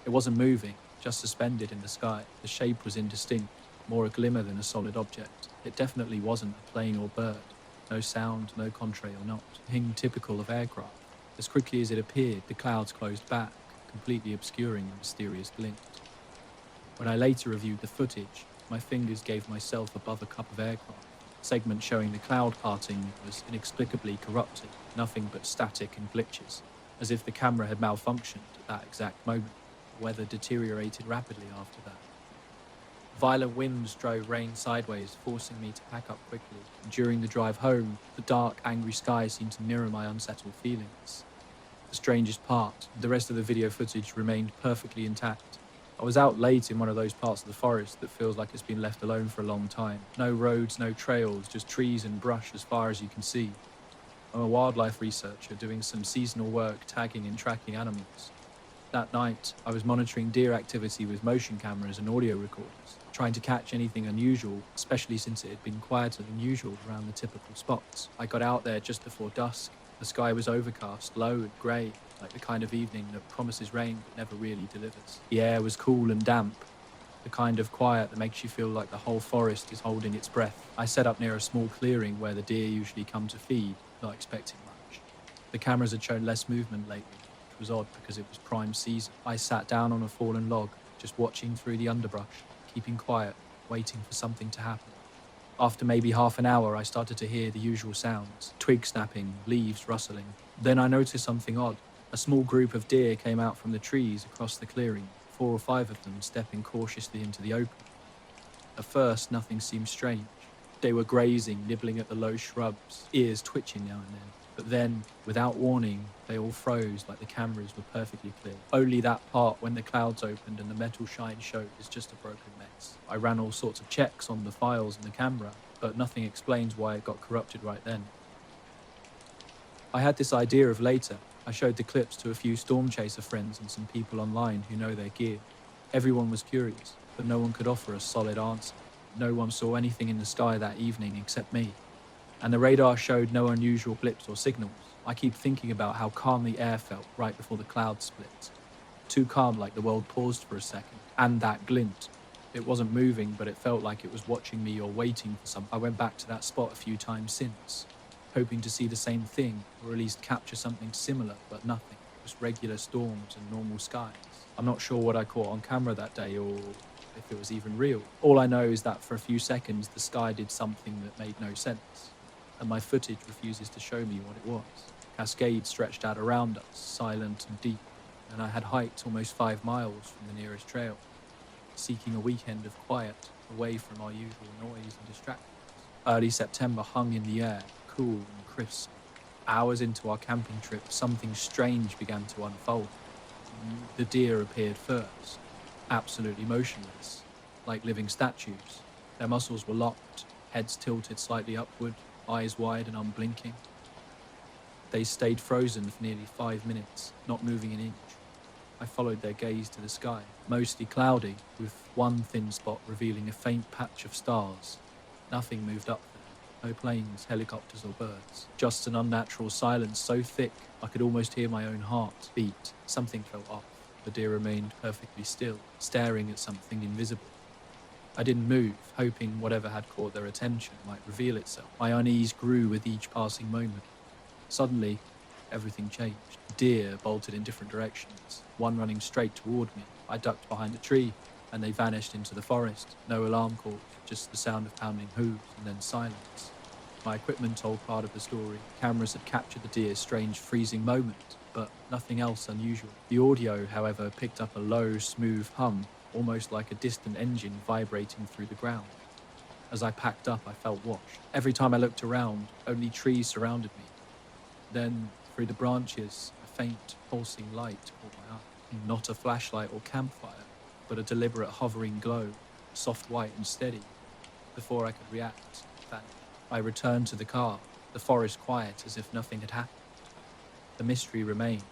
It wasn't moving, just suspended in the sky. The shape was indistinct, more a glimmer than a solid object. It definitely wasn't a plane or bird. No sound, no contrail knot. Thing typical of aircraft. As quickly as it appeared, the clouds closed back, completely obscuring the mysterious glint. When I later reviewed the footage, my fingers gave myself above a cup of aircraft. The segment showing the cloud parting was inexplicably corrupted, nothing but static and glitches, as if the camera had malfunctioned at that exact moment. The weather deteriorated rapidly after that. Violent winds drove rain sideways, forcing me to pack up quickly. And during the drive home, the dark, angry sky seemed to mirror my unsettled feelings. The strangest part, the rest of the video footage remained perfectly intact. I was out late in one of those parts of the forest that feels like it's been left alone for a long time. No roads, no trails, just trees and brush as far as you can see. I'm a wildlife researcher doing some seasonal work tagging and tracking animals. That night, I was monitoring deer activity with motion cameras and audio recorders, trying to catch anything unusual, especially since it had been quieter than usual around the typical spots. I got out there just before dusk. The sky was overcast, low and grey, like the kind of evening that promises rain but never really delivers. The air was cool and damp, the kind of quiet that makes you feel like the whole forest is holding its breath. I set up near a small clearing where the deer usually come to feed, not expecting much. The cameras had shown less movement lately, which was odd because it was prime season. I sat down on a fallen log, just watching through the underbrush, keeping quiet, waiting for something to happen. After maybe half an hour, I started to hear the usual sounds, twig snapping, leaves rustling. Then I noticed something odd. A small group of deer came out from the trees across the clearing, 4 or 5 of them stepping cautiously into the open. At first, nothing seemed strange. They were grazing, nibbling at the low shrubs, ears twitching now and then. But then, without warning, they all froze like the cameras were perfectly clear. Only that part when the clouds opened and the metal shine showed is just a broken mess. I ran all sorts of checks on the files and the camera, but nothing explains why it got corrupted right then. I had this idea of later. I showed the clips to a few storm chaser friends and some people online who know their gear. Everyone was curious, but no one could offer a solid answer. No one saw anything in the sky that evening except me. And the radar showed no unusual blips or signals. I keep thinking about how calm the air felt right before the clouds split. Too calm, like the world paused for a second. And that glint. It wasn't moving, but it felt like it was watching me or waiting for something. I went back to that spot a few times since, hoping to see the same thing, or at least capture something similar, but nothing. Just regular storms and normal skies. I'm not sure what I caught on camera that day, or if it was even real. All I know is that for a few seconds, the sky did something that made no sense, and my footage refuses to show me what it was. Cascades stretched out around us, silent and deep, and I had hiked almost 5 miles from the nearest trail, seeking a weekend of quiet, away from our usual noise and distractions. Early September hung in the air, cool and crisp. Hours into our camping trip, something strange began to unfold. The deer appeared first, absolutely motionless, like living statues. Their muscles were locked, heads tilted slightly upward, eyes wide and unblinking. They stayed frozen for nearly 5 minutes, not moving an inch. I followed their gaze to the sky, mostly cloudy, with one thin spot revealing a faint patch of stars. Nothing moved up there, no planes, helicopters or birds. Just an unnatural silence so thick I could almost hear my own heart beat. Something felt off. The deer remained perfectly still, staring at something invisible. I didn't move, hoping whatever had caught their attention might reveal itself. My unease grew with each passing moment. Suddenly, everything changed. Deer bolted in different directions, one running straight toward me. I ducked behind a tree, and they vanished into the forest. No alarm calls, just the sound of pounding hooves, and then silence. My equipment told part of the story. Cameras had captured the deer's strange freezing moment, but nothing else unusual. The audio, however, picked up a low, smooth hum, almost like a distant engine vibrating through the ground. As I packed up, I felt watched. Every time I looked around, only trees surrounded me. Then, through the branches, a faint, pulsing light caught my eye. Not a flashlight or campfire, but a deliberate hovering glow, soft white and steady. Before I could react, it vanished. I returned to the car, the forest quiet as if nothing had happened. The mystery remained.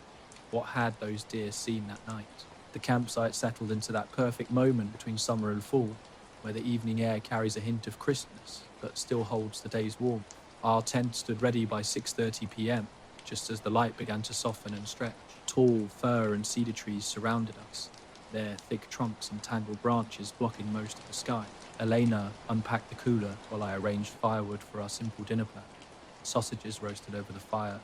What had those deer seen that night? The campsite settled into that perfect moment between summer and fall, where the evening air carries a hint of crispness, but still holds the day's warmth. Our tent stood ready by 6:30 p.m., just as the light began to soften and stretch. Tall fir and cedar trees surrounded us, their thick trunks and tangled branches blocking most of the sky. Elena unpacked the cooler while I arranged firewood for our simple dinner plan. Sausages roasted over the fire,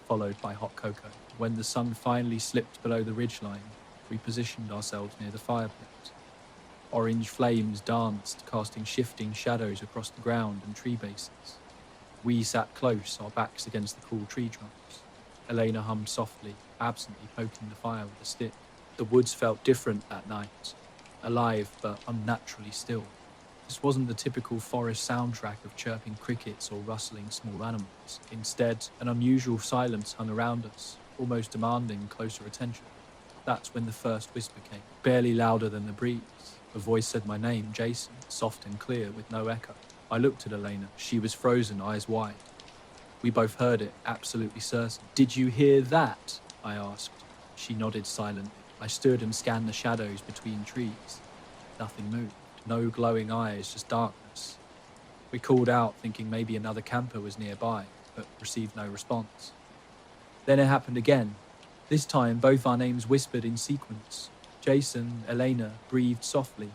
followed by hot cocoa. When the sun finally slipped below the ridgeline, we positioned ourselves near the fire pit. Orange flames danced, casting shifting shadows across the ground and tree bases. We sat close, our backs against the cool tree trunks. Elena hummed softly, absently poking the fire with a stick. The woods felt different that night, alive but unnaturally still. This wasn't the typical forest soundtrack of chirping crickets or rustling small animals. Instead, an unusual silence hung around us, almost demanding closer attention. That's when the first whisper came, barely louder than the breeze. A voice said my name, Jason, soft and clear, with no echo. I looked at Elena. She was frozen, eyes wide. We both heard it, absolutely certain. "Did you hear that?" I asked. She nodded silently. I stood and scanned the shadows between trees. Nothing moved. No glowing eyes, just darkness. We called out, thinking maybe another camper was nearby, but received no response. Then it happened again. This time, both our names whispered in sequence. Jason, Elena, breathed softly,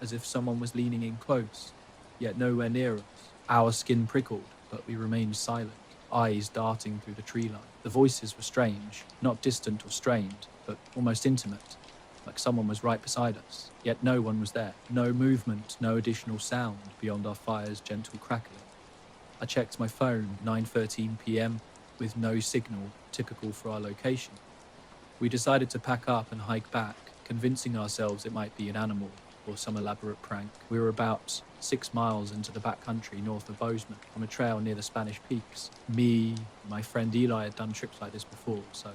as if someone was leaning in close, yet nowhere near us. Our skin prickled, but we remained silent, eyes darting through the tree line. The voices were strange, not distant or strained, but almost intimate, like someone was right beside us. Yet no one was there. No movement, no additional sound beyond our fire's gentle crackling. I checked my phone, 9:13 p.m., with no signal, typical for our location. We decided to pack up and hike back, convincing ourselves it might be an animal or some elaborate prank. We were about 6 miles into the backcountry north of Bozeman, on a trail near the Spanish Peaks. Me, my friend Eli had done trips like this before, so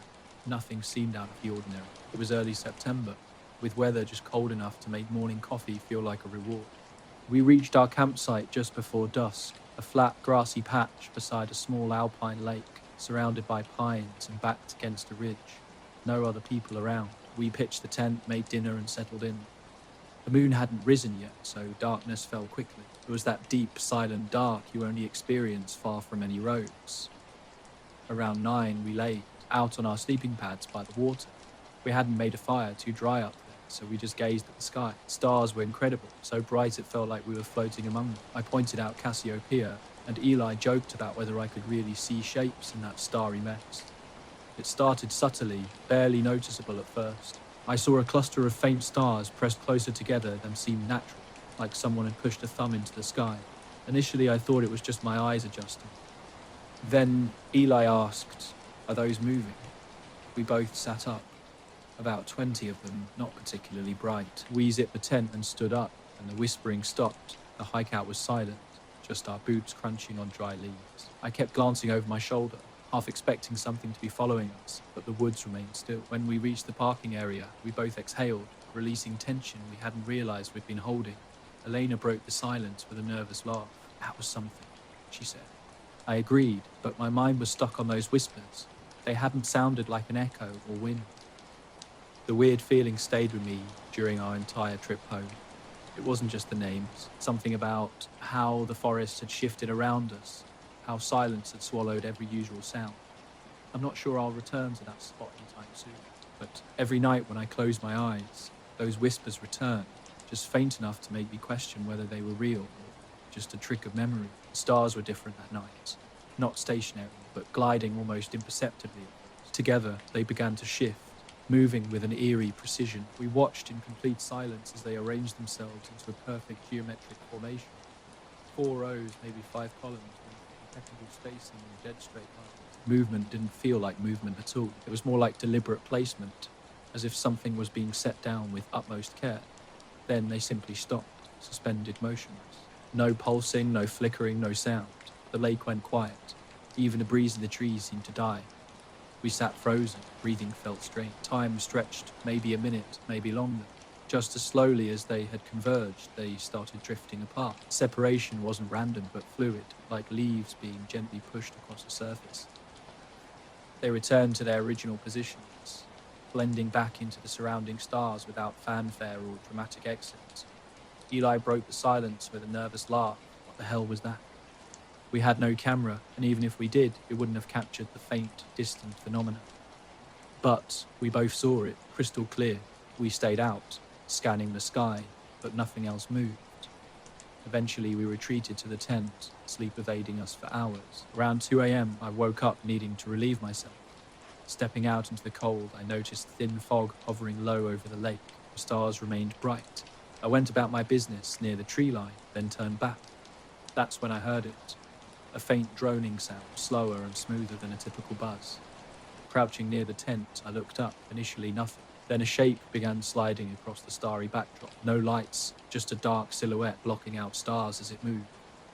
nothing seemed out of the ordinary. It was early September, with weather just cold enough to make morning coffee feel like a reward. We reached our campsite just before dusk, a flat, grassy patch beside a small alpine lake, surrounded by pines and backed against a ridge. No other people around. We pitched the tent, made dinner, and settled in. The moon hadn't risen yet, so darkness fell quickly. It was that deep, silent dark you only experience far from any roads. Around 9, we lay out on our sleeping pads by the water. We hadn't made a fire, too dry up there, so we just gazed at the sky. Stars were incredible, so bright it felt like we were floating among them. I pointed out Cassiopeia, and Eli joked about whether I could really see shapes in that starry mess. It started subtly, barely noticeable at first. I saw a cluster of faint stars pressed closer together than seemed natural, like someone had pushed a thumb into the sky. Initially, I thought it was just my eyes adjusting. Then Eli asked, "Are those moving?" We both sat up. About 20 of them, not particularly bright. We zipped the tent and stood up, and the whispering stopped. The hike out was silent, just our boots crunching on dry leaves. I kept glancing over my shoulder, half expecting something to be following us, but the woods remained still. When we reached the parking area, we both exhaled, releasing tension we hadn't realized we'd been holding. Elena broke the silence with a nervous laugh. "That was something," she said. I agreed, but my mind was stuck on those whispers. They hadn't sounded like an echo or wind. The weird feeling stayed with me during our entire trip home. It wasn't just the names, something about how the forest had shifted around us, how silence had swallowed every usual sound. I'm not sure I'll return to that spot anytime soon, but every night when I close my eyes, those whispers return, just faint enough to make me question whether they were real or just a trick of memory. The stars were different that night, not stationary, but gliding almost imperceptibly. Together, they began to shift, moving with an eerie precision. We watched in complete silence as they arranged themselves into a perfect geometric formation. 4 rows, maybe 5 columns, with impeccable spacing and dead straight lines. Movement didn't feel like movement at all. It was more like deliberate placement, as if something was being set down with utmost care. Then they simply stopped, suspended motionless. No pulsing, no flickering, no sound. The lake went quiet. Even the breeze in the trees seemed to die. We sat frozen, breathing felt strange. Time stretched, maybe a minute, maybe longer. Just as slowly as they had converged, they started drifting apart. Separation wasn't random but fluid, like leaves being gently pushed across a surface. They returned to their original positions, blending back into the surrounding stars without fanfare or dramatic exit. Eli broke the silence with a nervous laugh. What the hell was that? We had no camera, and even if we did, it wouldn't have captured the faint, distant phenomenon. But we both saw it, crystal clear. We stayed out, scanning the sky, but nothing else moved. Eventually, we retreated to the tent, sleep evading us for hours. Around 2 a.m., I woke up needing to relieve myself. Stepping out into the cold, I noticed thin fog hovering low over the lake. The stars remained bright. I went about my business near the tree line, then turned back. That's when I heard it. A faint droning sound, slower and smoother than a typical buzz. Crouching near the tent, I looked up. Initially nothing. Then a shape began sliding across the starry backdrop. No lights, just a dark silhouette blocking out stars as it moved.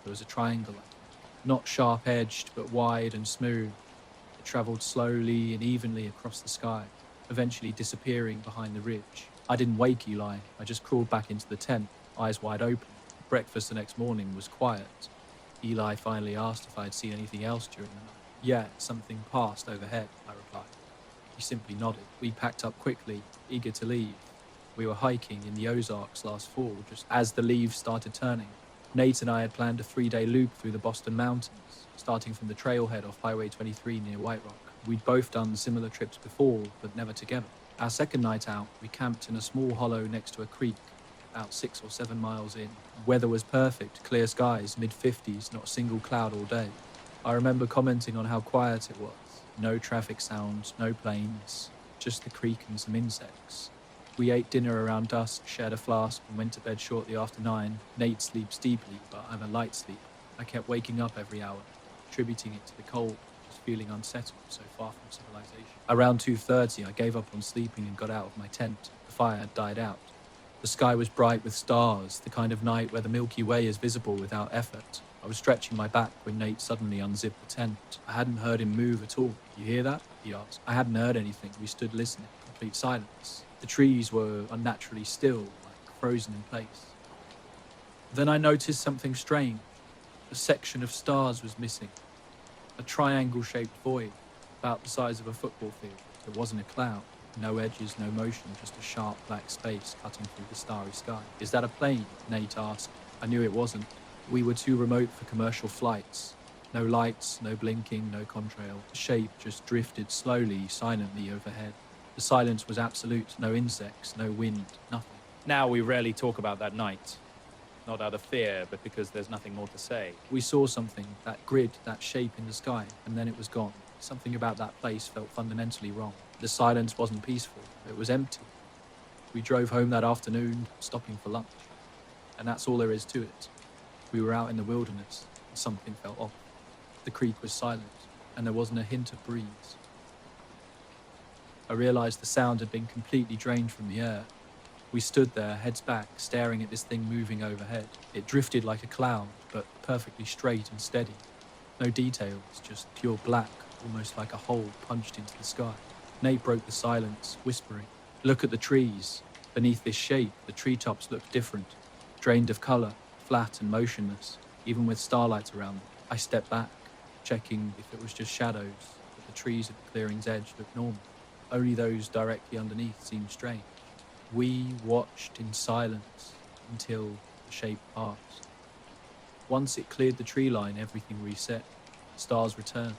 There was a triangle, not sharp-edged, but wide and smooth. It travelled slowly and evenly across the sky. eventually disappearing behind the ridge. I didn't wake Eli, I just crawled back into the tent, eyes wide open. Breakfast the next morning was quiet. Eli finally asked if I had seen anything else during the night. Yeah, something passed overhead, I replied. He simply nodded. We packed up quickly, eager to leave. We were hiking in the Ozarks last fall, just as the leaves started turning. Nate and I had planned a 3-day loop through the Boston Mountains, starting from the trailhead off Highway 23 near White Rock. We'd both done similar trips before, but never together. Our second night out, we camped in a small hollow next to a creek, about 6 or 7 miles in. Weather was perfect, clear skies, mid-50s, not a single cloud all day. I remember commenting on how quiet it was. No traffic sounds, no planes, just the creek and some insects. We ate dinner around dusk, shared a flask, and went to bed shortly after 9. Nate sleeps deeply, but I'm a light sleeper. I kept waking up every hour, attributing it to the cold, just feeling unsettled, so far from civilization. Around 2:30, I gave up on sleeping and got out of my tent. The fire had died out. The sky was bright with stars, the kind of night where the Milky Way is visible without effort. I was stretching my back when Nate suddenly unzipped the tent. I hadn't heard him move at all. "You hear that?" he asked. I hadn't heard anything. We stood listening, complete silence. The trees were unnaturally still, like frozen in place. Then I noticed something strange. A section of stars was missing. A triangle-shaped void, about the size of a football field. There wasn't a cloud. No edges, no motion, just a sharp black space cutting through the starry sky. "Is that a plane?" Nate asked. I knew it wasn't. We were too remote for commercial flights. No lights, no blinking, no contrail. The shape just drifted slowly, silently overhead. The silence was absolute. No insects, no wind, nothing. Now we rarely talk about that night. Not out of fear, but because there's nothing more to say. We saw something, that grid, that shape in the sky, and then it was gone. Something about that place felt fundamentally wrong. The silence wasn't peaceful. It was empty. We drove home that afternoon, stopping for lunch. And that's all there is to it. We were out in the wilderness, and something felt off. The creek was silent, and there wasn't a hint of breeze. I realized the sound had been completely drained from the air. We stood there, heads back, staring at this thing moving overhead. It drifted like a cloud, but perfectly straight and steady. No details, just pure black, almost like a hole punched into the sky. Nate broke the silence, whispering, "Look at the trees. Beneath this shape, the treetops look different, drained of color, flat and motionless, even with starlight around them." I stepped back, checking if it was just shadows, but the trees at the clearing's edge looked normal. Only those directly underneath seemed strange. We watched in silence until the shape passed. Once it cleared the tree line, everything reset. Stars returned.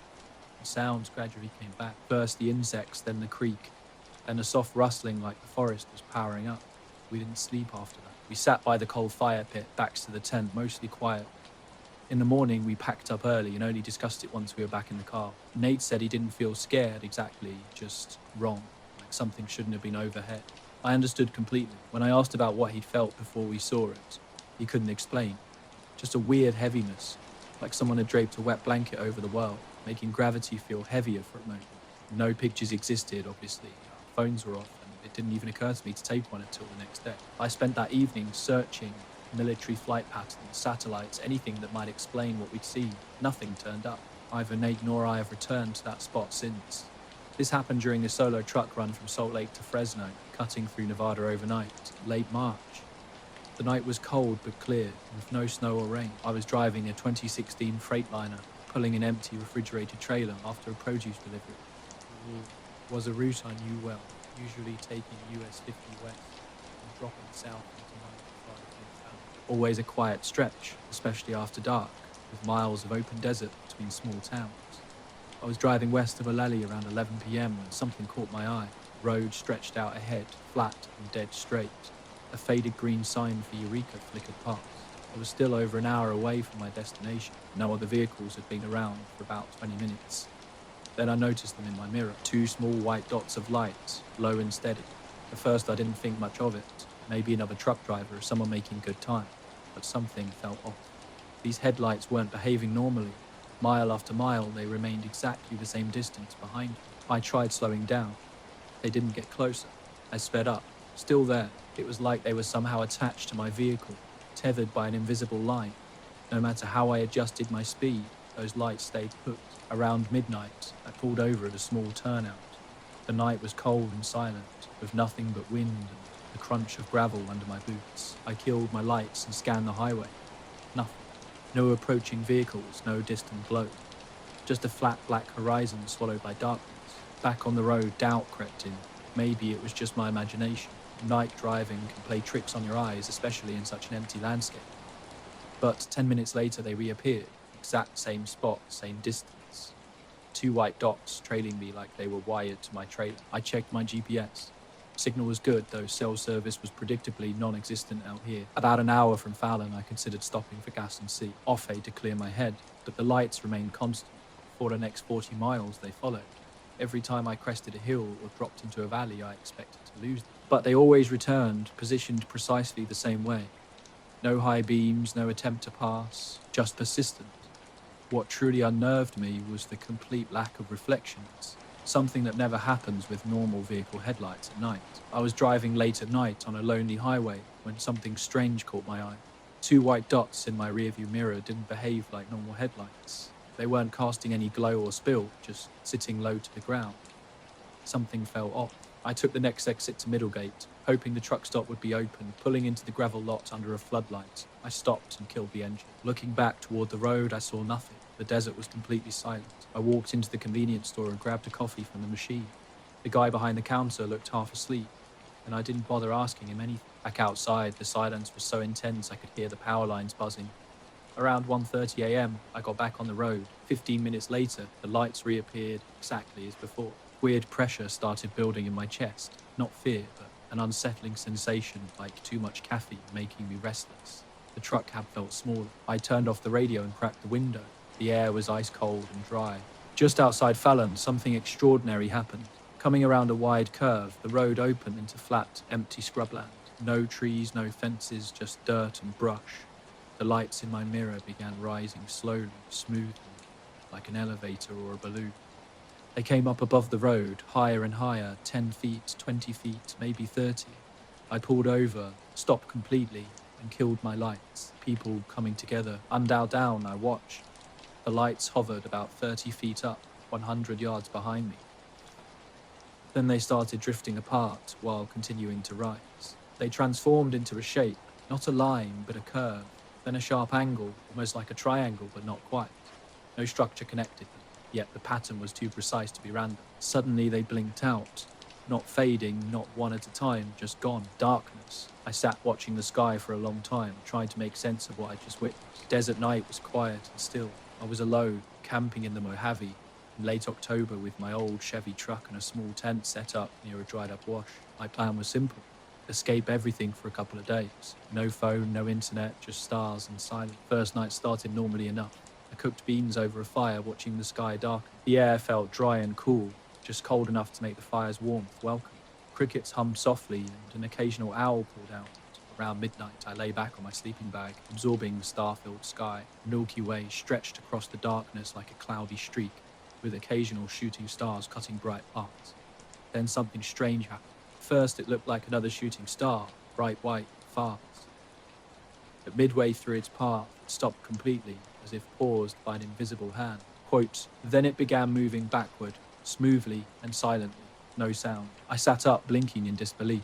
The sounds gradually came back. First the insects, then the creek, then a soft rustling like the forest was powering up. We didn't sleep after that. We sat by the cold fire pit, backs to the tent, mostly quiet. In the morning, we packed up early and only discussed it once we were back in the car. Nate said he didn't feel scared exactly, just wrong, like something shouldn't have been overhead. I understood completely. When I asked about what he'd felt before we saw it, he couldn't explain. Just a weird heaviness, like someone had draped a wet blanket over the world, making gravity feel heavier for a moment. No pictures existed, obviously. Our phones were off, and it didn't even occur to me to take one until the next day. I spent that evening searching military flight patterns, satellites, anything that might explain what we'd seen. Nothing turned up. Neither Nate nor I have returned to that spot since. This happened during a solo truck run from Salt Lake to Fresno, cutting through Nevada overnight, late March. The night was cold but clear, with no snow or rain. I was driving a 2016 Freightliner, pulling an empty refrigerated trailer after a produce delivery. It was a route I knew well, usually taking US 50 west and dropping south into 95 northbound. Always a quiet stretch, especially after dark, with miles of open desert between small towns. I was driving west of Olele around 11 p.m. when something caught my eye. The road stretched out ahead, flat and dead straight. A faded green sign for Eureka flickered past. I was still over an hour away from my destination. No other vehicles had been around for about 20 minutes. Then I noticed them in my mirror. 2 small white dots of light, low and steady. At first I didn't think much of it. Maybe another truck driver or someone making good time. But something felt off. These headlights weren't behaving normally. Mile after mile, they remained exactly the same distance behind me. I tried slowing down. They didn't get closer. I sped up. Still there. It was like they were somehow attached to my vehicle, tethered by an invisible line. No matter how I adjusted my speed, those lights stayed put. Around midnight, I pulled over at a small turnout. The night was cold and silent, with nothing but wind and the crunch of gravel under my boots. I killed my lights and scanned the highway. Nothing. No approaching vehicles, no distant glow. Just a flat black horizon swallowed by darkness. Back on the road, doubt crept in. Maybe it was just my imagination. Night driving can play tricks on your eyes, especially in such an empty landscape. But 10 minutes later they reappeared. Exact same spot, same distance. 2 white dots trailing me like they were wired to my trailer. I checked my GPS. Signal was good, though cell service was predictably non-existent out here. About an hour from Fallon, I considered stopping for gas and sea, off-aid to clear my head, but the lights remained constant. For the next 40 miles, they followed. Every time I crested a hill or dropped into a valley, I expected to lose them. But they always returned, positioned precisely the same way. No high beams, no attempt to pass, just persistent. What truly unnerved me was the complete lack of reflections, something that never happens with normal vehicle headlights at night. I was driving late at night on a lonely highway when something strange caught my eye. 2 white dots in my rearview mirror didn't behave like normal headlights. They weren't casting any glow or spill, just sitting low to the ground. Something fell off. I took the next exit to Middlegate, hoping the truck stop would be open, pulling into the gravel lot under a floodlight. I stopped and killed the engine. Looking back toward the road, I saw nothing. The desert was completely silent. I walked into the convenience store and grabbed a coffee from the machine. The guy behind the counter looked half asleep, and I didn't bother asking him anything. Back outside, the silence was so intense I could hear the power lines buzzing. Around 1:30 a.m., I got back on the road. 15 minutes later, the lights reappeared exactly as before. Weird pressure started building in my chest. Not fear, but an unsettling sensation like too much caffeine making me restless. The truck cab felt smaller. I turned off the radio and cracked the window. The air was ice cold and dry. Just outside Fallon, something extraordinary happened. Coming around a wide curve, the road opened into flat, empty scrubland. No trees, no fences, just dirt and brush. The lights in my mirror began rising slowly, smoothly, like an elevator or a balloon. They came up above the road, higher and higher, 10 feet, 20 feet, maybe 30. I pulled over, stopped completely, and killed my lights. People coming together. Undoubt down, I watched. The lights hovered about 30 feet up, 100 yards behind me. Then they started drifting apart while continuing to rise. They transformed into a shape, not a line, but a curve, then a sharp angle, almost like a triangle, but not quite. No structure connected them, yet the pattern was too precise to be random. Suddenly they blinked out, not fading, not one at a time, just gone. Darkness. I sat watching the sky for a long time, trying to make sense of what I just witnessed. Desert night was quiet and still. I was alone, camping in the Mojave, in late October with my old Chevy truck and a small tent set up near a dried-up wash. My plan was simple. Escape everything for a couple of days. No phone, no internet, just stars and silence. First night started normally enough. I cooked beans over a fire, watching the sky darken. The air felt dry and cool, just cold enough to make the fire's warmth welcome. Crickets hummed softly, and an occasional owl called out. Around midnight, I lay back on my sleeping bag, absorbing the star-filled sky. The Milky Way stretched across the darkness like a cloudy streak, with occasional shooting stars cutting bright paths. Then something strange happened. First, it looked like another shooting star, bright white, fast. But midway through its path, it stopped completely, as if paused by an invisible hand. Quote, then it began moving backward, smoothly and silently, no sound. I sat up, blinking in disbelief.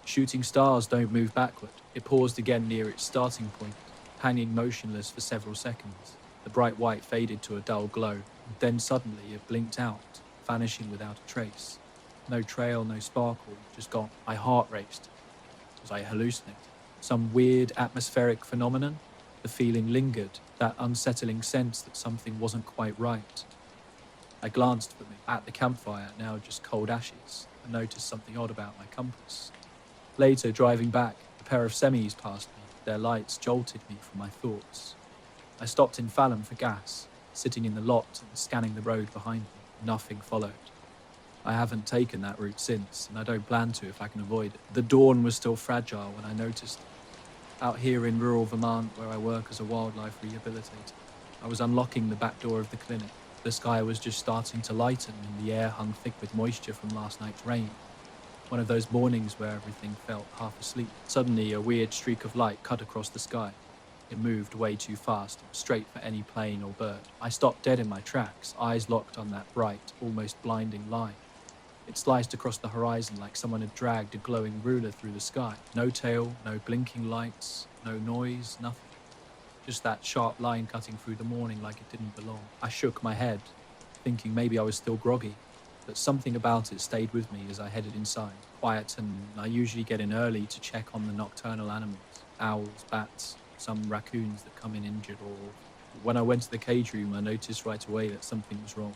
Shooting stars don't move backward. It paused again near its starting point, hanging motionless for several seconds. The bright white faded to a dull glow, and then suddenly it blinked out, vanishing without a trace. No trail, no sparkle, just gone. My heart raced. Was I hallucinating? Some weird atmospheric phenomenon? The feeling lingered, that unsettling sense that something wasn't quite right. I glanced for me at the campfire, now just cold ashes, and noticed something odd about my compass. Later, driving back, a pair of semis passed me. Their lights jolted me from my thoughts. I stopped in Fallon for gas, sitting in the lot and scanning the road behind me. Nothing followed. I haven't taken that route since, and I don't plan to if I can avoid it. The dawn was still fragile when I noticed it. Out here in rural Vermont, where I work as a wildlife rehabilitator, I was unlocking the back door of the clinic. The sky was just starting to lighten, and the air hung thick with moisture from last night's rain. One of those mornings where everything felt half asleep. Suddenly, a weird streak of light cut across the sky. It moved way too fast, straight for any plane or bird. I stopped dead in my tracks, eyes locked on that bright, almost blinding line. It sliced across the horizon like someone had dragged a glowing ruler through the sky. No tail, no blinking lights, no noise, nothing. Just that sharp line cutting through the morning like it didn't belong. I shook my head, thinking maybe I was still groggy, but something about it stayed with me as I headed inside. Quiet, and I usually get in early to check on the nocturnal animals, owls, bats, some raccoons that come in injured or... When I went to the cage room, I noticed right away that something was wrong.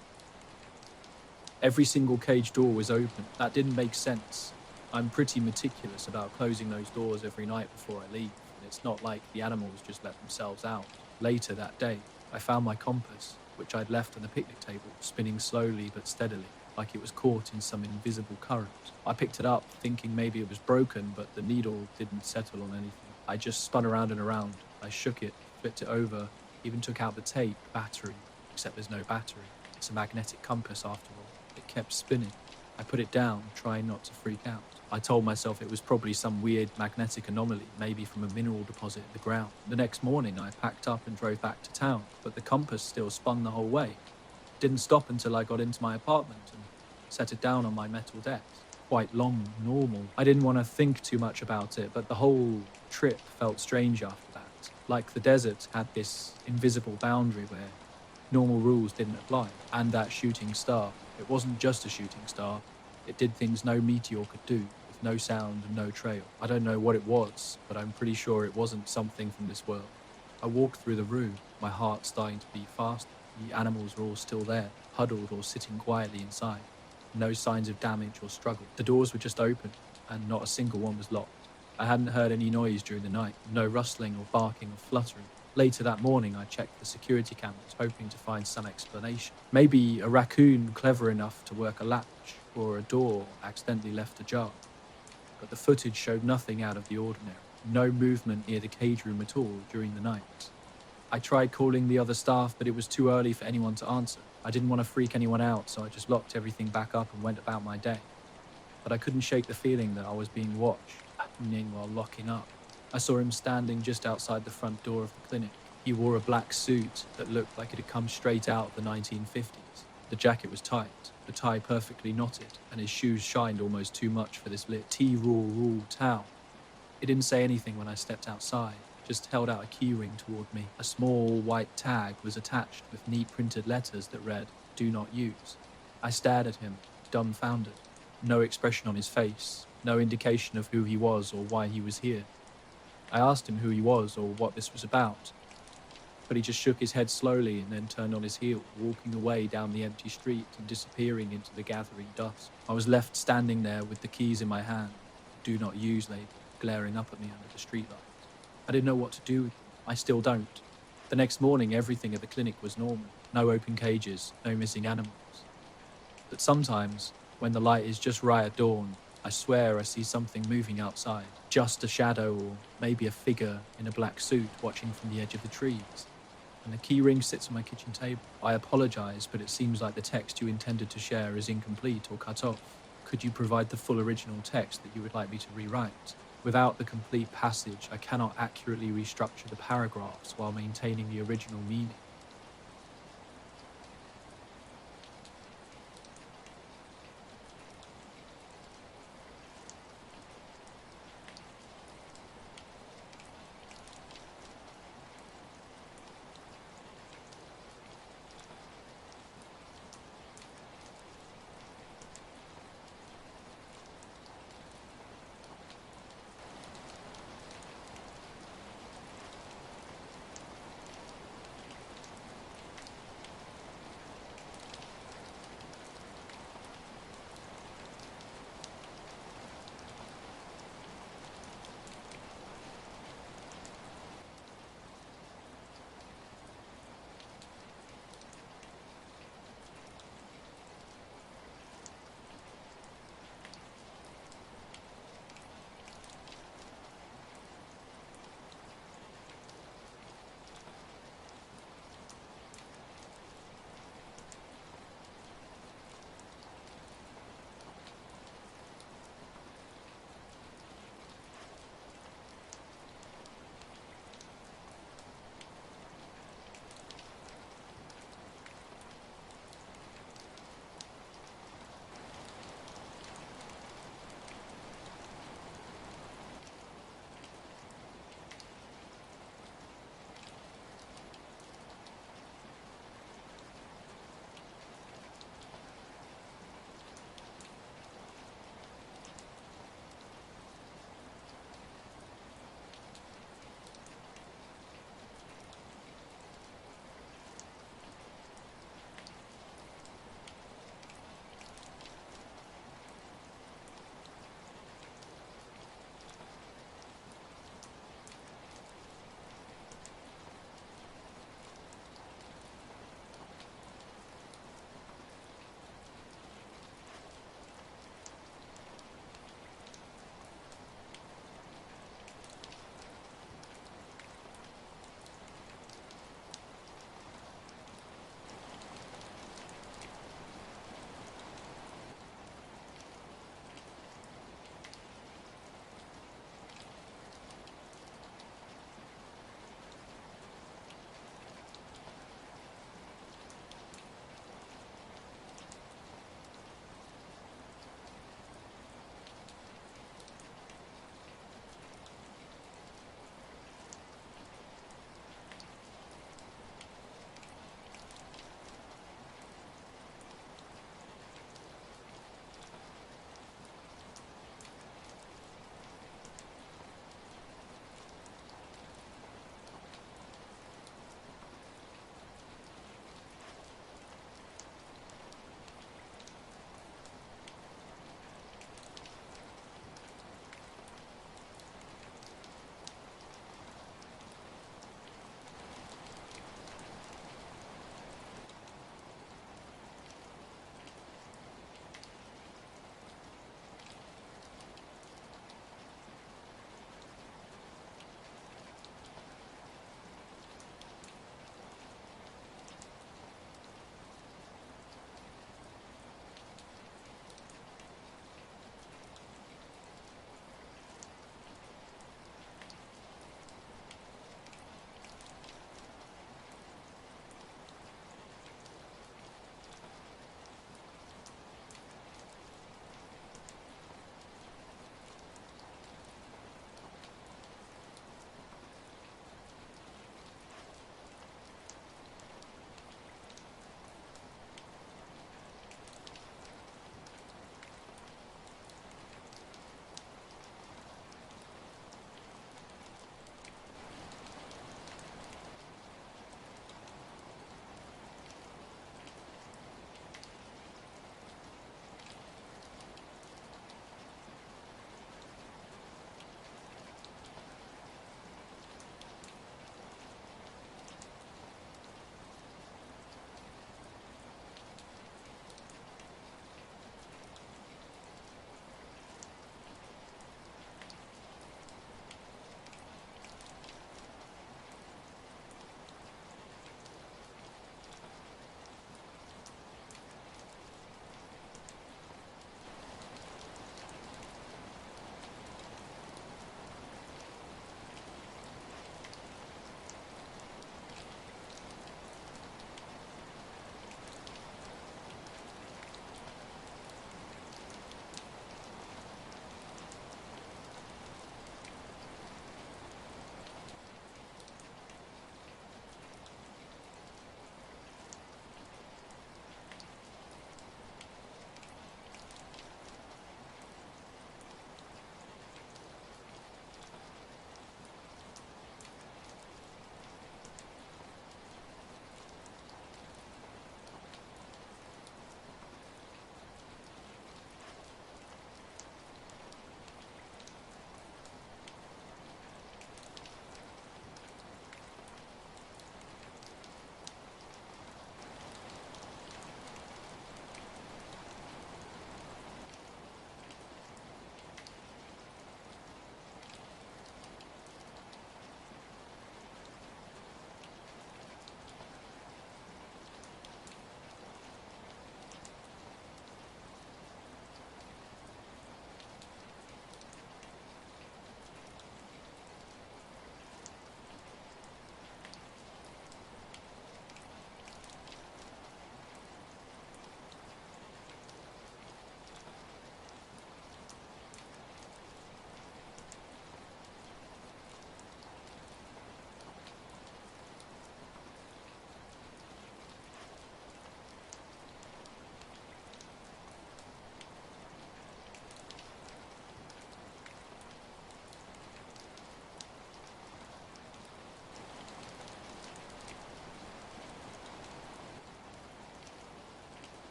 Every single cage door was open. That didn't make sense. I'm pretty meticulous about closing those doors every night before I leave. It's not like the animals just let themselves out. Later that day, I found my compass, which I'd left on the picnic table, spinning slowly but steadily, like it was caught in some invisible current. I picked it up, thinking maybe it was broken, but the needle didn't settle on anything. I just spun around and around. I shook it, flipped it over, even took out the tape, battery, except there's no battery. It's a magnetic compass after all. It kept spinning. I put it down, trying not to freak out. I told myself it was probably some weird magnetic anomaly, maybe from a mineral deposit in the ground. The next morning, I packed up and drove back to town, but the compass still spun the whole way. It didn't stop until I got into my apartment and set it down on my metal desk. Quite long, normal. I didn't want to think too much about it, but the whole trip felt strange after that. Like the desert had this invisible boundary where normal rules didn't apply. And that shooting star, it wasn't just a shooting star. It did things no meteor could do, with no sound and no trail. I don't know what it was, but I'm pretty sure it wasn't something from this world. I walked through the room, my heart starting to beat faster. The animals were all still there, huddled or sitting quietly inside. No signs of damage or struggle. The doors were just open, and not a single one was locked. I hadn't heard any noise during the night, no rustling or barking or fluttering. Later that morning, I checked the security cameras, hoping to find some explanation. Maybe a raccoon clever enough to work a latch, or a door accidentally left ajar. But the footage showed nothing out of the ordinary. No movement near the cage room at all during the night. I tried calling the other staff, but it was too early for anyone to answer. I didn't want to freak anyone out, so I just locked everything back up and went about my day. But I couldn't shake the feeling that I was being watched, happening while locking up. I saw him standing just outside the front door of the clinic. He wore a black suit that looked like it had come straight out of the 1950s. The jacket was tight, the tie perfectly knotted, and his shoes shined almost too much for this lit T-Rule town. He didn't say anything when I stepped outside, just held out a key ring toward me. A small white tag was attached with neat printed letters that read, "Do not use." I stared at him, dumbfounded. No expression on his face, no indication of who he was or why he was here. I asked him who he was or what this was about, but he just shook his head slowly and then turned on his heel, walking away down the empty street and disappearing into the gathering dusk. I was left standing there with the keys in my hand, "Do not use" label, glaring up at me under the streetlight. I didn't know what to do with them. I still don't. The next morning, everything at the clinic was normal. No open cages, no missing animals. But sometimes, when the light is just right at dawn, I swear I see something moving outside. Just a shadow or maybe a figure in a black suit watching from the edge of the trees. And the key ring sits on my kitchen table. I apologize, but it seems like the text you intended to share is incomplete or cut off. Could you provide the full original text that you would like me to rewrite? Without the complete passage, I cannot accurately restructure the paragraphs while maintaining the original meaning.